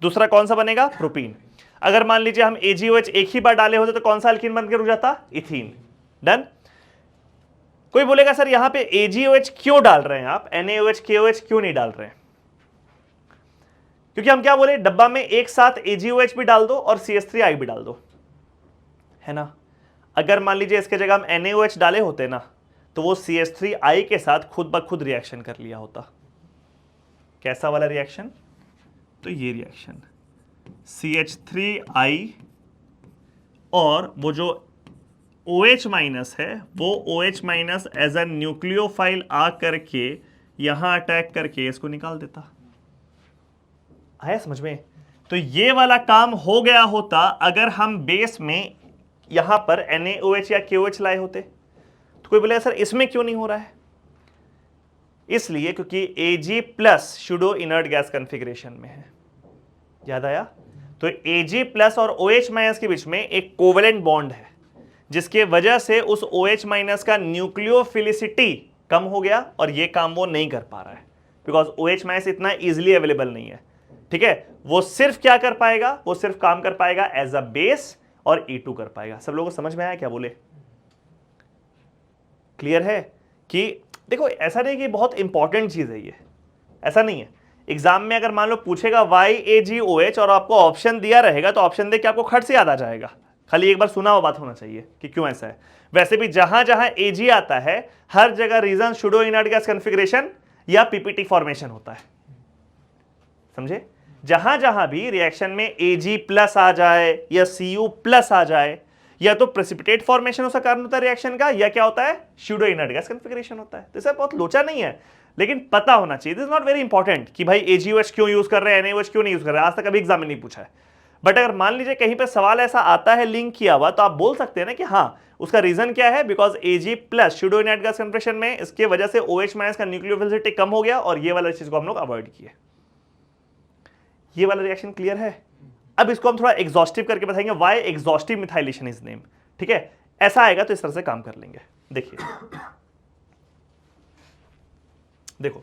दूसरा कौन सा बनेगा, प्रोपीन। अगर मान लीजिए हम AgOH एक ही बार डाले होते तो कौन सा अल्कीन बनकर रुक जाता, इथीन। डन। कोई बोलेगा सर यहां पे AgOH क्यों डाल रहे हैं आप, NaOH KOH क्यों नहीं डाल रहे हैं, क्योंकि हम क्या बोले, डब्बा में एक साथ AgOH भी डाल दो और CH3I भी डाल दो, है ना। अगर मान लीजिए इसके जगह हम NaOH डाले होते ना, तो वो CH3I के साथ खुद ब खुद रिएक्शन कर लिया होता। कैसा वाला रिएक्शन, तो ये रिएक्शन CH3I और वो जो OH माइनस है, वो OH minus as a nucleophile आ करके यहां अटैक करके इसको निकाल देता। आया समझ में। तो ये वाला काम हो गया होता अगर हम बेस में यहां पर NaOH या KOH लाए होते। तो कोई बोले सर इसमें क्यों नहीं हो रहा है, इसलिए क्योंकि Ag+ pseudo inert gas configuration में है। याद आया। तो Ag+ और OH माइनस के बीच में एक कोवेलेंट बॉन्ड है, जिसके वजह से उस OH माइनस का न्यूक्लियोफिलिसिटी कम हो गया और ये काम वो नहीं कर पा रहा है, बिकॉज OH माइनस इतना इजिली अवेलेबल नहीं है। ठीक है, वो सिर्फ क्या कर पाएगा, वो सिर्फ काम कर पाएगा एज अ बेस और E2 कर पाएगा। सब लोगों को समझ में आया क्या बोले, क्लियर है। कि देखो ऐसा नहीं कि बहुत इंपॉर्टेंट चीज है ये, ऐसा नहीं है। एग्जाम में अगर मान लो पूछेगा YAGOH और आपको ऑप्शन दिया रहेगा तो ऑप्शन देख के आपको खट से याद आ जाएगा, खाली एक बार सुना हुआ बात होना चाहिए कि क्यों ऐसा है। वैसे भी जहां जहां Ag आता है हर जगह reason pseudo inert gas configuration या PPT फॉर्मेशन होता है, समझे। जहां जहां भी रिएक्शन में Ag प्लस आ जाए या Cu प्लस आ जाए, या तो प्रेसिपिटेट फॉर्मेशन उसका कारण होता है रिएक्शन का, या क्या होता है, स्यूडो इनर्ट गैस कॉन्फिगरेशन होता है। तो इसका बहुत लोचा नहीं है, लेकिन पता होना चाहिए। This is not very important कि भाई AgOH क्यों यूज कर रहे हैं, NaOH क्यों नहीं यूज कर रहे हैं, आज तक कभी एग्जाम में नहीं पूछा है। बट अगर मान लीजिए कहीं पे सवाल ऐसा आता है लिंक किया हुआ, तो आप बोल सकते हैं ना कि हाँ उसका रीजन क्या है, because Ag plus pseudo inert gas compression में इसके वजह से OH माइनस का न्यूक्लियोफिलिसिटी कम हो गया, और ये वाला चीज को हम लोग अवॉइड किए। ये वाला रिएक्शन क्लियर है। अब इसको हम थोड़ा एग्जॉस्टिव करके बताएंगे, why exhaustive methylation is name. ठीक है, ऐसा आएगा तो इस तरह से काम कर लेंगे। देखिए, देखो,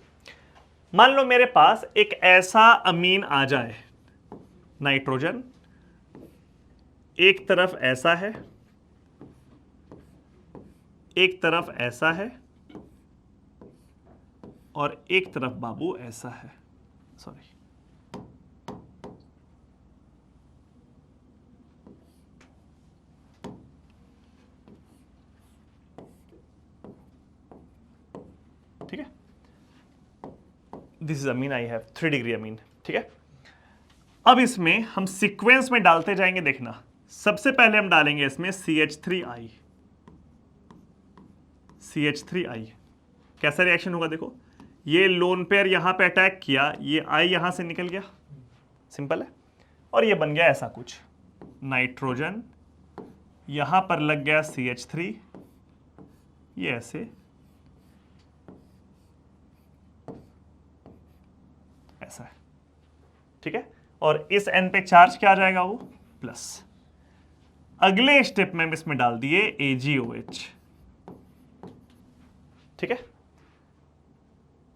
मान लो मेरे पास एक ऐसा अमीन आ जाए, नाइट्रोजन एक तरफ ऐसा है, एक तरफ ऐसा है, और एक तरफ बाबू ऐसा है। सॉरी, ठीक है, this is amine, I have 3 degree amine. ठीक है, अब इसमें हम सीक्वेंस में डालते जाएंगे। देखना, सबसे पहले हम डालेंगे इसमें CH3I। CH3I कैसा रिएक्शन होगा, देखो, ये लोन पेयर यहां पे अटैक किया, ये I यहां से निकल गया, सिंपल है, और ये बन गया ऐसा कुछ, नाइट्रोजन यहां पर लग गया CH3, ये ऐसे ऐसा है। ठीक है, और इस N पे चार्ज क्या आ जाएगा, वो प्लस। अगले स्टेप में हम इसमें डाल दिए AgOH। ठीक है,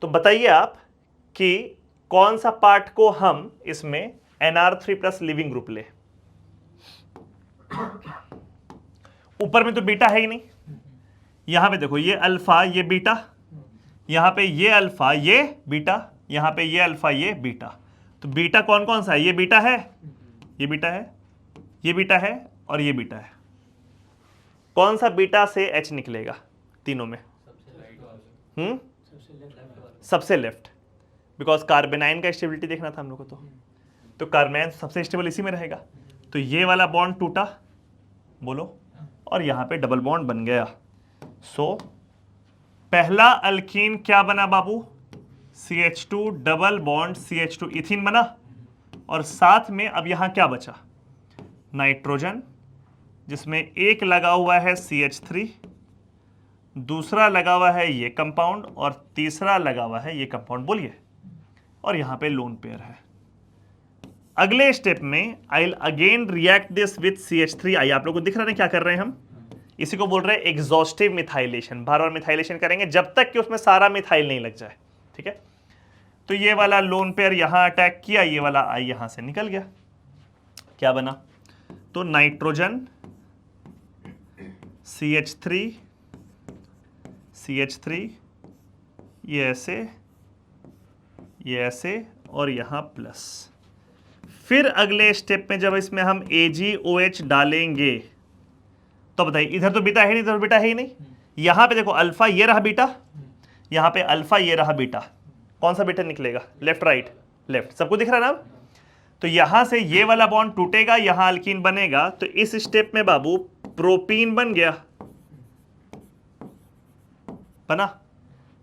तो बताइए आप कि कौन सा पार्ट को हम इसमें NR3 प्लस लिविंग ग्रुप ले। ऊपर में तो बीटा है ही नहीं, यहां पे देखो, ये अल्फा ये बीटा, यहां पे ये अल्फा ये बीटा, यहां पे ये अल्फा ये बीटा। तो बीटा कौन कौन सा है, ये बीटा है, ये बीटा है, ये बीटा है, और ये बीटा है। कौन सा बीटा से H निकलेगा तीनों में? सबसे लेफ्ट, बिकॉज कार्बेनाइन का स्टेबिलिटी देखना था हम लोग को, तो कार्बेनाइन सबसे स्टेबल इसी में रहेगा। तो ये वाला बॉन्ड टूटा, बोलो, और यहां पे डबल बॉन्ड बन गया। सो पहला अल्कीन क्या बना बाबू, CH2 double bond CH2 ethene बना, और साथ में अब यहां क्या बचा, नाइट्रोजन, जिसमें एक लगा हुआ है CH3, दूसरा लगा हुआ है ये कंपाउंड, और तीसरा लगा हुआ है ये कंपाउंड, बोलिए, और यहां पे लोन पेयर है। अगले स्टेप में I will again react this with CH3I। आप लोगों को दिख रहा है क्या कर रहे हैं हम, इसी को बोल रहे हैं एग्जॉस्टिव मिथाइलेशन। बार बार मिथाइलेशन करेंगे जब तक कि उसमें सारा मिथाइल नहीं लग जाए। ठीक है, तो ये वाला लोन पेयर यहां अटैक किया, ये वाला I यहां से निकल गया, क्या बना, तो नाइट्रोजन CH3 CH3, ये ऐसे और यहां प्लस। फिर अगले स्टेप में जब इसमें हम AgOH डालेंगे, तो बताइए, इधर तो बीटा है नहीं, इधर बीटा है ही नहीं, यहां पे देखो अल्फा ये रहा बीटा, यहां पे अल्फा ये रहा बीटा, कौन सा बीटा निकलेगा, लेफ्ट राइट लेफ्ट, सबको दिख रहा है ना। तो यहां से ये वाला बॉन्ड टूटेगा, यहां अल्कीन बनेगा, तो इस स्टेप में बाबू प्रोपीन बन गया, बना,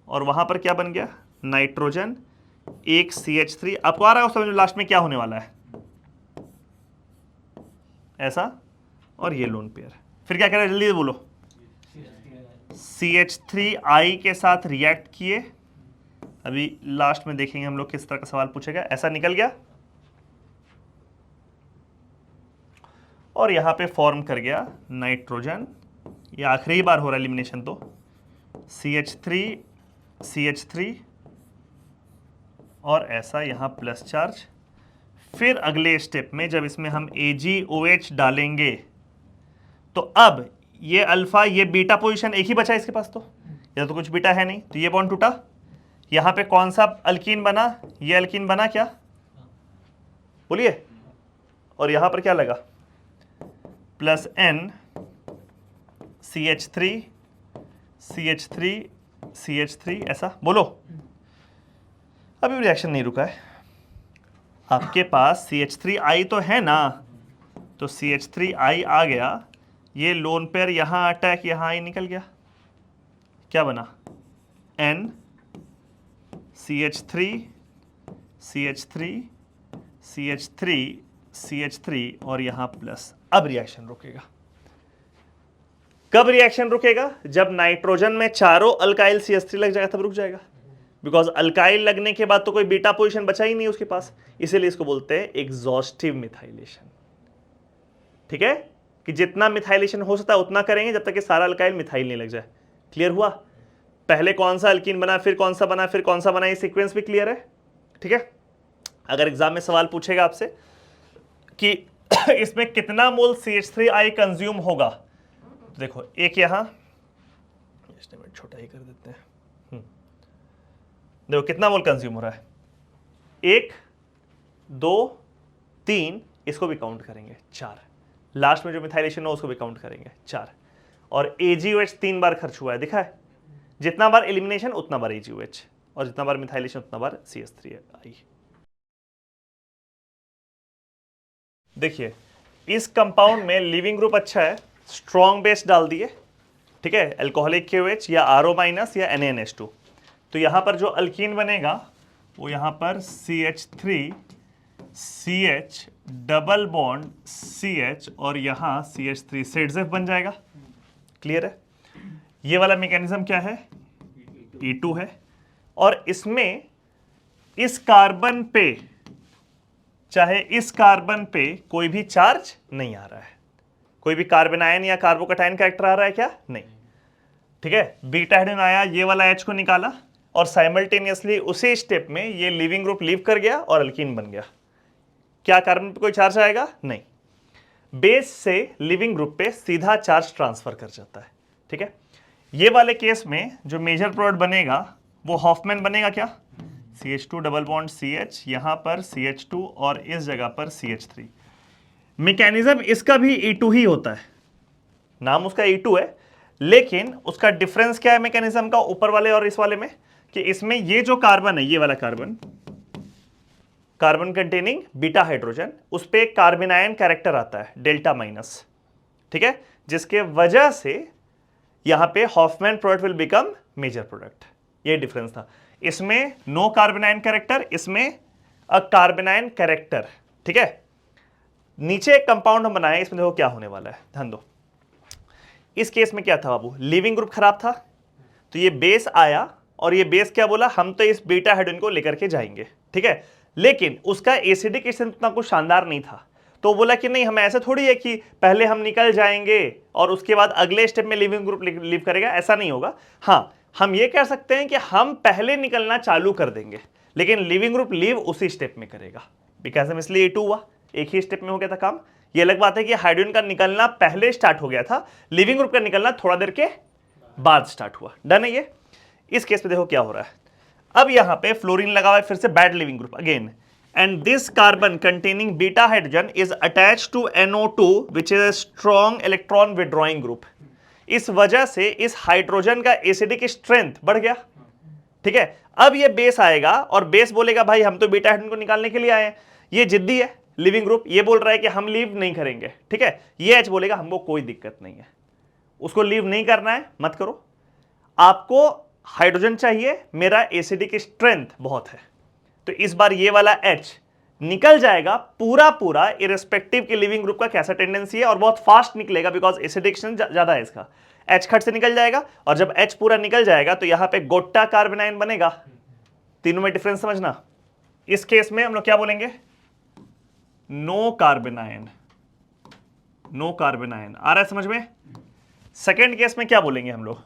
और वहां पर क्या बन गया, नाइट्रोजन, एक CH3। आपको आ रहा है उस समय लास्ट में क्या होने वाला है, ऐसा, और ये लोन पेयर। फिर क्या करें, जल्दी बोलो, CH3I के साथ रिएक्ट किए। अभी लास्ट में देखेंगे हम लोग किस तरह का सवाल पूछेगा। ऐसा निकल गया, और यहां पे फॉर्म कर गया नाइट्रोजन, ये आखिरी बार हो रहा है एलिमिनेशन, तो CH3 और ऐसा यहां प्लस चार्ज। फिर अगले स्टेप में जब इसमें हम AgOH डालेंगे, तो अब ये अल्फा ये बीटा पोजीशन एक ही बचा इसके पास, तो या तो कुछ बीटा है नहीं, तो ये बॉन्ड टूटा, यहां पे कौन सा अल्कीन बना, ये अल्कीन बना क्या, बोलिए, और यहां पर क्या लगा, प्लस N CH3 ऐसा, बोलो। अभी रिएक्शन नहीं रुका है, आपके पास CH3I तो है ना, तो CH3I आ गया, ये लोन पेयर यहां अटैक, यहां I निकल गया, क्या बना N CH3 CH3 CH3 CH3 और यहां प्लस। अब रिएक्शन रुकेगा। कब रिएक्शन रुकेगा? जब नाइट्रोजन में चारों अल्काइल CH3 लग जाएगा, तब रुक जाएगा, बिकॉज अल्काइल लगने के बाद तो कोई बीटा पोजीशन बचा ही नहीं उसके पास, इसीलिए इसको बोलते हैं एग्जॉस्टिव मिथाइलेशन। ठीक है, कि जितना मिथाइलेशन हो सकता है उतना करेंगे जब तक कि सारा अल्काइल मिथाइल नहीं लग जाए। क्लियर हुआ? पहले कौन सा अल्कीन बना, फिर कौन सा बना, फिर कौन सा बना, ये सीक्वेंस भी क्लियर है। ठीक है, अगर एग्जाम में सवाल पूछेगा आपसे कि इसमें कितना मोल CH3I कंज्यूम होगा, तो देखो एक यहां छोटा ही कर देते हैं, देखो कितना मोल कंज्यूम हो रहा है, 1 2 3, इसको भी काउंट करेंगे 4, लास्ट में जो मिथाइलेशन हो उसको भी काउंट करेंगे 4, और AgOH 3 बार खर्च हुआ है, दिखा है, जितना बार एलिमिनेशन उतना बार AgOH, और जितना बार मिथाइलेशन उतना बार CH3I। देखिए इस कंपाउंड में लिविंग ग्रुप अच्छा है, स्ट्रॉन्ग बेस डाल दिए, ठीक है, अल्कोहलिक KOH या RO- या NaNH2, तो यहां पर जो अल्कीन बनेगा वो यहां पर CH3 CH double bond CH और यहां CH3 ZF बन जाएगा। क्लियर है? ये वाला मैकेनिज्म क्या है? E2 है, और इसमें इस कार्बन पे, चाहे इस कार्बन पे कोई भी चार्ज नहीं आ रहा है, कोई भी कार्बन आयन या कार्बोकटायन कैरेक्टर आ रहा है क्या? नहीं। ठीक है, बीटा हाइड्रोजन आया, ये वाला H को निकाला, और साइमल्टेनियसली उसी स्टेप में ये लिविंग ग्रुप लीव कर गया और अल्कीन बन गया। क्या कार्बन पे कोई चार्ज आएगा? नहीं। बेस से लिविंग ग्रुप पे सीधा चार्ज ट्रांसफर कर जाता है। ठीक है, ये वाले केस में जो मेजर प्रोडक्ट बनेगा वो हॉफमैन बनेगा क्या? CH2 डबल बॉन्ड CH, यहां पर CH2 और इस जगह पर CH3। मैकेनिज्म इसका भी E2 ही होता है, नाम उसका E2 है, लेकिन उसका डिफरेंस क्या है मैकेनिज्म का ऊपर वाले और इस वाले में, कि इसमें ये जो कार्बन है, ये वाला carbon, carbon containing beta hydrogen, उस पे एक कार्बन आयन कैरेक्टर आता है डेल्टा माइनस। ठीक है, जिसके वजह से यहां पे Hofmann product will become major product. ये डिफरेंस था। इसमें नो कार्बन आयन कैरेक्टर, इसमें अ कार्बन आयन कैरेक्टर। ठीक है, नीचे एक कंपाउंड हम बनाए, इसमें देखो क्या होने वाला है, ध्यान दो। इस केस में क्या था बाबू? लिविंग ग्रुप खराब था, तो ये बेस आया और ये बेस क्या बोला, हम तो इस बीटा हाइड्रोजन को लेकर के जाएंगे। ठीक है, लेकिन उसका एसिडिक स्ट्रेंथ उतना कुछ शानदार नहीं था, तो बोला कि नहीं, हम ऐसे थोड़ी है कि पहले हम निकल जाएंगे और उसके बाद अगले स्टेप में लिविंग ग्रुप लीव करेगा, ऐसा नहीं होगा। हाँ, हम ये कह सकते हैं कि हम पहले निकलना चालू कर देंगे, लेकिन लिविंग ग्रुप लीव उसी स्टेप में करेगा, बिकॉज हम इसलिए E2 हुआ, एक ही स्टेप में हो गया था काम। ये अलग बात है कि हाइड्रोजन का निकलना पहले स्टार्ट हो गया था, लिविंग ग्रुप का निकलना थोड़ा देर के बाद स्टार्ट हुआ। डन है ये? इस केस में देखो क्या हो रहा है, अब यहां पे फ्लोरीन लगा हुआ है, फिर से bad leaving group again, and this carbon containing beta hydrogen is attached to NO2 which is a strong electron withdrawing group. इस वजह से इस हाइड्रोजन का एसिडिक स्ट्रेंथ बढ़ गया। ठीक है, अब ये बेस आएगा और बेस बोलेगा भाई हम तो बीटा हाइड्रोजन को निकालने के लिए आए हैं, ये जिद्दी है लिविंग ग्रुप, ये बोल रहा है कि हम लीव नहीं करेंगे। ठीक है, ये H बोलेगा हमको कोई दिक्कत नहीं है, उसको लीव नहीं करना है, मत करो, आपको हाइड्रोजन चाहिए, मेरा एसिडिक स्ट्रेंथ बहुत है, तो इस बार ये वाला H निकल जाएगा पूरा पूरा, इरेस्पेक्टिव के लिविंग ग्रुप का कैसा टेंडेंसी है, और बहुत फास्ट निकलेगा बिकॉज एसिडिक स्ट्रेंथ ज्यादा है इसका। H खट से निकल जाएगा, और जब H पूरा निकल जाएगा तो यहां पे गोटा कार्बन आयन बनेगा। तीनों में डिफरेंस समझना। इस केस में हम लोग क्या बोलेंगे? No carbanion, no carbanion. आ रहा है समझ में? सेकेंड केस में क्या बोलेंगे हम लोग?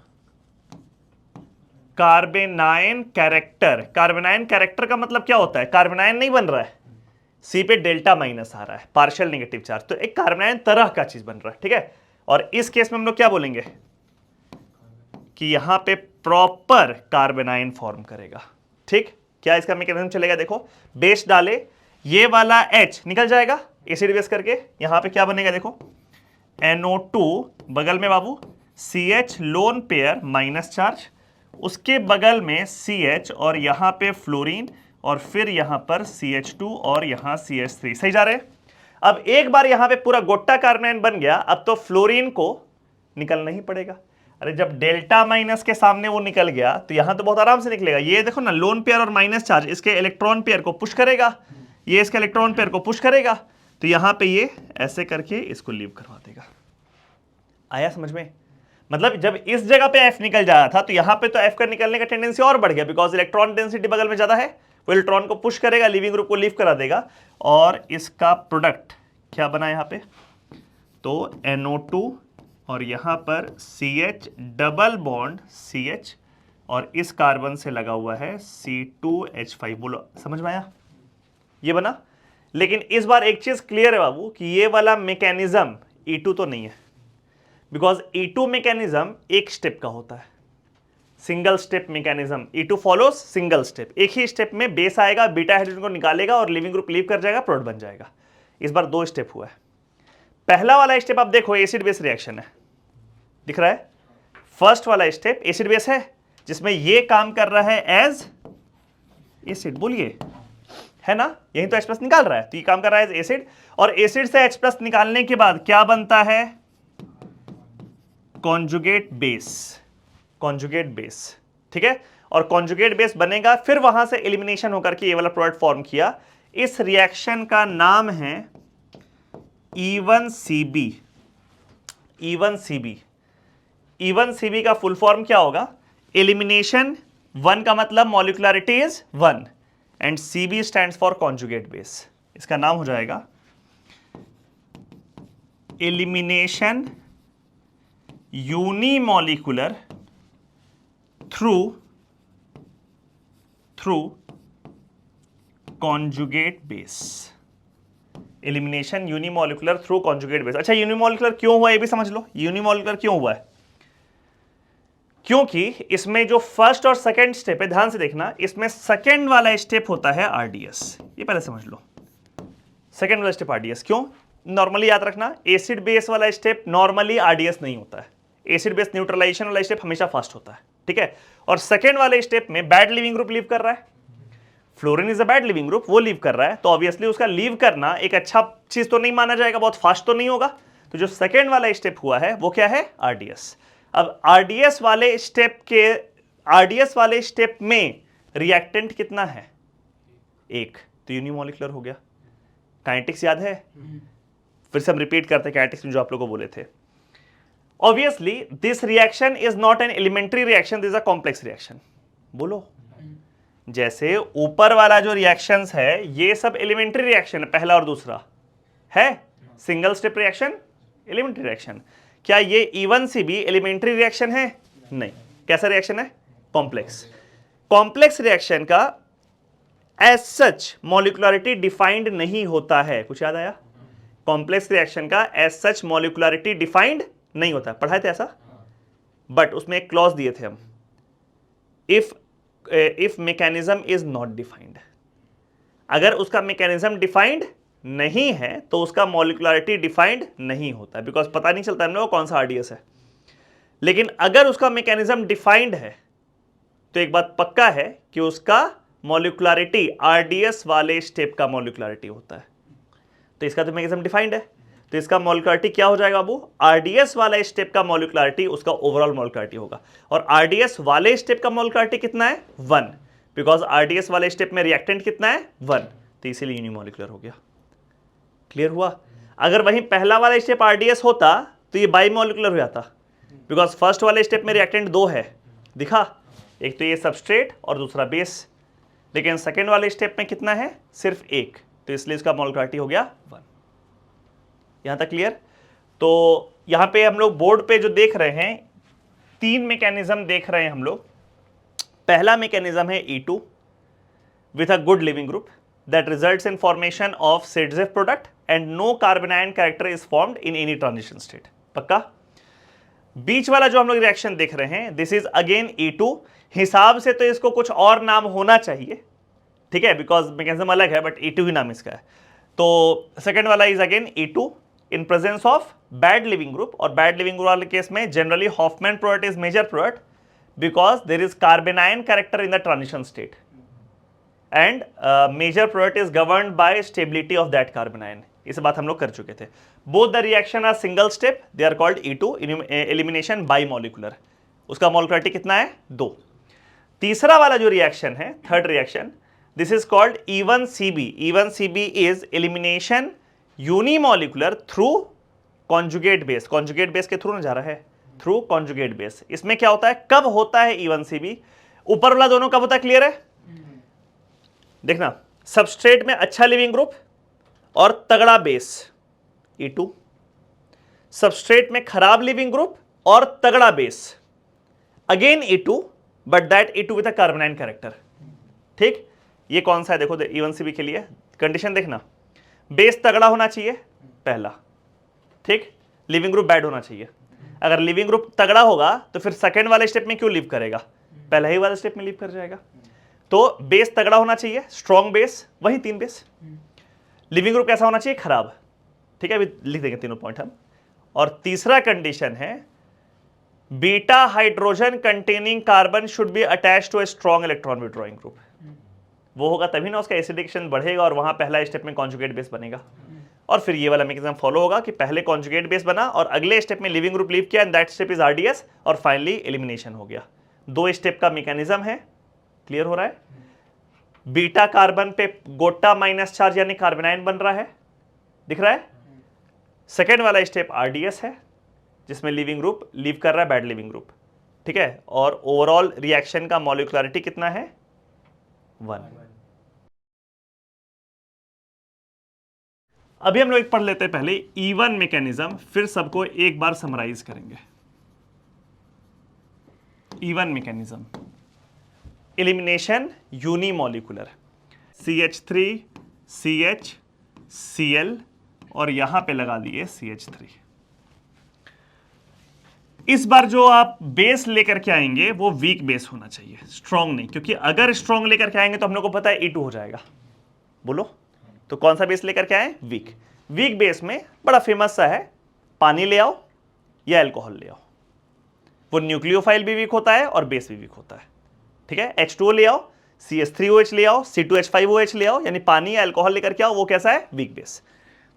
कार्बेनायन कैरेक्टर। कार्बेनायन कैरेक्टर का मतलब क्या होता है? कार्बेनायन नहीं बन रहा है, सी पे डेल्टा माइनस आ रहा है, पार्शियल नेगेटिव चार्ज, तो एक कार्बेनायन तरह का चीज बन रहा है। ठीक है, और इस केस में हम लोग क्या बोलेंगे कि यहां पे प्रॉपर कार्बेनायन फॉर्म करेगा। ठीक, क्या इसका मैकेनिज्म चलेगा? देखो, बेस डाले, ये वाला H निकल जाएगा एसिड बेस करके, यहां पे क्या बनेगा देखो, NO2 बगल में बाबू CH lone pair minus charge, उसके बगल में CH और यहां पे फ्लोरीन, और फिर यहां पर CH2 और यहां CH3, सही जा रहे हैं। अब एक बार यहां पे पूरा गोट्टा कार्बोनाइन बन गया, अब तो फ्लोरीन को निकलना ही पड़ेगा। अरे जब डेल्टा माइनस के सामने वो निकल गया तो यहां तो बहुत आराम से निकलेगा। ये देखो ना, लोन पेयर और माइनस चार्ज इसके इलेक्ट्रॉन पेयर को पुश करेगा, ये इसके इलेक्ट्रॉन पेयर को पुश करेगा, तो यहां पे ये ऐसे करके इसको लीव करवा देगा। आया समझ में? मतलब जब इस जगह पे F निकल जा रहा था तो यहां पे तो F का निकलने का टेंडेंसी और बढ़ गया, बिकॉज इलेक्ट्रॉन डेंसिटी बगल में ज्यादा है, वो इलेक्ट्रॉन को पुश करेगा, लीविंग ग्रुप को लीव करा देगा, और इसका प्रोडक्ट क्या बना यहां पे, तो NO2 और यहां पर CH डबल बॉन्ड CH, और इस कार्बन से लगा हुआ है C2H5। बोलो समझ में आया? ये बना। लेकिन इस बार एक चीज क्लियर है बाबू कि ये वाला मैकेनिज्म E2 तो नहीं है, बिकॉज E2 मैकेनिज्म एक स्टेप का होता है, single step mechanism. E2 follows single step, एक ही स्टेप में बेस आएगा, बीटा हाइड्रोजन को निकालेगा और लिविंग ग्रुप लीव कर जाएगा, प्रोडक्ट बन जाएगा। इस बार 2 स्टेप हुआ है। पहला वाला स्टेप आप देखो एसिड बेस रिएक्शन है, दिख रहा है। फर्स्ट वाला स्टेप एसिड बेस है, जिसमें ये काम कर रहा है एज एसिड, बोलिए है ना, यही तो H+ निकाल रहा है, तो ये काम कर रहा है एज एसिड, और एसिड से H+ निकालने के बाद क्या बनता है, कॉन्जुगेट बेस, कॉन्जुगेट बेस, ठीक है। और कॉन्जुगेट बेस बनेगा, फिर वहां से एलिमिनेशन होकर के ये वाला प्रोडक्ट फॉर्म किया। इस रिएक्शन का नाम है E1CB। E1CB, E1CB का फुल फॉर्म क्या होगा, एलिमिनेशन 1 का मतलब molecularity is 1 and CB stands for conjugate base. इसका नाम हो जाएगा elimination unimolecular through conjugate base. Elimination unimolecular through conjugate base. अच्छा, यूनिमॉलिक्यूलर क्यों हुआ ये भी समझ लो। यूनिमॉलिक्यूलर क्यों हुआ है, क्योंकि इसमें जो फर्स्ट और सेकंड स्टेप है, ध्यान से देखना, इसमें सेकंड वाला स्टेप होता है RDS, ये पहले समझ लो। सेकंड वाला स्टेप RDS, क्यों? नॉर्मली याद रखना, एसिड बेस वाला स्टेप नॉर्मली RDS नहीं होता है, एसिड बेस न्यूट्रलाइजेशन वाला स्टेप हमेशा फर्स्ट होता है, ठीक है। और सेकंड वाले स्टेप में बैड लिविंग ग्रुप लीव कर रहा है, fluorine is a bad leaving group, वो लीव कर रहा है, तो ऑब्वियसली उसका लीव करना एक अच्छा चीज तो नहीं माना जाएगा, बहुत फास्ट तो नहीं होगा। तो जो सेकंड वाला स्टेप हुआ है वो क्या है, RDS। अब RDS वाले स्टेप में रिएक्टेंट कितना है, 1, तो यूनिमॉलिक्यूलर हो गया। काइनेटिक्स याद है, फिर से हम रिपीट करते हैं काइनेटिक्स में जो आप लोगों को बोले थे। Obviously this reaction is not an elementary reaction, this is a complex reaction. बोलो, जैसे ऊपर वाला जो रिएक्शंस है ये सब एलिमेंट्री रिएक्शन है, पहला और दूसरा है single step reaction, elementary reaction. क्या ये E1CB एलिमेंट्री रिएक्शन है? नहीं। कैसा रिएक्शन है, कॉम्प्लेक्स। कॉम्प्लेक्स रिएक्शन का एज सच मॉलिक्युलरिटी डिफाइंड नहीं होता है, कुछ याद आया? कॉम्प्लेक्स रिएक्शन का एज सच मॉलिक्युलरिटी डिफाइंड नहीं होता है, पढ़ाए थे ऐसा, बट उसमें एक क्लॉज दिए थे हम, if mechanism is not defined. अगर उसका मैकेनिज्म डिफाइंड नहीं है तो उसका मॉलिक्युलरिटी डिफाइंड नहीं होता है, बिकॉज पता नहीं चलता है कौन सा RDS है। लेकिन अगर उसका मैकेनिज्म डिफाइंड है तो एक बात पक्का है कि उसका मॉलिक्युलरिटी RDS वाले स्टेप का मॉलिक्युलरिटी होता है। तो इसका तो मैकेनिज्म डिफाइंड है, तो इसका मॉलिक्युलरिटी क्या हो जाएगा बाबू, RDS वाला स्टेप का मॉलिक्युलरिटी उसका ओवरऑल मॉलिक्युलरिटी होगा। और RDS वाले स्टेप का मॉलिक्युलरिटी कितना है, 1, बिकॉज RDS वाले स्टेप में रिएक्टेंट कितना है, 1, तो इसीलिए यूनिमॉलिक्यूलर हो गया। क्लियर हुआ? अगर वहीं पहला वाला स्टेप RDS होता तो ये बाइमॉलिक्यूलर हो जाता, बिकॉज फर्स्ट वाले स्टेप में रिएक्टेंट 2 है, दिखा, एक तो ये सबस्ट्रेट और दूसरा बेस। लेकिन सेकेंड वाले स्टेप में कितना है, सिर्फ 1, तो इसलिए इसका मॉलिक्युलरिटी हो गया 1। यहां तक क्लियर? तो यहां पे हम लोग बोर्ड पे जो देख रहे हैं 3 मैकेनिज्म देख रहे हैं हम लोग। पहला मैकेनिज्म है E2 with a good living group that results in formation of Zef product and no carbanion character is formed in any transition state। पक्का? बीच वाला जो हम लोग रिएक्शन देख रहे हैं दिस इज अगेन E2। हिसाब से तो इसको कुछ और नाम होना चाहिए, ठीक है, बिकॉज मैकेनिज्म अलग है, बट E2 ही नाम इसका है। तो सेकेंड वाला is again E2 in presence of bad leaving group, और बैड लिविंग ग्रुप वाले केस में generally Hofmann product is major product because there is carbanion character in the transition state. And major product is governed by stability of that carbon ion. इस बात हम लोग कर चुके थे। Both the reaction are single step, they are called E2 elimination बाई मॉलिकुलर। उसका मॉलिक्युलरिटी कितना है? 2। तीसरा वाला जो रिएक्शन है, third reaction, this is called E1CB। E1CB is elimination unimolecular through conjugate base. Conjugate base के थ्रू ना जा रहा है, थ्रू कॉन्जुगेट बेस। इसमें क्या होता है, कब होता है E1CB? ऊपर वाला दोनों कब होता है? क्लियर है? देखना, सबस्ट्रेट में अच्छा लिविंग ग्रुप और तगड़ा बेस E2, सबस्ट्रेट में खराब लिविंग ग्रुप और तगड़ा base again E2, but that E2 with a carbanion character. ठीक, ये कौन सा है? देखो E1CB के लिए कंडीशन देखना, बेस तगड़ा होना चाहिए पहला, ठीक, लिविंग ग्रुप बैड होना चाहिए। अगर लिविंग ग्रुप तगड़ा होगा तो फिर सेकेंड वाले स्टेप में क्यों लीव करेगा? पहला ही वाले स्टेप में लीव कर जाएगा। तो बेस तगड़ा होना चाहिए, स्ट्रॉन्ग बेस, वही 3 बेस। लिविंग ग्रुप कैसा होना चाहिए? खराब। ठीक है, अभी लिख देंगे तीनों पॉइंट हम। और तीसरा कंडीशन है beta hydrogen containing carbon should be attached to a strong electron withdrawing group. वो होगा तभी ना उसका एसिडिकेशन बढ़ेगा और वहां पहला स्टेप में कॉन्जुगेट बेस बनेगा। और फिर ये वाला मैकेनिज्म फॉलो होगा कि पहले कॉन्जुगेट बेस बना और अगले स्टेप में लिविंग ग्रुप लीव किया, and that step is RDS, और फाइनली एलिमिनेशन हो गया। 2 स्टेप का मैकेनिज्म है। क्लियर हो रहा है? बीटा कार्बन पे गोटा माइनस चार्ज यानी कार्बोनाइन बन रहा है, दिख रहा है? सेकेंड वाला स्टेप RDS है जिसमें लिविंग ग्रुप लीव कर रहा है, बैड लिविंग ग्रुप। ठीक है, और ओवरऑल रिएक्शन का मॉलिक्युलरिटी कितना है? 1। अभी हम लोग एक पढ़ लेते हैं पहले E1 मैकेनिज्म, फिर सबको एक बार समराइज करेंगे। E1 mechanism, elimination unimolecular, CH3 CH Cl और यहां पे लगा दिए CH3। इस बार जो आप बेस लेकर के आएंगे वो वीक बेस होना चाहिए, स्ट्रॉन्ग नहीं, क्योंकि अगर स्ट्रॉन्ग लेकर के आएंगे तो हम लोग को पता है E2 हो जाएगा। बोलो, तो कौन सा बेस लेकर के आए? वीक। वीक बेस में बड़ा फेमस सा है, पानी ले आओ या अल्कोहल ले आओ। वो न्यूक्लियोफाइल भी वीक होता है और बेस भी वीक होता है। ठीक है, H2O ले आओ, CH3OH ले आओ, C2H5OH ले आओ, यानी पानी या अल्कोहल लेकर के आओ, वो कैसा है? Weak base.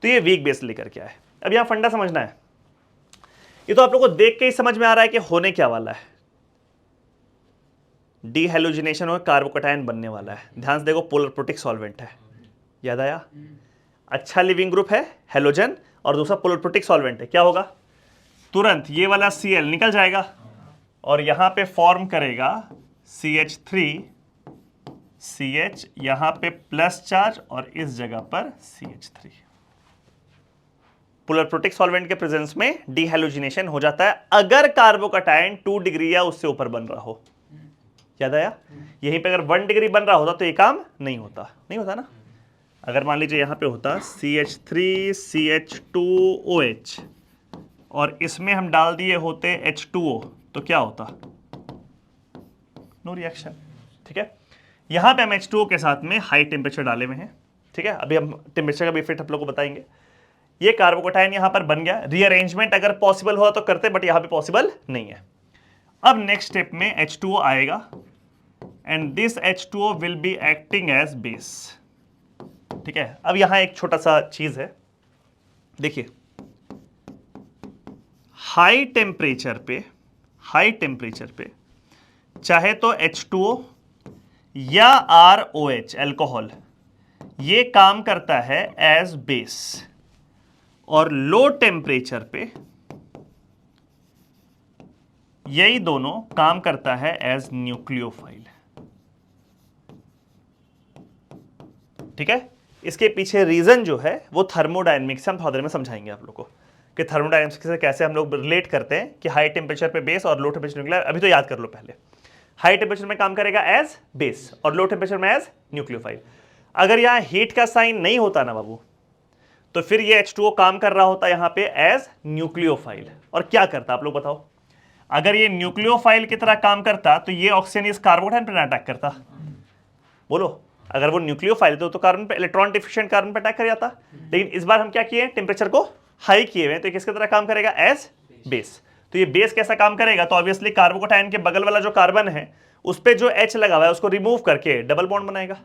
तो ये वीक बेस लेकर के आए। अब यहां फंडा समझना है, ये तो आप लोगों को देख के ही समझ में आ रहा है कि होने क्या वाला है। डीहेलोजिनेशन और कार्बोकटायन बनने वाला है। ध्यान से देखो, पोलर प्रोटिक सॉल्वेंट है, याद आया? अच्छा लिविंग ग्रुप है हेलोजन और दूसरा पोलर प्रोटिक सॉल्वेंट है, क्या होगा? तुरंत ये वाला Cl निकल जाएगा और यहां पे फॉर्म करेगा CH3 CH, यहां पे प्लस चार्ज और इस जगह पर CH3। पोलर प्रोटिक सॉल्वेंट के प्रेजेंस में डीहेलोजिनेशन हो जाता है अगर कार्बोकटायन 2 डिग्री या उससे ऊपर बन रहा हो। याद आया? यहीं पे अगर 1 डिग्री बन रहा होता तो ये काम नहीं होता, नहीं होता ना। अगर मान लीजिए यहां पे होता CH3 CH2OH और इसमें हम डाल दिए होते H2O, तो क्या होता? No reaction. ठीक है, यहां पे हम H2O के साथ में हाई टेम्परेचर डाले हुए हैं। ठीक है, अभी हम टेम्परेचर का भी इफेक्ट आप लोग को बताएंगे। ये कार्बोकटायन यहां पर बन गया। रीअरेंजमेंट अगर पॉसिबल हुआ तो करते, बट यहां पे पॉसिबल नहीं है। अब नेक्स्ट स्टेप में H2O आएगा and this H2O will be acting as base. ठीक है, अब यहां एक छोटा सा चीज है, देखिए, हाई टेम्परेचर पे चाहे तो H2O या ROH अल्कोहल ये काम करता है एज बेस, और लो टेम्परेचर पे यही दोनों काम करता है एज न्यूक्लियोफाइल। ठीक है, इसके पीछे रीजन जो है वो थर्मोडायनेमिक्स से हम थोड़ी देर में समझाएंगे आप लोग को कि थर्मोडायनेमिक्स से कैसे हम लोग रिलेट करते हैं कि हाई टेम्परेचर पे बेस और लो टेम्परेचर न्यूक्लियर। अभी तो याद कर लो, पहले हाई टेम्परेचर में काम करेगा एज बेस और लो टेम्परेचर में एज न्यूक्लियोफाइल। अगर यहां हीट का साइन नहीं होता ना बाबू, तो फिर ये H2O काम कर रहा होता यहां पे एज न्यूक्लियोफाइल। और क्या करता आप लोग बताओ? अगर ये न्यूक्लियोफाइल की तरह काम करता तो ये ऑक्सीजन इस कार्बोकटायन पर अटैक करता। बोलो, अगर वो न्यूक्लियोफाइल तो कार्बन पे, इलेक्ट्रॉन डिफिशिएंट कार्बन पे अटैक कर जाता। लेकिन इस बार हम क्या किए, टेम्परेचर को हाई किए हुए, तो किसकी तरह काम करेगा? As base. तो ये बेस कैसा काम करेगा? तो ऑब्वियसली कार्बोकटायन के बगल वाला जो कार्बन है उस पे जो H लगा हुआ है उसको रिमूव करके डबल बॉन्ड बनाएगा।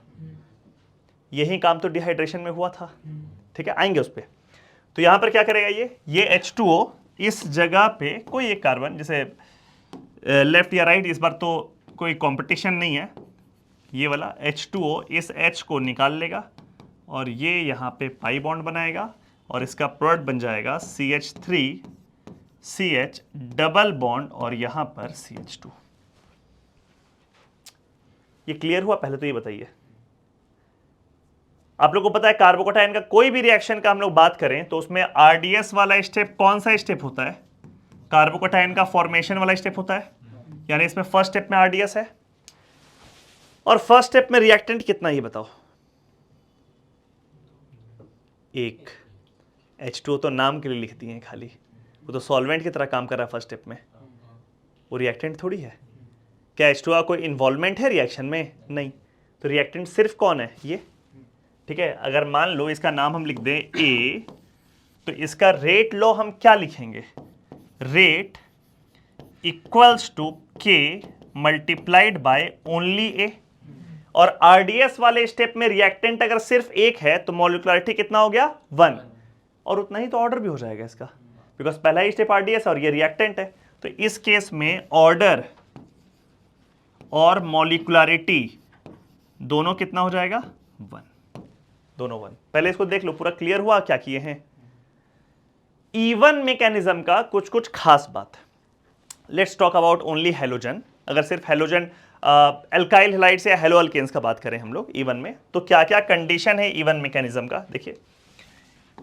यही काम तो डिहाइड्रेशन में हुआ था, ठीक है, आएंगे उस पर। तो यहां पर क्या करेगा ये H2O इस जगह पे कोई एक कार्बन, जैसे लेफ्ट या राइट, इस बार तो कोई कंपटीशन नहीं है, ये वाला H2O इस H को निकाल लेगा और ये यहाँ पे पाई बॉन्ड बनाएगा और इसका प्रोडक्ट बन जाएगा CH3CH डबल बॉन्ड और यहाँ पर CH2। ये क्लियर हुआ? पहले तो ये बताइए, आप लोगों को पता है कार्बोकैटायन का कोई भी रिएक्शन का हम लोग बात करें तो उसमें RDS वाला स्टेप कौन सा स्टेप होता है? कार्बोकैटायन का फॉर्मेशन वाला स्टेप होता है, यानी इसमें फर्स्ट स्टेप में RDS है। और फर्स्ट स्टेप में रिएक्टेंट कितना, ये बताओ? एक। H2O तो नाम के लिए लिख दिए हैं खाली, वो तो सॉल्वेंट की तरह काम कर रहा है फर्स्ट स्टेप में, वो रिएक्टेंट थोड़ी है। क्या H2O का कोई इन्वॉल्वमेंट है रिएक्शन में? नहीं। तो रिएक्टेंट सिर्फ कौन है? ये, ठीक है। अगर मान लो इसका नाम हम लिख दें A, तो इसका रेट लो हम क्या लिखेंगे? Rate equals to K multiplied by only A। और RDS वाले स्टेप में रिएक्टेंट अगर सिर्फ एक है तो मॉलिक्युलरिटी कितना हो गया? 1। और उतना ही तो ऑर्डर भी हो जाएगा इसका, बिकॉज पहला ही स्टेप RDS और ये रिएक्टेंट है। तो इस केस में ऑर्डर और मॉलिक्युलरिटी दोनों कितना हो जाएगा? 1, दोनों 1। पहले इसको देख लो, पूरा क्लियर हुआ क्या किए हैं? इवन मैकेनिज्म का कुछ कुछ खास बात। Let's talk about only halogen. अगर सिर्फ हैलोजन एल्काइल हैलाइड्स या हैलो अल्केन्स का बात करें हम लोग इवन में, तो क्या क्या कंडीशन है इवन मैकेनिज्म का? देखिए,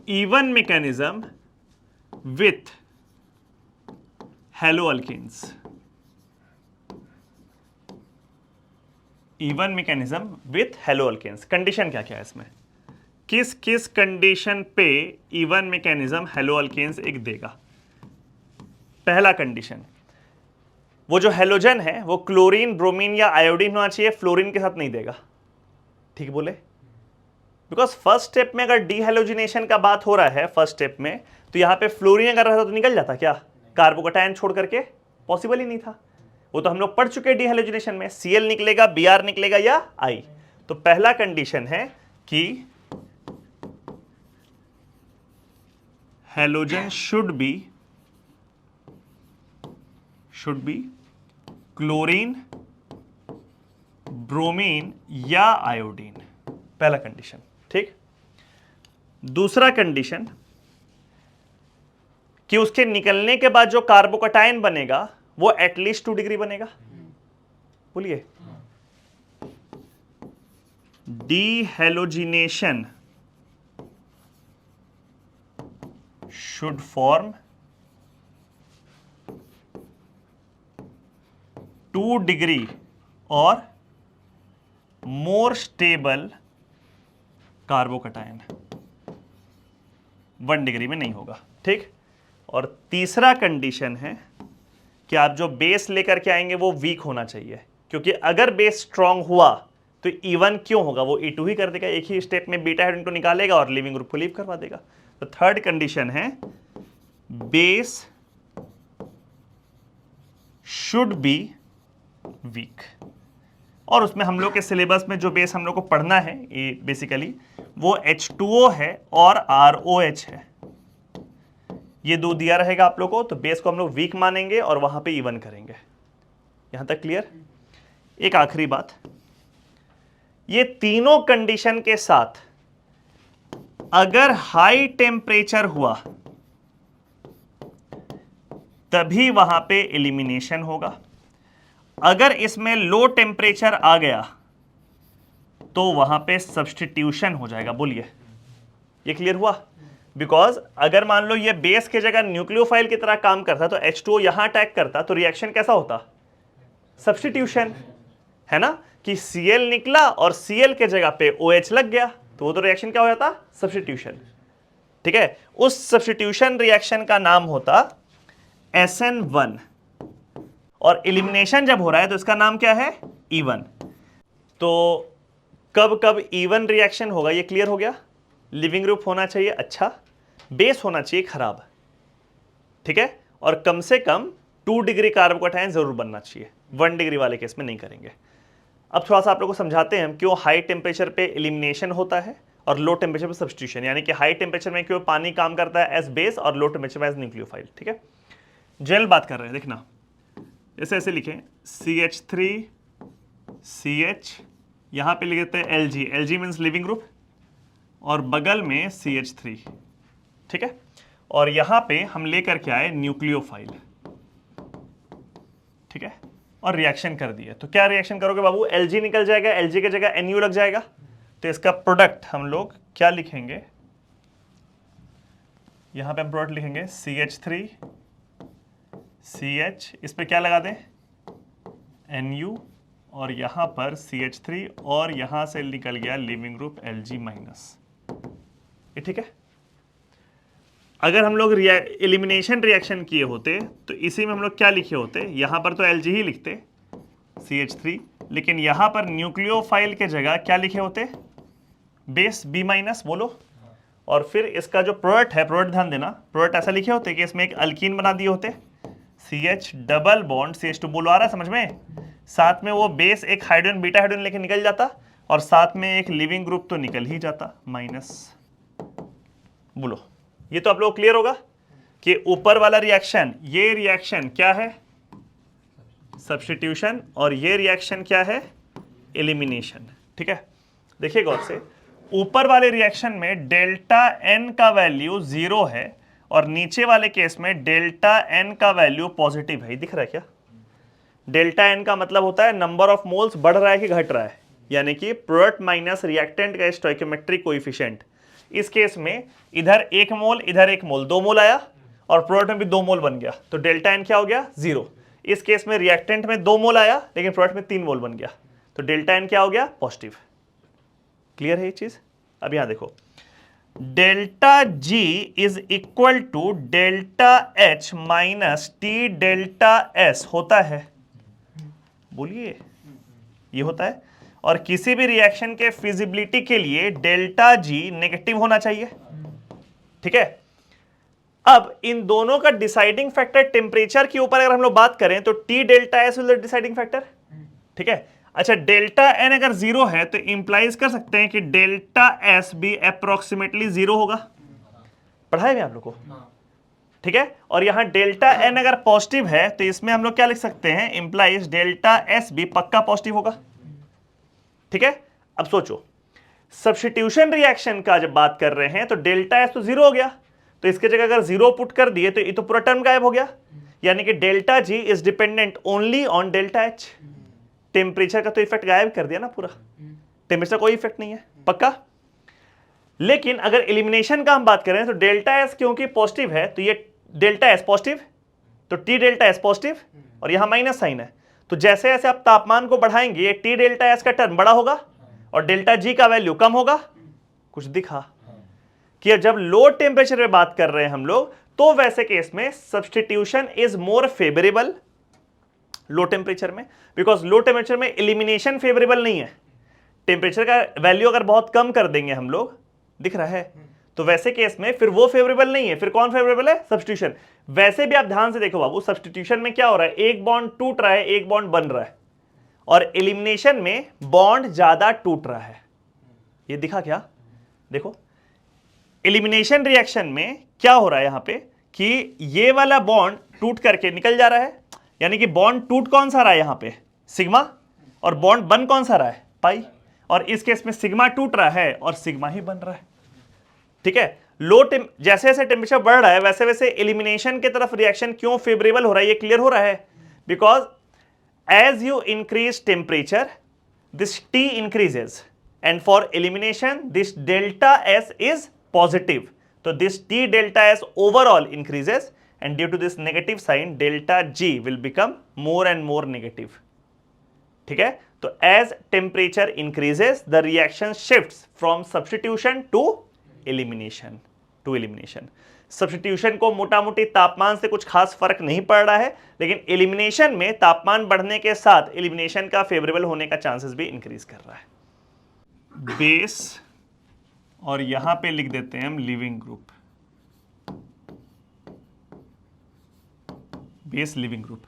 E one mechanism with haloalkanes, E one mechanism with haloalkanes, condition क्या क्या है इसमें? किस किस कंडीशन पे इवन मैकेनिज्म हैलो अल्केन्स एक देगा? पहला कंडीशन, वो जो हैलोजन है वो क्लोरीन, ब्रोमीन या आयोडीन होना चाहिए, फ्लोरीन के साथ नहीं देगा। ठीक बोले? बिकॉज फर्स्ट स्टेप में अगर डीहैलोजिनेशन का बात हो रहा है फर्स्ट स्टेप में, तो यहां पे फ्लोरीन अगर रहता तो निकल जाता क्या कार्बोकैटायन छोड़ करके? पॉसिबल ही नहीं था। वो तो हम लोग पढ़ चुके हैं डीहैलोजिनेशन में, Cl निकलेगा, Br निकलेगा या I। तो पहला कंडीशन है कि halogen should be chlorine, bromine या आयोडीन, पहला कंडीशन। ठीक। दूसरा कंडीशन कि उसके निकलने के बाद जो कार्बोकैटायन बनेगा वो एटलीस्ट 2 डिग्री बनेगा। बोलिए, डीहैलोजिनेशन शुड फॉर्म 2 डिग्री और मोर स्टेबल कार्बोकैटायन, 1 डिग्री में नहीं होगा। ठीक। और तीसरा कंडीशन है कि आप जो बेस लेकर के आएंगे वो वीक होना चाहिए, क्योंकि अगर बेस स्ट्रांग हुआ तो इवन क्यों होगा? वो E2 ही कर देगा, एक ही स्टेप में बीटा हाइड्रोजन को निकालेगा और लिविंग ग्रुप को लीव करवा देगा। तो थर्ड कंडीशन है बेस शुड बी वीक। और उसमें हम लोग के सिलेबस में जो बेस हम लोग को पढ़ना है ये बेसिकली वो H2O है और ROH है। ये दो दिया रहेगा आप लोग को, तो बेस को हम लोग वीक मानेंगे और वहां पे इवन करेंगे। यहां तक क्लियर? एक आखिरी बात, ये तीनों कंडीशन के साथ अगर हाई टेम्परेचर हुआ तभी वहां पे एलिमिनेशन होगा। अगर इसमें लो टेम्परेचर आ गया तो वहां पे सब्स्टिट्यूशन हो जाएगा। बोलिए, ये क्लियर हुआ? बिकॉज अगर मान लो ये बेस के जगह न्यूक्लियोफाइल की तरह काम करता तो H2O यहां अटैक करता तो रिएक्शन कैसा होता? सब्स्टिट्यूशन, है ना? कि Cl निकला और Cl के जगह पे OH लग गया, तो वो तो रिएक्शन क्या हो जाता? सब्स्टिट्यूशन। ठीक है। उस सब्स्टिट्यूशन रिएक्शन का नाम होता SN1। और एलिमिनेशन जब हो रहा है तो इसका नाम क्या है? इवन। तो कब कब इवन रिएक्शन होगा ये क्लियर हो गया? लिविंग ग्रुप होना चाहिए अच्छा, बेस होना चाहिए खराब। ठीक है। और कम से कम 2 डिग्री कार्बोकैटायन जरूर बनना चाहिए, 1 डिग्री वाले केस में नहीं करेंगे। अब थोड़ा सा आप लोगों को समझाते हैं हम क्यों हाई टेम्परेचर पे एलिमिनेशन होता है और लो टेम्परेचर पे सब्स्टिट्यूशन, यानी कि हाई टेम्परेचर में क्यों पानी काम करता है एज बेस और लो टेम्परेचर में एज न्यूक्लियोफाइल। ठीक है, जनरल बात कर रहे हैं, देखना जैसे ऐसे लिखें CH3CH, यहां पे लिख देते हैं Lg, Lg means living group, और बगल में CH3। ठीक है, और यहां पे हम लेकर के आए न्यूक्लियोफाइल। ठीक है, और रिएक्शन कर दिया, तो क्या रिएक्शन करोगे बाबू, Lg निकल जाएगा, Lg की जगह Nu लग जाएगा, तो इसका प्रोडक्ट हम लोग क्या लिखेंगे, यहां पे हम प्रोडक्ट लिखेंगे CH3CH, इस पे क्या लगा दें Nu, और यहां पर CH3, और यहां से निकल गया लिविंग ग्रुप Lg माइनस। ये ठीक है। अगर हम लोग एलिमिनेशन रिएक्शन किए होते तो इसी में हम लोग क्या लिखे होते, यहां पर तो Lg ही लिखते CH3, लेकिन यहां पर न्यूक्लियोफाइल के जगह क्या लिखे होते, बेस B माइनस, बोलो, और फिर इसका जो प्रोडक्ट है, प्रोडक्ट ध्यान देना, प्रोडक्ट ऐसा लिखे होते कि इसमें एक अल्कीन बना दिए होते, CH डबल बॉन्ड CH2, बोलो आ रहा है समझ में, साथ में वो बेस एक हाइड्रोजन बीटा हाइड्रोजन लेके निकल जाता, और साथ में एक लिविंग ग्रुप तो निकल ही जाता माइनस। बोलो, ये तो आप लोग क्लियर होगा कि ऊपर वाला रिएक्शन, ये रिएक्शन क्या है, सब्स्टिट्यूशन, और ये रिएक्शन क्या है, एलिमिनेशन। ठीक है, देखिए गौर से, ऊपर वाले रिएक्शन में डेल्टा N का वैल्यू 0 है और नीचे वाले केस में डेल्टा N का वैल्यू पॉजिटिव है। दिख रहा है क्या, डेल्टा N का मतलब होता है नंबर ऑफ मोल्स बढ़ रहा है कि घट रहा है, यानी कि प्रोडक्ट माइनस रिएक्टेंट का स्टोइकोमेट्रिक कोएफिशिएंट। इस केस में इधर 1 मोल, इधर 1 मोल, 2 मोल आया, और प्रोडक्ट में भी 2 मोल बन गया, तो डेल्टा N क्या हो गया, 0। इस केस में रिएक्टेंट में 2 मोल आया लेकिन प्रोडक्ट में 3 मोल बन गया, तो डेल्टा N क्या हो गया, पॉजिटिव। क्लियर है ये चीज। अब यहां देखो, delta G is equal to delta H minus T delta S होता है, बोलिए ये होता है, और किसी भी रिएक्शन के फिजिबिलिटी के लिए डेल्टा G नेगेटिव होना चाहिए। ठीक है, अब इन दोनों का डिसाइडिंग फैक्टर टेम्परेचर के ऊपर अगर हम लोग बात करें तो T delta S will deciding factor. ठीक है, अच्छा डेल्टा N अगर 0 है तो इंप्लाइज कर सकते हैं कि डेल्टा S भी अप्रोक्सीमेटली 0 होगा, पढ़ाए हुए आप लोग को। ठीक है, और यहां डेल्टा N अगर पॉजिटिव है तो इसमें हम लोग क्या लिख सकते हैं, इंप्लाइज डेल्टा S भी पक्का पॉजिटिव होगा। ठीक है, अब सोचो, सब्स्टिट्यूशन रिएक्शन का जब बात कर रहे हैं तो डेल्टा S तो 0 हो गया, तो इसके जगह अगर 0 पुट कर दिए तो ये तो पूरा टर्म गायब हो गया, यानी कि delta G is dependent only on delta H। Temperature का तो इफेक्ट गायब कर दिया ना पूरा, टेम्परेचर कोई इफेक्ट नहीं है, पक्का। लेकिन अगर एलिमिनेशन का हम बात करें तो डेल्टा S क्योंकि पॉजिटिव है तो ये डेल्टा S पॉजिटिव, तो T डेल्टा S पॉजिटिव, और यहां माइनस साइन है, तो जैसे जैसे आप तापमान को बढ़ाएंगे ये T डेल्टा S का टर्म बड़ा होगा और डेल्टा G का वैल्यू कम होगा। कुछ दिखा कि जब लो टेम्परेचर पे बात कर रहे हैं हम लोग तो वैसे केस में substitution is more favourable low temperature में, बिकॉज लो टेम्परेचर में एलिमिनेशन फेवरेबल नहीं है। टेम्परेचर का वैल्यू अगर बहुत कम कर देंगे हम लोग, दिख रहा है, तो वैसे केस में फिर वो फेवरेबल नहीं है, फिर कौन फेवरेबल है, सब्स्टिट्यूशन। वैसे भी आप ध्यान से देखो बाबू, सब्स्टिट्यूशन में क्या हो रहा है, एक बॉन्ड टूट रहा है, एक बॉन्ड बन रहा है, और एलिमिनेशन में बॉन्ड ज्यादा टूट रहा है। ये दिखा क्या, देखो एलिमिनेशन रिएक्शन में क्या हो रहा है यहां पे कि ये वाला बॉन्ड टूट करके निकल जा रहा है, यानी कि बॉन्ड टूट कौन सा रहा है यहां पे, सिग्मा, और बॉन्ड बन कौन सा रहा है, पाई, और इस केस में सिग्मा टूट रहा है और सिग्मा ही बन रहा है। ठीक है, जैसे जैसे टेम्परेचर बढ़ रहा है वैसे वैसे एलिमिनेशन की तरफ रिएक्शन क्यों फेवरेबल हो रहा है, ये क्लियर हो रहा है, because as you increase temperature this T increases and for elimination this delta S is positive, तो this T delta S overall increases and due to this negative sign delta G will become more and more negative। ठीक है, तो as temperature increases the reaction shifts from substitution to elimination। Substitution को मोटा मोटी तापमान से कुछ खास फर्क नहीं पड़ रहा है, लेकिन एलिमिनेशन में तापमान बढ़ने के साथ एलिमिनेशन का फेवरेबल होने का चांसेस भी इंक्रीज कर रहा है। बेस, और यहां पे लिख देते हैं हम leaving group, base leaving group.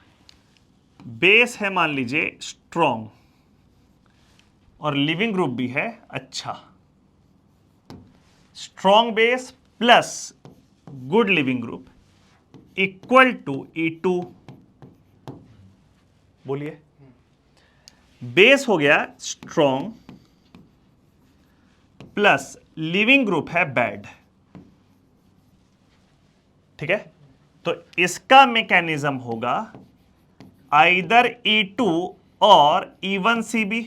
Base है मान लीजिए स्ट्रॉन्ग, और लिविंग ग्रुप भी है अच्छा। Strong base plus good leaving group equal to E2। बोलिए, बेस हो गया स्ट्रॉन्ग प्लस लिविंग ग्रुप है बैड, ठीक है। तो इसका मैकेनिज्म होगा आइदर E2 और E1CB।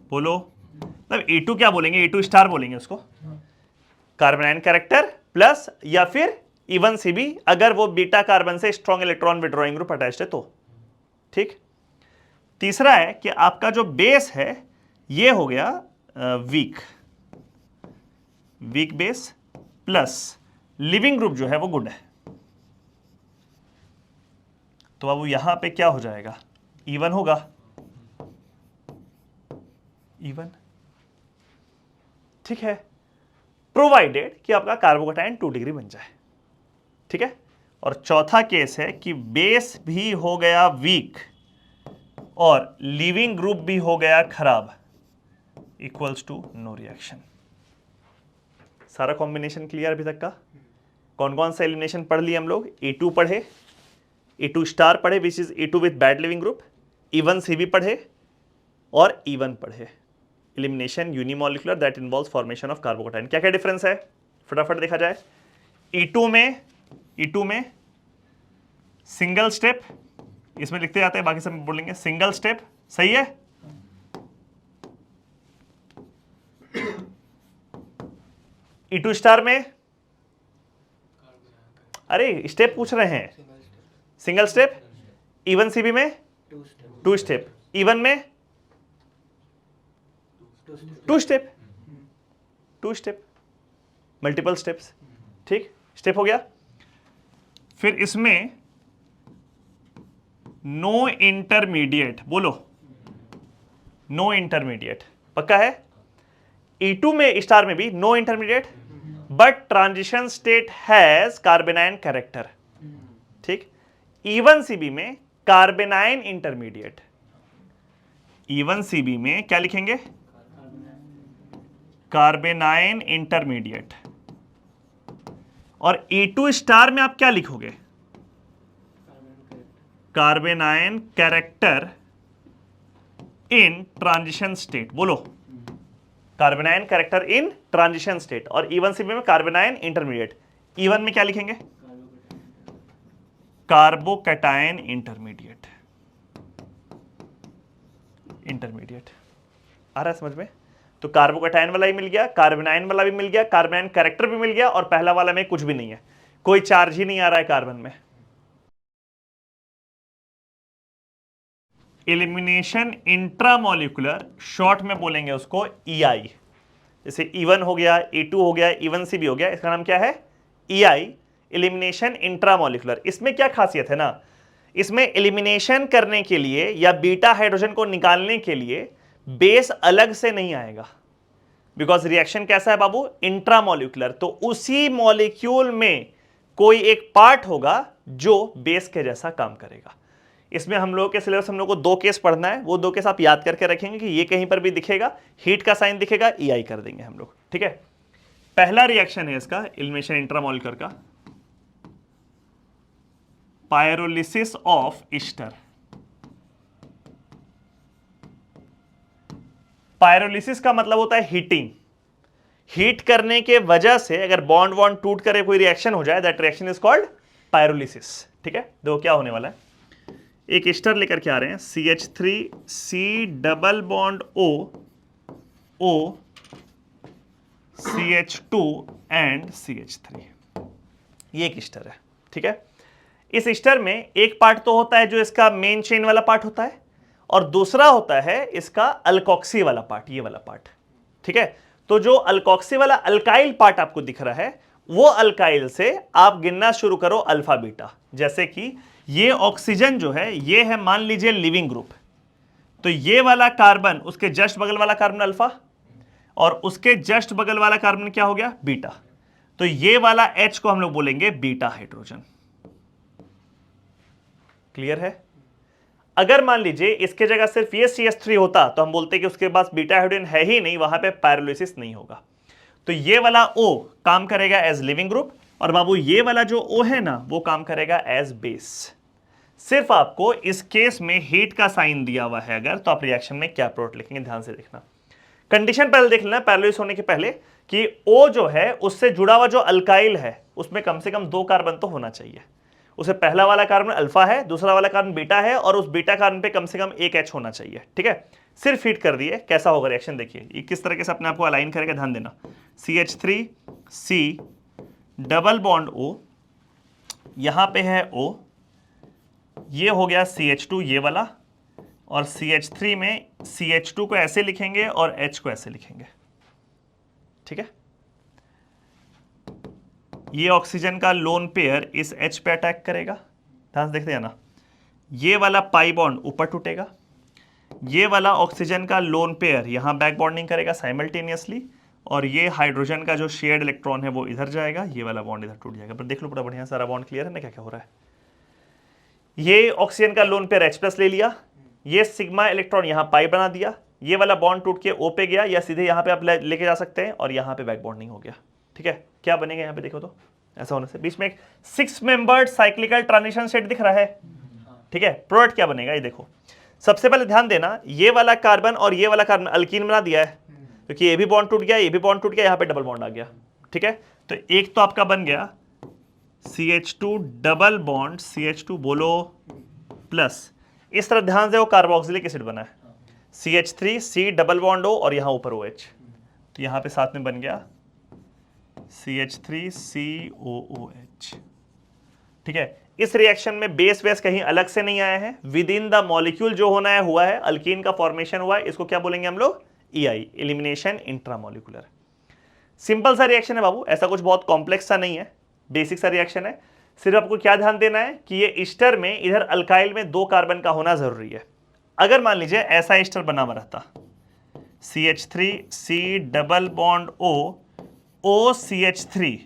बोलो, मतलब E2 क्या बोलेंगे, E2 स्टार बोलेंगे उसको, कार्बन आयन कैरेक्टर प्लस, या फिर E1CB अगर वो बीटा कार्बन से strong electron withdrawing group attached है तो, ठीक। तीसरा है कि आपका जो बेस है ये हो गया weak base plus leaving group जो है वो गुड है। तो अब यहां पे क्या हो जाएगा, E1 होगा, E1, ठीक है, प्रोवाइडेड कि आपका कार्बोकैटायन 2 डिग्री बन जाए, ठीक है। और चौथा केस है कि बेस भी हो गया वीक और लिविंग ग्रुप भी हो गया खराब, इक्वल्स टू नो रिएक्शन। सारा कॉम्बिनेशन क्लियर अभी तक का? कौन कौन सा एलिमिनेशन पढ़ लिए हम लोग? E2 पढ़े, E2 स्टार पढ़े which is E2 with bad leaving group, E1CB पढ़े और E1 पढ़े। Elimination unimolecular that involves formation of carbocation. क्या क्या डिफरेंस है फटाफट देखा जाए। E2 में सिंगल स्टेप, इसमें लिखते जाते हैं, बाकी सब बोलेंगे सिंगल स्टेप, सही है। E2 स्टार में, अरे स्टेप पूछ रहे हैं, सिंगल स्टेप। E1CB में 2 स्टेप, E1 में 2 स्टेप, 2 स्टेप, मल्टीपल स्टेप्स, ठीक, स्टेप हो गया। फिर इसमें नो इंटरमीडिएट, बोलो नो इंटरमीडिएट, पक्का है। E2 में स्टार में भी no intermediate but transition state has carbanion character, ठीक। E1CB में कार्बेनाइन इंटरमीडिएट, E1CB में क्या लिखेंगे, कार्बेनाइन इंटरमीडिएट। और E2 स्टार में आप क्या लिखोगे, carbanion character in transition state, बोलो carbanion character in transition state. और E1CB में कार्बेनाइन इंटरमीडिएट, E1 में क्या लिखेंगे, कार्बोकैटायन इंटरमीडिएट, आ रहा है समझ में। तो कार्बोकैटायन वाला ही मिल गया, कार्बेनाइन वाला भी मिल गया, कार्बेनाइन कैरेक्टर भी मिल गया, और पहला वाला में कुछ भी नहीं है, कोई चार्ज ही नहीं आ रहा है कार्बन में। एलिमिनेशन इंट्रामोलिकुलर, शॉर्ट में बोलेंगे उसको EI। जैसे E1 हो गया, E2 हो गया, E1CB हो गया, इसका नाम क्या है, EI, एलिमिनेशन इंट्रामोलिकुलर। इसमें क्या खासियत है ना, इसमें एलिमिनेशन करने के लिए या बीटा हाइड्रोजन को निकालने के लिए बेस अलग से नहीं आएगा, बिकॉज रिएक्शन कैसा है बाबू, इंट्रामोलिकुलर। तो उसी मॉलिक्यूल में कोई एक पार्ट होगा जो बेस के जैसा काम करेगा। इसमें हम लोग के सिलेबस हम लोग को 2 केस पढ़ना है, वो 2 केस आप याद करके रखेंगे कि ये कहीं पर भी दिखेगा, हीट का साइन दिखेगा, EI कर देंगे हम लोग, ठीक है। पहला रिएक्शन है इसका एलिमिनेशन इंट्रामोलिकुलर का, पायरोलिसिस ऑफ ईस्टर। पायरोलिसिस का मतलब होता है हीटिंग, हीट करने के वजह से अगर बॉन्ड टूट करे कोई रिएक्शन हो जाए, that reaction is called pyrolysis, ठीक है। देखो क्या होने वाला है, एक ईस्टर लेकर के आ रहे हैं, CH3C double bond O CH2 and CH3, ये एक ईस्टर है, ठीक है। इस ईस्टर में एक पार्ट तो होता है जो इसका मेन चेन वाला पार्ट होता है, और दूसरा होता है इसका अल्कोक्सी वाला पार्ट, ये वाला पार्ट, ठीक है। तो जो अल्कोक्सी वाला अल्काइल पार्ट आपको दिख रहा है, वो अल्काइल से आप गिनना शुरू करो अल्फा बीटा। जैसे कि ये ऑक्सीजन जो है, ये है मान लीजिए लिविंग ग्रुप, तो ये वाला कार्बन, उसके जस्ट बगल वाला कार्बन अल्फा, और उसके जस्ट बगल वाला कार्बन क्या हो गया, बीटा। तो ये वाला H को हम लोग बोलेंगे बीटा हाइड्रोजन, क्लियर है। अगर मान लीजिए इसके जगह सिर्फ ये CH3 होता तो हम बोलते कि उसके पास बीटा हाइड्रोजन है ही नहीं, वहां पे पायरोलिसिस नहीं होगा। तो ये वाला O काम करेगा एज लिविंग ग्रुप, और बाबू ये वाला जो O है ना वो काम करेगा एज बेस। सिर्फ आपको इस केस में हीट का साइन दिया हुआ है अगर, तो आप रिएक्शन में क्या प्रोडक्ट लिखेंगे ध्यान से देखना। कंडीशन पहले देख लेना पैरेललिस होने के पहले कि O जो है उससे जुड़ा हुआ जो अल्काइल है उसमें कम से कम 2 कार्बन तो होना चाहिए। उसे पहला वाला कार्बन अल्फा है, दूसरा वाला कार्बन बीटा है, और उस बीटा कार्बन पे कम से कम एक H होना चाहिए। ठीक है, सिर्फ हीट कर दिए, कैसा होगा रिएक्शन देखिए, ये किस तरीके से अपने आप को अलाइन करेगा, ध्यान देना। CH3 C double bond O, यहां पे है O, ये हो गया CH2 ये वाला, और CH3 में CH2 को ऐसे लिखेंगे और H को ऐसे लिखेंगे। ठीक है, ये ऑक्सीजन का लोन पेयर इस H पे अटैक करेगा, ध्यान से देखते जाना। ये वाला पाई बॉन्ड ऊपर टूटेगा, ये वाला ऑक्सीजन का लोन पेयर यहां बैक बॉन्डिंग करेगा साइमल्टेनियसली, और ये हाइड्रोजन का जो शेयर्ड इलेक्ट्रॉन है वो इधर जाएगा, ये वाला बॉन्ड इधर टूट जाएगा। पर देख लो बड़ा बढ़िया सारा बॉन्ड क्लियर है ना, क्या क्या हो रहा है। ये ऑक्सीजन का लोन पेयर H+ ले लिया, ये सिग्मा इलेक्ट्रॉन यहां पाई बना दिया, ये वाला बॉन्ड टूट के O पे गया, या सीधे यहां पे आप लेके जा सकते हैं, और यहां पे बैक बॉन्डिंग हो गया। ठीक है, क्या बनेगा यहां पे देखो तो, ऐसा होने से बीच में एक 6 मेंबर्ड साइक्लिकल ट्रांजिशन स्टेट दिख रहा है। ठीक है, प्रोडक्ट क्या बनेगा ये देखो। सबसे पहले ध्यान देना, ये वाला कार्बन और ये वाला कार्बन अल्कीन बना दिया है, क्योंकि ये भी बॉन्ड टूट गया, ये भी बॉन्ड टूट गया, यहां पे डबल बॉन्ड आ गया। ठीक है, तो एक तो आपका बन गया CH2 डबल बॉन्ड CH2 बोलो प्लस, इस तरह ध्यान से वो कार्बोक्सिलिक एसिड बना है, CH3 C double bond O, और यहां ऊपर OH, तो यहां पे साथ में बन गया CH3 COOH। ठीक है, इस रिएक्शन में बेस वेस कहीं अलग से नहीं आया है, विद इन द मॉलिक्यूल जो होना है हुआ है, अल्कीन का फॉर्मेशन हुआ है, इसको क्या बोलेंगे हम लोग, EI, एलिमिनेशन इंट्रामोलिकुलर। सिंपल सा रिएक्शन है बाबू, ऐसा कुछ बहुत कॉम्प्लेक्स सा नहीं है, बेसिक सा रिएक्शन है। सिर्फ आपको क्या ध्यान देना है कि ये ईस्टर में इधर अल्काइल में 2 कार्बन का होना जरूरी है। अगर मान लीजिए ऐसा ईस्टर बना हुआ रहता, CH3 C double bond O OCH3,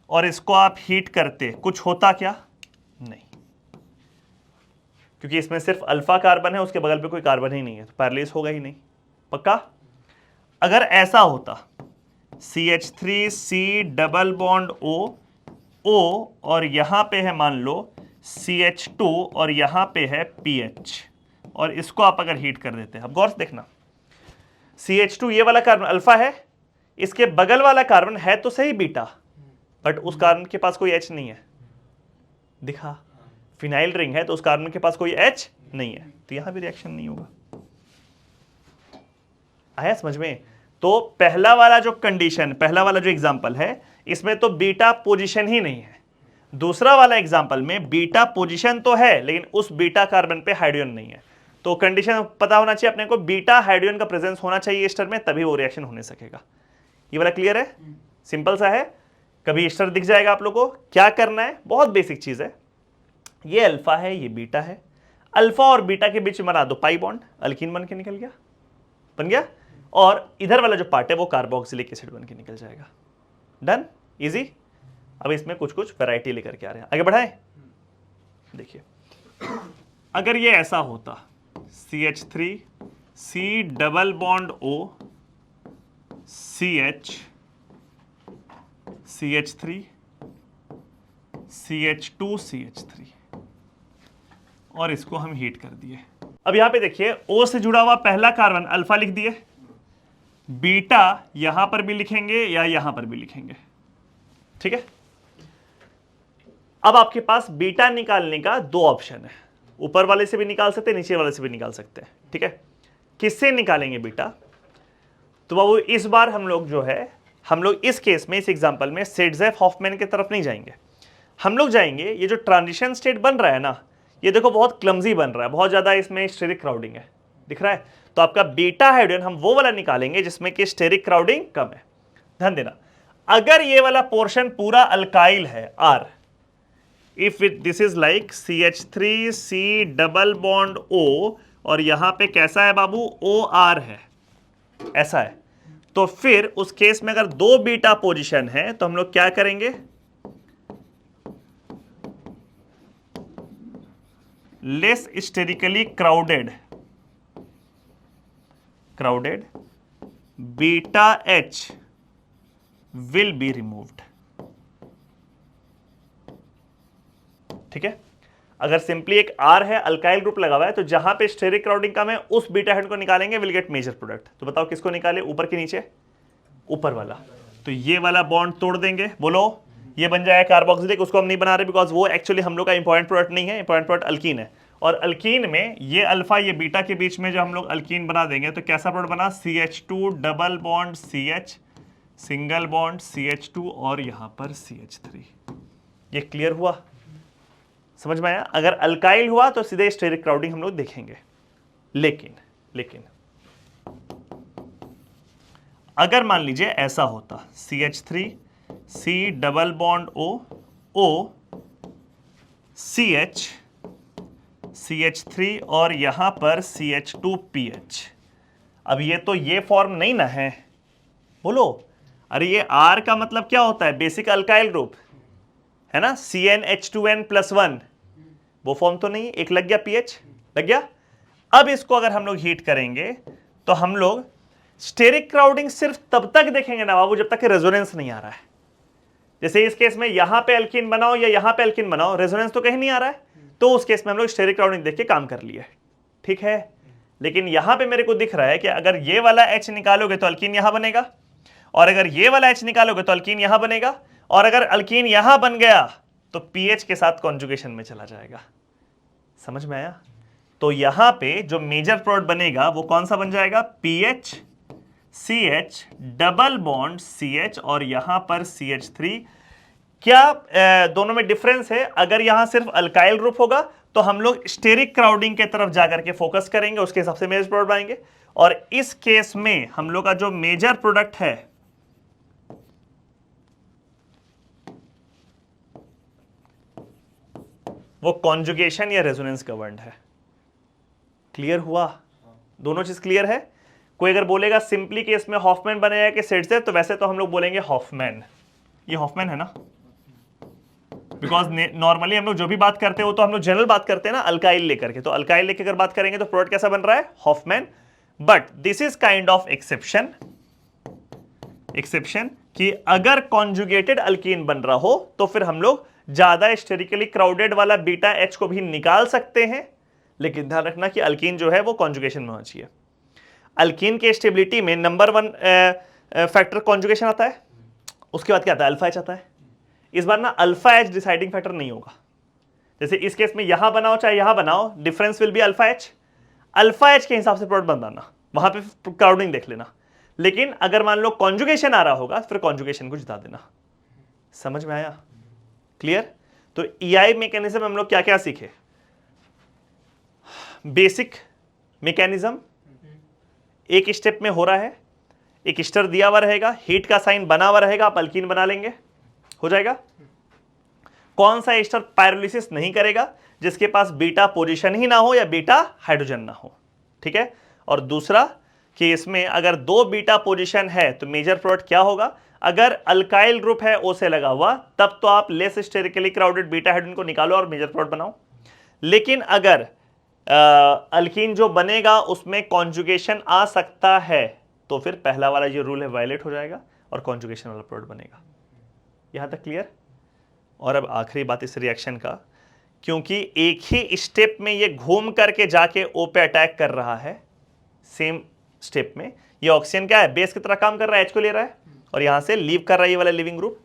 और इसको आप हीट करते, कुछ होता क्या, नहीं, क्योंकि इसमें सिर्फ अल्फा कार्बन है, उसके बगल पे कोई कार्बन ही नहीं है, तो पैरेललिस होगा ही नहीं, पक्का। अगर ऐसा होता CH3 C double bond O और यहां पे है मान लो CH2 और यहां पे है PH, और इसको आप अगर हीट कर देते हैं, अब गौर से देखना, CH2 ये वाला कार्बन अल्फा है, इसके बगल वाला कार्बन है तो सही बीटा, बट उस कार्बन के पास कोई H नहीं है, दिखा, फिनाइल रिंग है तो उस कार्बन के पास कोई H नहीं है, तो यहां भी रिएक्शन नहीं होगा। आया समझ में? तो पहला वाला जो कंडीशन, पहला वाला जो एग्जांपल है, इसमें तो बीटा पोजीशन ही नहीं है। दूसरा वाला एग्जांपल में बीटा पोजीशन तो है, लेकिन उस बीटा कार्बन पे हाइड्रोजन नहीं है। तो कंडीशन पता होना चाहिए अपने को, बीटा हाइड्रोजन का प्रेजेंस होना चाहिए ईस्टर में, तभी वो रिएक्शन होने सकेगा। ये वाला क्लियर है? सिंपल सा है, कभी ईस्टर दिख जाएगा आप लोगों को, क्या करना है, बहुत बेसिक चीज है। ये अल्फा है, ये बीटा है, अल्फा और बीटा के बीच में बना दो पाई बॉन्ड, अल्कीन बन के निकल गया, बन गया, और इधर वाला जो पार्ट है वो कार्बोक्सिलिक एसिड बन के निकल जाएगा। Done, easy. अब इसमें कुछ कुछ वैरायटी लेकर के आ रहे हैं, आगे बढ़ाएं। देखिए, अगर ये ऐसा होता CH3 C double bond O CH CH3 CH2 CH3, और इसको हम हीट कर दिए। अब यहां पे देखिए, O से जुड़ा हुआ पहला कार्बन अल्फा लिख दिए, बीटा यहां पर भी लिखेंगे या यहां पर भी लिखेंगे, ठीक है। अब आपके पास बीटा निकालने का 2 ऑप्शन है, ऊपर वाले से भी निकाल सकते हैं, नीचे वाले से भी निकाल सकते हैं, ठीक है। किससे निकालेंगे बीटा? तो बाबू इस बार हम लोग जो है, हम लोग इस केस में, इस एग्जांपल में सेडजेफ हॉफमैन की तरफ नहीं जाएंगे, हम लोग जाएंगे ये जो ट्रांजिशन स्टेट बन रहा है ना, ये देखो बहुत क्लमजी बन रहा है, बहुत ज्यादा इसमें स्टेरिक क्राउडिंग है, दिख रहा है। तो आपका बीटा हाइड्रोजन हम वो वाला निकालेंगे जिसमें कि स्टेरिक क्राउडिंग कम है। ध्यान देना, अगर ये वाला पोर्शन पूरा अल्काइल है R, if this is like CH3 C double bond O, और यहां पे कैसा है बाबू, OR है, ऐसा है, तो फिर उस केस में अगर 2 बीटा पोजीशन है तो हम लोग क्या करेंगे, less sterically crowded beta H will be removed. ठीक है, अगर सिंपली एक R है, अल्काइल ग्रुप लगा हुआ है, तो जहां पे स्टेरिक क्राउडिंग कम है उस बीटा हेड को निकालेंगे, विल गेट मेजर प्रोडक्ट। तो बताओ किसको निकाले, ऊपर के नीचे? ऊपर वाला। तो ये वाला बॉन्ड तोड़ देंगे, बोलो ये बन जाएगा कार्बोक्सिलिक। उसको हम नहीं बना रहे बिकॉज वो एक्चुअली हम लोग का इंपॉर्टेंट प्रोडक्ट नहीं है, इंपॉर्टेंट प्रोडक्ट अल्कीन है। और अल्कीन में ये अल्फा ये बीटा के बीच में जो हम लोग अल्कीन बना देंगे तो कैसा प्रोडक्ट बना, CH2 double bond CH single bond CH2 और यहां पर CH3। ये क्लियर हुआ, समझ में आया? अगर अल्काइल हुआ तो सीधे स्टेरिक क्राउडिंग हम लोग देखेंगे। लेकिन अगर मान लीजिए ऐसा होता, CH3 C double bond O CH CH3 और यहां पर CH2PH। अब ये तो ये फॉर्म नहीं ना है, बोलो। अरे ये R का मतलब क्या होता है, बेसिक अल्काइल ग्रुप है ना, CnH2n+1, वो फॉर्म तो नहीं। एक लग गया, पीएच लग गया। अब इसको अगर हम लोग हीट करेंगे तो हम लोग स्टेरिक क्राउडिंग सिर्फ तब तक देखेंगे ना बाबू जब तक कि रेजोनेंस नहीं आ रहा है। जैसे इस केस में यहां पे अल्कीन बनाओ या यहां पे अल्कीन बनाओ, रेजोनेंस तो कहीं नहीं आ रहा है, तो उस केस में हम लोग स्टेरिक क्राउडिंग देख के काम कर लिए, ठीक है। लेकिन यहां पे मेरे को दिख रहा है कि अगर ये वाला H निकालोगे तो अल्कीन यहां बनेगा, और अगर ये वाला H निकालोगे तो अल्कीन यहां बनेगा, और अगर अल्कीन यहां बन गया तो पीएच के साथ कॉन्जुगेशन में चला जाएगा। समझ में आया? तो यहां पे जो मेजर प्रोडक्ट बनेगा वो कौन सा बन जाएगा, pH CH double bond CH और यहां पर CH3। क्या दोनों में डिफरेंस है? अगर यहां सिर्फ अल्काइल ग्रुप होगा तो हम लोग स्टेरिक क्राउडिंग के तरफ जाकर के फोकस करेंगे, उसके हिसाब से मेजर प्रोडक्ट बनाएंगे। और इस केस में हम लोग का जो मेजर प्रोडक्ट है वो कॉन्जुगेशन या रेजोनेंस गवर्न्ड है। क्लियर हुआ? दोनों चीज क्लियर है। कोई अगर बोलेगा सिंपली केस में हॉफमैन बनेगा कि सेट से, तो वैसे तो हम लोग बोलेंगे हॉफमैन। ये हॉफमैन है ना, बिकॉज नॉर्मली हम लोग जो भी बात करते हैं वो तो हम लोग जनरल बात करते हैं ना अल्काइल लेकर के। तो अल्काइल लेकर अगर बात करेंगे तो प्रोडक्ट कैसा बन रहा है, Hofmann. But this is kind of exception कि अगर कॉन्जुगेटेड अल्कीन बन रहा हो तो फिर हम लोग ज्यादा स्टेरिकली क्राउडेड वाला बीटा एच को भी निकाल सकते हैं, लेकिन ध्यान रखना कि अल्कीन जो है वो कॉन्जुगेशन में होना चाहिए। अल्कीन के स्टेबिलिटी में नंबर 1 फैक्टर कॉन्जुगेशन आता है, उसके बाद क्या आता है, अल्फा एच आता है। इस बार ना अल्फा एच डिसाइडिंग फैक्टर नहीं होगा। जैसे इस केस में यहां बनाओ चाहे यहां बनाओ, difference will be alpha H. Alpha H के हिसाब से प्रोडक्ट बनाना, वहां पे क्राउडिंग देख लेना। लेकिन अगर मान लो कॉन्जुगेशन आ रहा होगा फिर कॉन्जुगेशन को जिता देना। समझ में आया? क्लियर? तो EI मैकेनिज्म हम लोग क्या क्या सीखे, बेसिक मैकेनिज्म एक स्टेप में हो रहा है, एक स्टर दिया हुआ रहेगा, हीट का साइन बना हुआ रहेगा, आप अल्कीन बना लेंगे, हो जाएगा। कौन सा स्टर पायरोलिसिस नहीं करेगा, जिसके पास बीटा पोजीशन ही ना हो या बीटा हाइड्रोजन ना हो, ठीक है। और दूसरा कि इसमें अगर 2 बीटा पोजीशन है तो मेजर प्रोडक्ट क्या होगा, अगर अल्काइल ग्रुप है O से लगा हुआ तब तो आप less sterically crowded beta hydrogen को निकालो और मेजर प्रोडक्ट बनाओ। लेकिन अगर अल्कीन जो बनेगा उसमें कॉन्जुगेशन आ सकता है तो फिर पहला वाला जो रूल है वायलेट हो जाएगा और कॉन्जुगेशन वाला प्रोडक्ट बनेगा। यहां तक क्लियर? और अब आखिरी बात इस रिएक्शन का, क्योंकि एक ही स्टेप में ये घूम करके जाके O पे अटैक कर रहा है, सेम स्टेप में ये ऑक्सीजन क्या है, बेस की तरह काम कर रहा है, H को ले रहा है और यहां से लीव कर रहा है ये वाला लिविंग ग्रुप।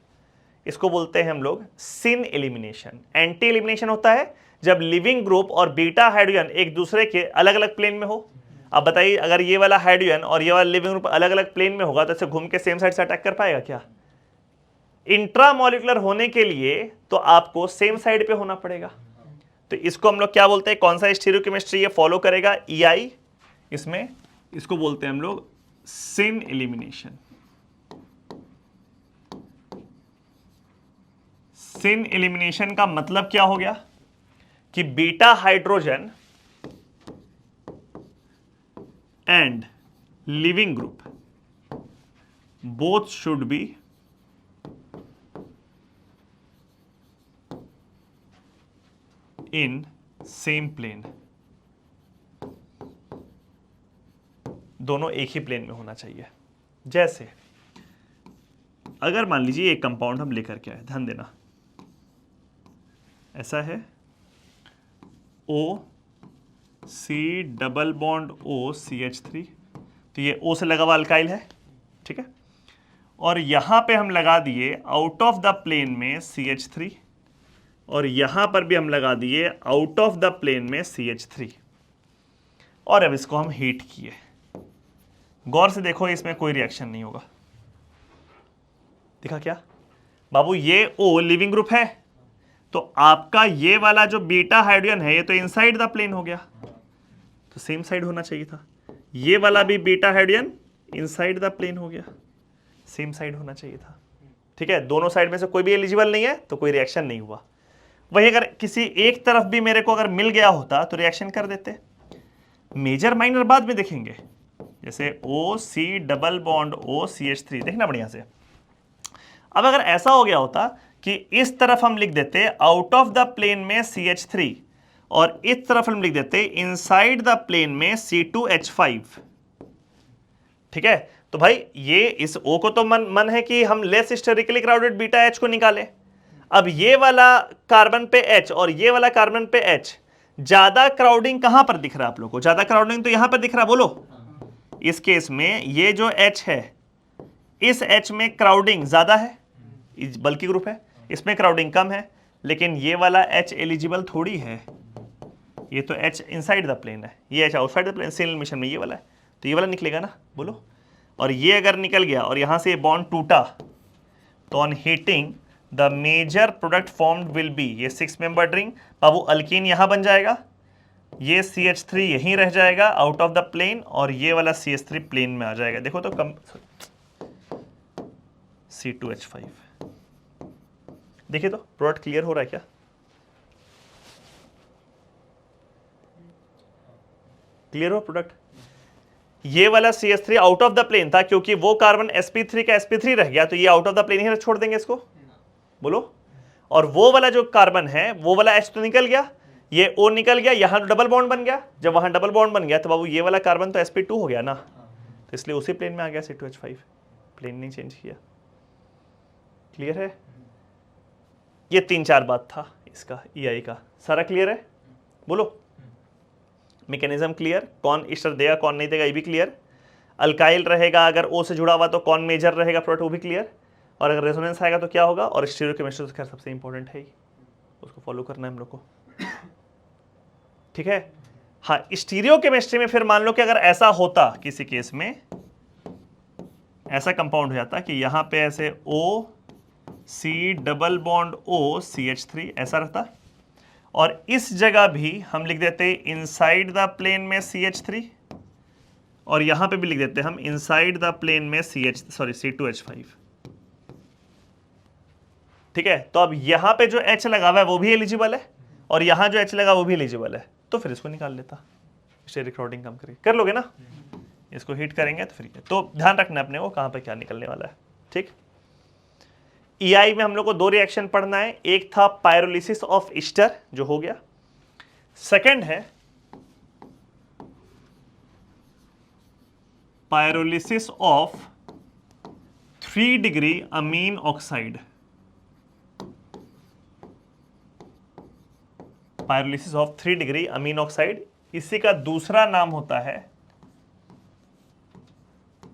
इसको बोलते हैं हम लोग सिन एलिमिनेशन। एंटी एलिमिनेशन होता है जब लिविंग ग्रुप और बीटा हाइड्रोजन एक दूसरे के अलग अलग प्लेन में हो। अब बताइए अगर ये वाला हाइड्रोजन और ये वाला लिविंग ग्रुप अलग अलग प्लेन में होगा तो ऐसे घूम के सेम साइड से अटैक कर पाएगा क्या? इंट्रामोलिकुलर होने के लिए तो आपको सेम साइड पे होना पड़ेगा। तो इसको हम लोग क्या बोलते हैं, कौन सा स्टीरियोकेमिस्ट्री ये फॉलो करेगा, EI। इसमें इसको बोलते हैं हम लोग सिन एलिमिनेशन। सिन एलिमिनेशन का मतलब क्या हो गया कि beta hydrogen and leaving group both should be in same plane, दोनों एक ही प्लेन में होना चाहिए। जैसे अगर मान लीजिए एक कंपाउंड हम लेकर के आए, ध्यान देना, ऐसा है O C double bond O CH3, तो ये O से लगा हुआ अल्काइल है, ठीक है। और यहां पे हम लगा दिए आउट ऑफ द प्लेन में CH3, और यहां पर भी हम लगा दिए आउट ऑफ द प्लेन में CH3, और अब इसको हम हीट किए। गौर से देखो, इसमें कोई रिएक्शन नहीं होगा। दिखा क्या बाबू, ये O लिविंग ग्रुप है, तो आपका ये वाला जो बीटा हाइड्रोजन है ये तो इनसाइड द प्लेन हो गया, तो सेम साइड होना चाहिए था। ये वाला भी beta hydrogen inside the plane हो गया, सेम साइड होना चाहिए था, ठीक है। दोनों साइड में से कोई भी एलिजिबल नहीं है तो कोई रिएक्शन नहीं हुआ। वही अगर किसी एक तरफ भी मेरे को अगर मिल गया होता तो रिएक्शन कर देते। मेजर माइनर बाद में देखेंगे, जैसे OC double bond O CH3, देखना बढ़िया से। अब अगर ऐसा हो गया होता कि इस तरफ हम लिख देते आउट ऑफ द प्लेन में CH3, और इस तरफ हम लिख देते इनसाइड द प्लेन में C2H5, ठीक है। तो भाई ये इस O को तो मन है कि हम less sterically crowded beta H को निकालें। अब ये वाला कार्बन पे H और ये वाला कार्बन पे H, ज्यादा क्राउडिंग कहां पर दिख रहा है आप लोगों को? ज्यादा क्राउडिंग तो यहां पर दिख रहा है, बोलो। इस केस में ये जो H है, इस H में क्राउडिंग ज्यादा है, बल्कि ग्रुप है, इसमें क्राउडिंग कम है। लेकिन ये वाला H एलिजिबल थोड़ी है, ये तो H इनसाइड द प्लेन है, ये H आउटसाइड द प्लेन। सेल मिशन में ये वाला है, तो ये वाला निकलेगा ना, बोलो। और ये अगर निकल गया और यहां से बॉन्ड टूटा, तो on heating the major product formed will be, ये 6 मेंबर्ड रिंग बाबू अल्कीन यहां बन जाएगा, ये CH3 यहीं रह जाएगा आउट ऑफ द प्लेन, और ये वाला CH3 प्लेन में आ जाएगा। देखो तो कम C2H5, देखिए तो प्रोडक्ट क्लियर हो रहा है क्या? क्लियर हो प्रोडक्ट? ये वाला CH3 out of the plane था, क्योंकि वो कार्बन sp3 का sp3 रह गया, तो ये आउट ऑफ द प्लेन ही छोड़ देंगे इसको, बोलो। और वो वाला जो कार्बन है, वो वाला H तो निकल गया, ये O निकल गया, यहां डबल बॉन्ड बन गया। जब वहां डबल बॉन्ड बन गया तो बाबू ये वाला कार्बन तो sp2 हो गया ना, तो इसलिए उसी प्लेन में आ गया C2H5, प्लेन नहीं चेंज किया। क्लियर है? ये 3-4 बात था इसका EI का, सारा क्लियर है, बोलो। मैकेनिज्म क्लियर, कौन ईस्टर देगा कौन नहीं देगा ये भी क्लियर। अल्काइल रहेगा अगर O से जुड़ा हुआ तो कौन मेजर रहेगा प्रोडक्ट, वो भी क्लियर। और अगर रेजोनेंस आएगा तो क्या होगा, और स्टीरियोकेमिस्ट्री तो खैर सबसे इंपॉर्टेंट है ही, उसको फॉलो करना है हम लोग को, ठीक है। हाँ, स्टीरियोकेमिस्ट्री में फिर मान लो कि अगर ऐसा होता, किसी केस में ऐसा कंपाउंड हो जाता कि यहां पे ऐसे O C double bond O CH3 ऐसा रहता, और इस जगह भी हम लिख देते इनसाइड द प्लेन में CH3, और यहां पे भी लिख देते हम इनसाइड द प्लेन में C2H5, ठीक है। तो अब यहां पे जो H लगा हुआ है वो भी एलिजिबल है, और यहां जो H लगा वो भी एलिजिबल है, तो फिर इसको निकाल लेता, स्टेरिक क्राउडिंग कम करके कर लोगे ना, इसको हीट करेंगे तो फिर। तो ध्यान रखना अपने को कहां पे क्या निकलने वाला है, ठीक। EI में हम लोग को 2 रिएक्शन पढ़ना है, एक था पायरोलिसिस ऑफ ईस्टर जो हो गया, सेकंड है pyrolysis of 3 degree Amin oxide. Pyrolysis of 3 degree Amin oxide, इसी का दूसरा नाम होता है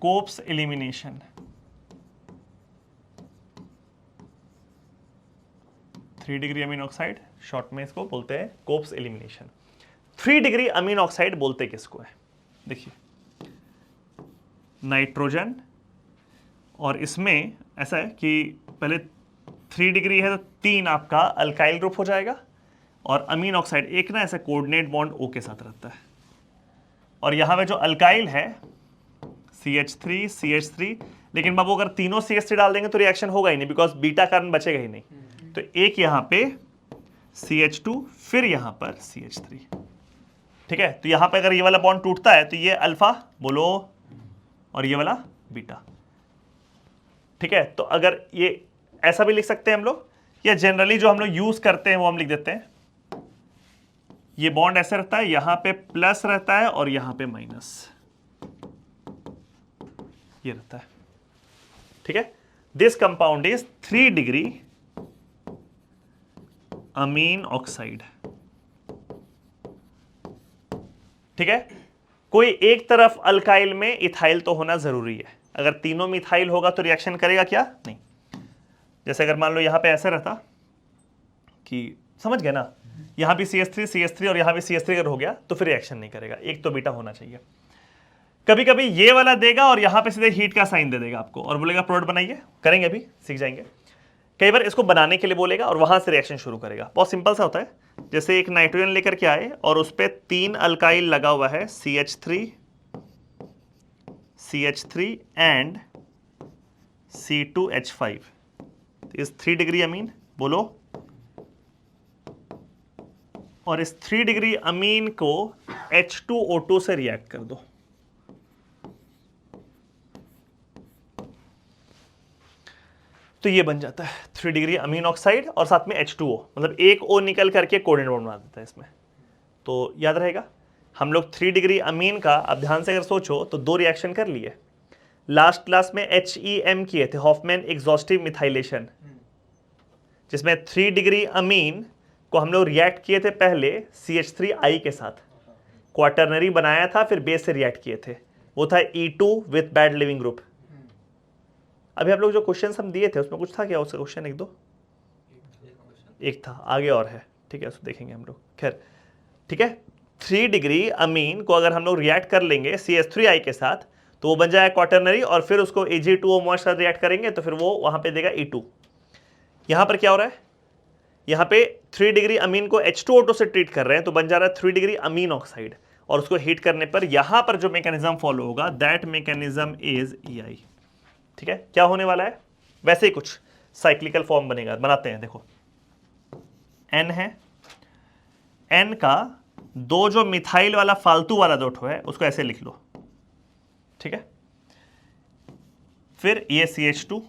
कोप्स एलिमिनेशन। 3 डिग्री अमीन ऑक्साइड, शॉर्ट में इसको बोलते हैं कोप्स एलिमिनेशन। 3 डिग्री अमीन ऑक्साइड बोलते किसको है? देखिए, नाइट्रोजन, और इसमें ऐसा है कि पहले 3 डिग्री है तो 3 आपका अल्काइल ग्रुप हो जाएगा, और अमीन ऑक्साइड एक ना ऐसा कोऑर्डिनेट बॉन्ड O के साथ रहता है, और यहां पे जो अल्काइल है CH3 CH3, लेकिन बाबू अगर तीनों CH3 डाल देंगे तो रिएक्शन होगा ही नहीं, बिकॉज बीटा कार्बन बचेगा ही नहीं। तो एक यहां पे CH2, फिर यहां पर CH3, ठीक है। तो यहां पे अगर ये वाला बॉन्ड टूटता है तो ये अल्फा बोलो, और ये वाला बीटा, ठीक है। तो अगर ये ऐसा भी लिख सकते हैं हम लोग, या जनरली जो हम लोग यूज करते हैं वो हम लिख देते हैं ये बॉन्ड ऐसे रहता है, यहां पे प्लस रहता है और यहां पे माइनस, ये रहता है, ठीक है। This compound is 3 degree Amin oxide, ठीक है। कोई एक तरफ अल्काइल में इथाइल तो होना जरूरी है, अगर तीनों में इथाइल होगा तो रिएक्शन करेगा क्या? नहीं। जैसे अगर मान लो यहां पे ऐसे रहता कि, समझ गए ना, यहां भी CH3 और यहां भी CH3 अगर हो गया तो फिर रिएक्शन नहीं करेगा, एक तो बीटा होना चाहिए। कभी कभी ये वाला देगा और यहां पे सीधे हीट का साइन दे देगा आपको और बोलेगा प्रोडक्ट बनाइए, करेंगे अभी सीख जाएंगे। कई बार इसको बनाने के लिए बोलेगा और वहां से रिएक्शन शुरू करेगा। बहुत सिंपल सा होता है, जैसे एक नाइट्रोजन लेकर के आए और उस पर 3 अल्काइल लगा हुआ है, CH3 एंड C2H5 इस 3 डिग्री अमीन, बोलो। और इस 3 डिग्री अमीन को H2O2 से रिएक्ट कर दो, तो ये बन जाता है 3 डिग्री अमीन ऑक्साइड और साथ में H2O, मतलब एक O निकल करके कोडेड बॉन्ड बना देता है इसमें। तो याद रहेगा, हम लोग 3 डिग्री अमीन का, अब ध्यान से अगर सोचो तो 2 रिएक्शन कर लिए। लास्ट क्लास में HEM किए थे, हॉफमैन एग्जॉस्टिव मिथाइलेशन, जिसमें 3 डिग्री अमीन को हम लोग रिएक्ट किए थे पहले CH3I के साथ, क्वाटरनरी बनाया था, फिर बेस से रिएक्ट किए थे, वो था E2 with bad leaving group. अभी आप लोग जो क्वेश्चन हम दिए थे उसमें कुछ था क्या? उसका क्वेश्चन एक था, आगे और है, ठीक है, उसको देखेंगे हम लोग। खैर ठीक है, 3 डिग्री अमीन को अगर हम लोग रिएक्ट कर लेंगे CH3I के साथ तो वो बन जाएगा क्वाटरनरी, और फिर उसको Ag2O मॉइस्चर रिएक्ट करेंगे तो फिर वो वहां पे देगा E2। यहां पर क्या हो रहा है, यहां पे 3 डिग्री अमीन को H2O2 से ट्रीट कर रहे हैं तो बन जा रहा है 3 डिग्री अमीन ऑक्साइड, और उसको हीट करने पर यहां पर जो मैकेनिज्म फॉलो होगा दैट मैकेनिज्म इज EI, ठीक है। क्या होने वाला है, वैसे ही कुछ साइक्लिकल फॉर्म बनेगा, बनाते हैं। देखो N है, N का दो जो मिथाइल वाला फालतू वाला दो ठो है उसको ऐसे लिख लो, ठीक है। फिर ये CH2,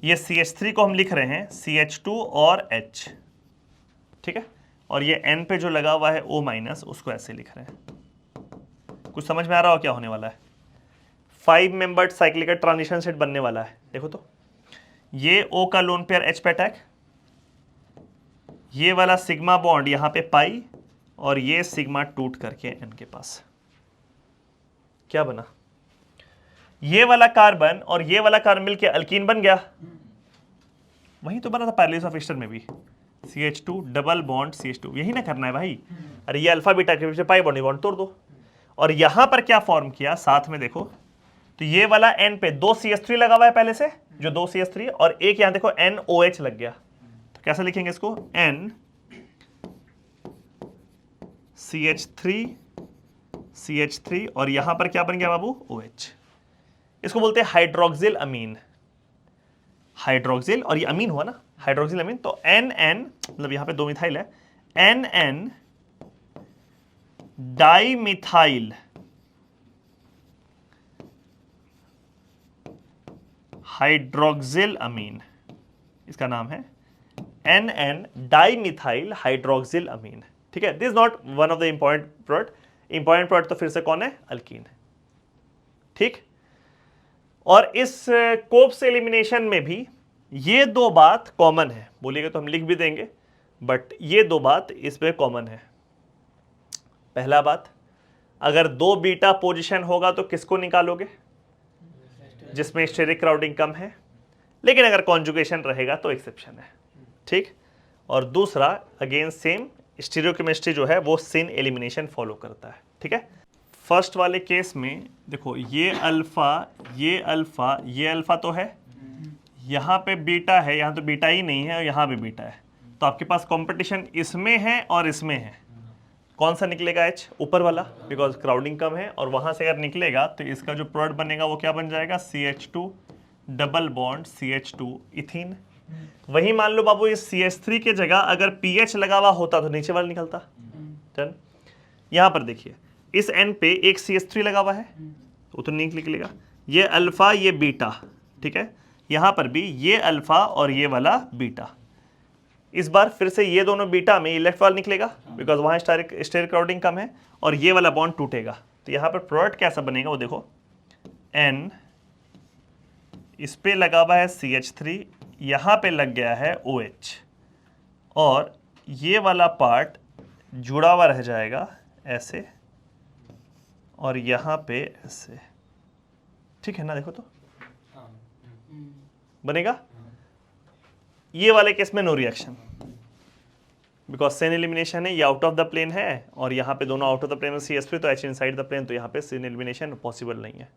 ये CH3 को हम लिख रहे हैं CH2 और H, ठीक है। और ये N पे जो लगा हुआ है O- उसको ऐसे लिख रहे हैं। कुछ समझ में आ रहा हो क्या होने वाला है? 5 मेंबर्ड साइक्लिकल ट्रांजिशन सेट बनने वाला है। देखो तो ये O का लोन पेयर H पे अटैक, ये वाला सिग्मा बॉन्ड यहां पे पाई, और ये सिग्मा टूट करके N के पास क्या बना, ये वाला कार्बन और ये वाला कार्बन मिलके अल्कीन बन गया। वही तो बना था पैरेलल ऑफ ईस्टर में भी, CH2 डबल बॉन्ड CH2, यही ना करना है भाई। अरे ये अल्फा बीटा के बीच में पाई बॉन्ड तोड़ दो। और यहां पर क्या फॉर्म किया साथ में देखो, तो ये वाला N पे 2 CH3 लगा हुआ है पहले से, जो 2 CH3, और एक यहां देखो NOH लग गया। तो कैसे लिखेंगे इसको, N CH3 और यहां पर क्या बन गया बाबू, OH। इसको बोलते हैं हाइड्रोक्सिल अमीन, हाइड्रोक्सिल, और ये अमीन हुआ ना, हाइड्रोक्सिल अमीन। तो NN, मतलब यहां पे 2 मिथाइल है, NN डाइमिथाइल हाइड्रोक्सिल अमीन, इसका नाम है NN डाइमिथाइल हाइड्रोक्सिल अमीन, ठीक है। This not one of the important product, important product तो फिर से कौन है, अल्कीन, ठीक। और इस कोप्स एलिमिनेशन में भी ये 2 बात कॉमन है, बोलिएगा तो हम लिख भी देंगे, बट ये 2 बात इसमें कॉमन है। पहला बात, अगर 2 बीटा पोजीशन होगा तो किसको निकालोगे, जिसमें स्टेरिक क्राउडिंग कम है, लेकिन अगर कॉन्जुगेशन रहेगा तो एक्सेप्शन है, ठीक। और दूसरा अगेन सेम स्टीरियोकेमिस्ट्री जो है वो सिन एलिमिनेशन फॉलो करता है, ठीक है। फर्स्ट वाले केस में देखो ये अल्फा, ये अल्फा, ये अल्फा तो है, यहाँ पे बीटा है, यहाँ तो बीटा ही नहीं है और यहाँ पे बीटा है, तो आपके पास कंपटीशन इसमें है और इसमें है। कौन सा निकलेगा H, ऊपर वाला, बिकॉज क्राउडिंग कम है, और वहां से अगर निकलेगा तो इसका जो प्रोडक्ट बनेगा वो क्या बन जाएगा, CH2 double bond CH2 ethene. वही मान लो बाबू इस CH3 के जगह अगर PH लगा हुआ होता तो नीचे वाला निकलता। डन। यहां पर देखिए इस N पे एक CH3 लगा हुआ है, वो तो नहीं निकलेगा, ये अल्फा ये बीटा, ठीक है। यहां पर भी ये अल्फा और ये वाला बीटा, इस बार फिर से ये दोनों बीटा में लेफ्ट वाला निकलेगा बिकॉज वहाँ स्टेरिक क्राउडिंग कम है और ये वाला बॉन्ड टूटेगा। तो यहाँ पर प्रोडक्ट कैसा बनेगा वो देखो, N इस पे लगा हुआ है CH3, यहाँ पे लग गया है OH और ये वाला पार्ट जुड़ा हुआ रह जाएगा ऐसे और यहाँ पे ऐसे, ठीक है ना? देखो तो बनेगा। ये वाले केस में no reaction because syn elimination है, ये आउट ऑफ द प्लेन है और यहाँ पे दोनों आउट ऑफ द प्लेन में CH3 तो H इनसाइड द प्लेन, तो यहाँ पे सेन एलिमिनेशन पॉसिबल नहीं है।